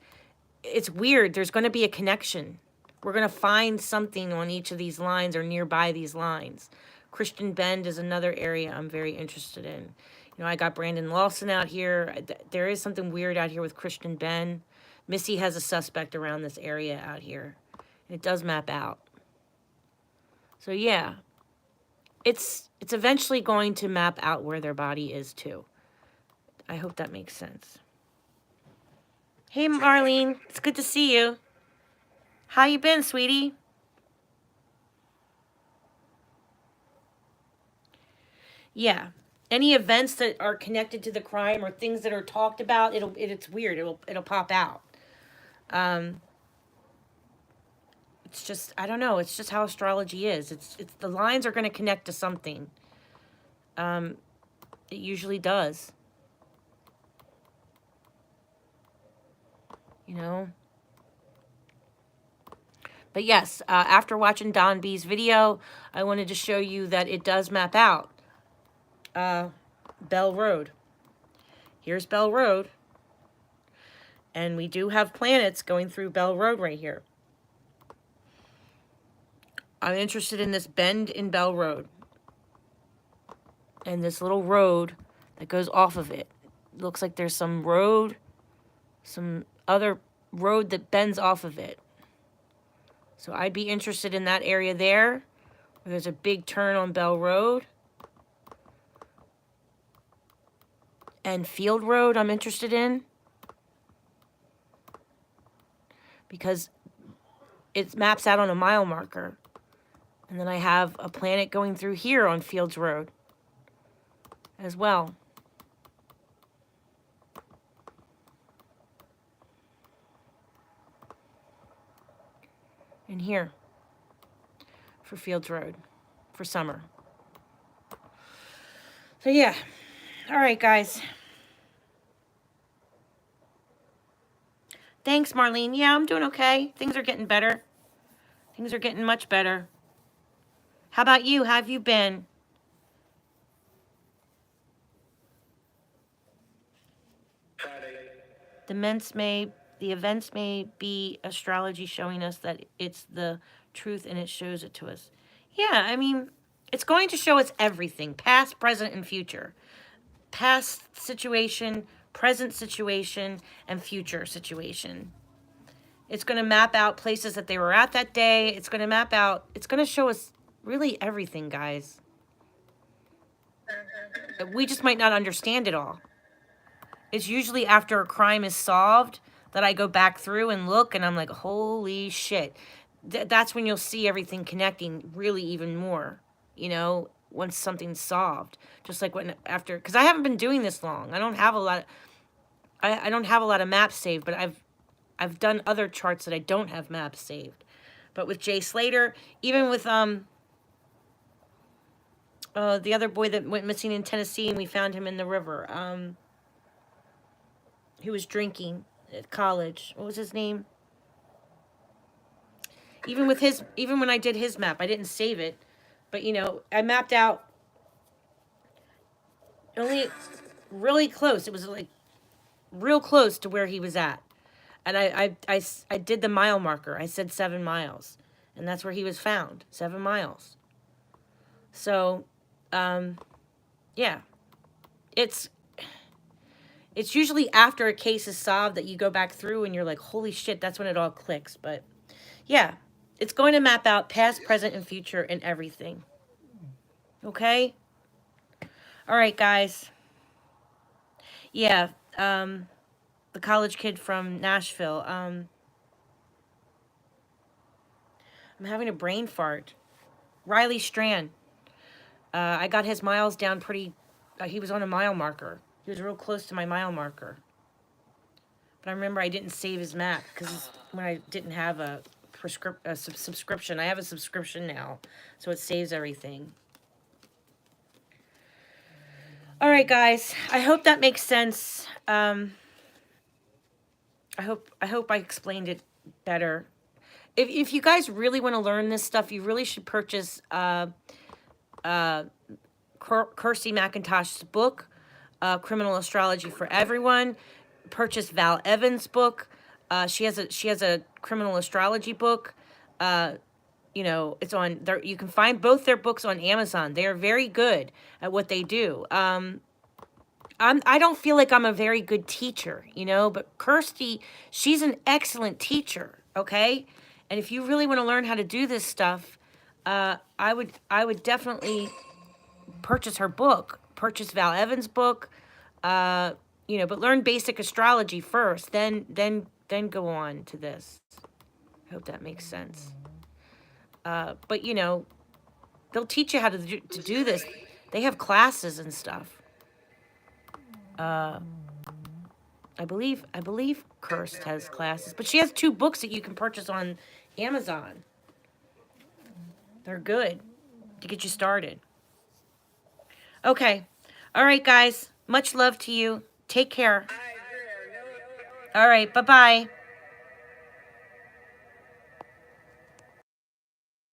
It's weird. There's going to be a connection. We're going to find something on each of these lines or nearby these lines. Christian Bend is another area I'm very interested in. You know, I got Brandon Lawson out here. There is something weird out here with Christian Bend. Missy has a suspect around this area out here. And it does map out. So yeah, it's eventually going to map out where their body is too. I hope that makes sense. Hey, Marlene, it's good to see you. How you been, sweetie? Yeah. Any events that are connected to the crime or things that are talked about, it's weird. It'll pop out. It's just, I don't know. It's just how astrology is. It's the lines are going to connect to something. It usually does. You know? But yes, after watching Don B's video, I wanted to show you that it does map out. Bell Road. Here's Bell Road. And we do have planets going through Bell Road right here. I'm interested in this bend in Bell Road. And this little road that goes off of it. Looks like there's some road, some other road that bends off of it. So I'd be interested in that area there, where there's a big turn on Bell Road. And Field Road I'm interested in. Because it maps out on a mile marker. And then I have a planet going through here on Fields Road as well. And here for Fields Road for Summer. So yeah. All right, guys. Thanks, Marlene. Yeah, I'm doing okay. Things are getting better. Things are getting much better. How about you? How have you been? The events may be astrology showing us that it's the truth and it shows it to us. Yeah, I mean, it's going to show us everything, past, present, and future. Past situation, present situation, and future situation. It's going to map out places that they were at that day. It's going to map out, it's going to show us really everything, guys. We just might not understand it all. It's usually after a crime is solved that I go back through and look, and I'm like, holy shit. That's when you'll see everything connecting really even more, you know, once something's solved. Just like when after, because I haven't been doing this long. I don't have a lot. I don't have a lot of maps saved, but I've done other charts that I don't have maps saved. But with Jay Slater, even with the other boy that went missing in Tennessee and we found him in the river. He was drinking at college. What was his name? Even when I did his map, I didn't save it. But, you know, I mapped out only really close. It was like real close to where he was at. And I did the mile marker. I said 7 miles. And that's where he was found. 7 miles. So, yeah. It's usually after a case is solved that you go back through and you're like, holy shit, that's when it all clicks. But, yeah. It's going to map out past, present, and future and everything. Okay? All right, guys. Yeah, the college kid from Nashville. I'm having a brain fart. Riley Strand. I got his miles down pretty... he was on a mile marker. He was real close to my mile marker. But I remember I didn't save his map because when I didn't have a subscription. I have a subscription now, so it saves everything. All right, guys. I hope that makes sense. I hope I explained it better. If you guys really want to learn this stuff, you really should purchase Kirsty McIntosh's book, Criminal Astrology for Everyone. Purchase Val Evans' book. She has a criminal astrology book. You know, it's on there. You can find both their books on Amazon. They are very good at what they do. I don't feel like I'm a very good teacher, you know, but Kirsty, she's an excellent teacher. Okay. And if you really want to learn how to do this stuff, I would definitely purchase her book, purchase Val Evans' book, you know, but learn basic astrology first, then go on to this. I hope that makes sense. But you know, they'll teach you how to do this. They have classes and stuff. I believe Kirst has classes, but she has 2 books that you can purchase on Amazon. They're good to get you started. Okay. All right, guys. Much love to you. Take care. All right. Bye-bye.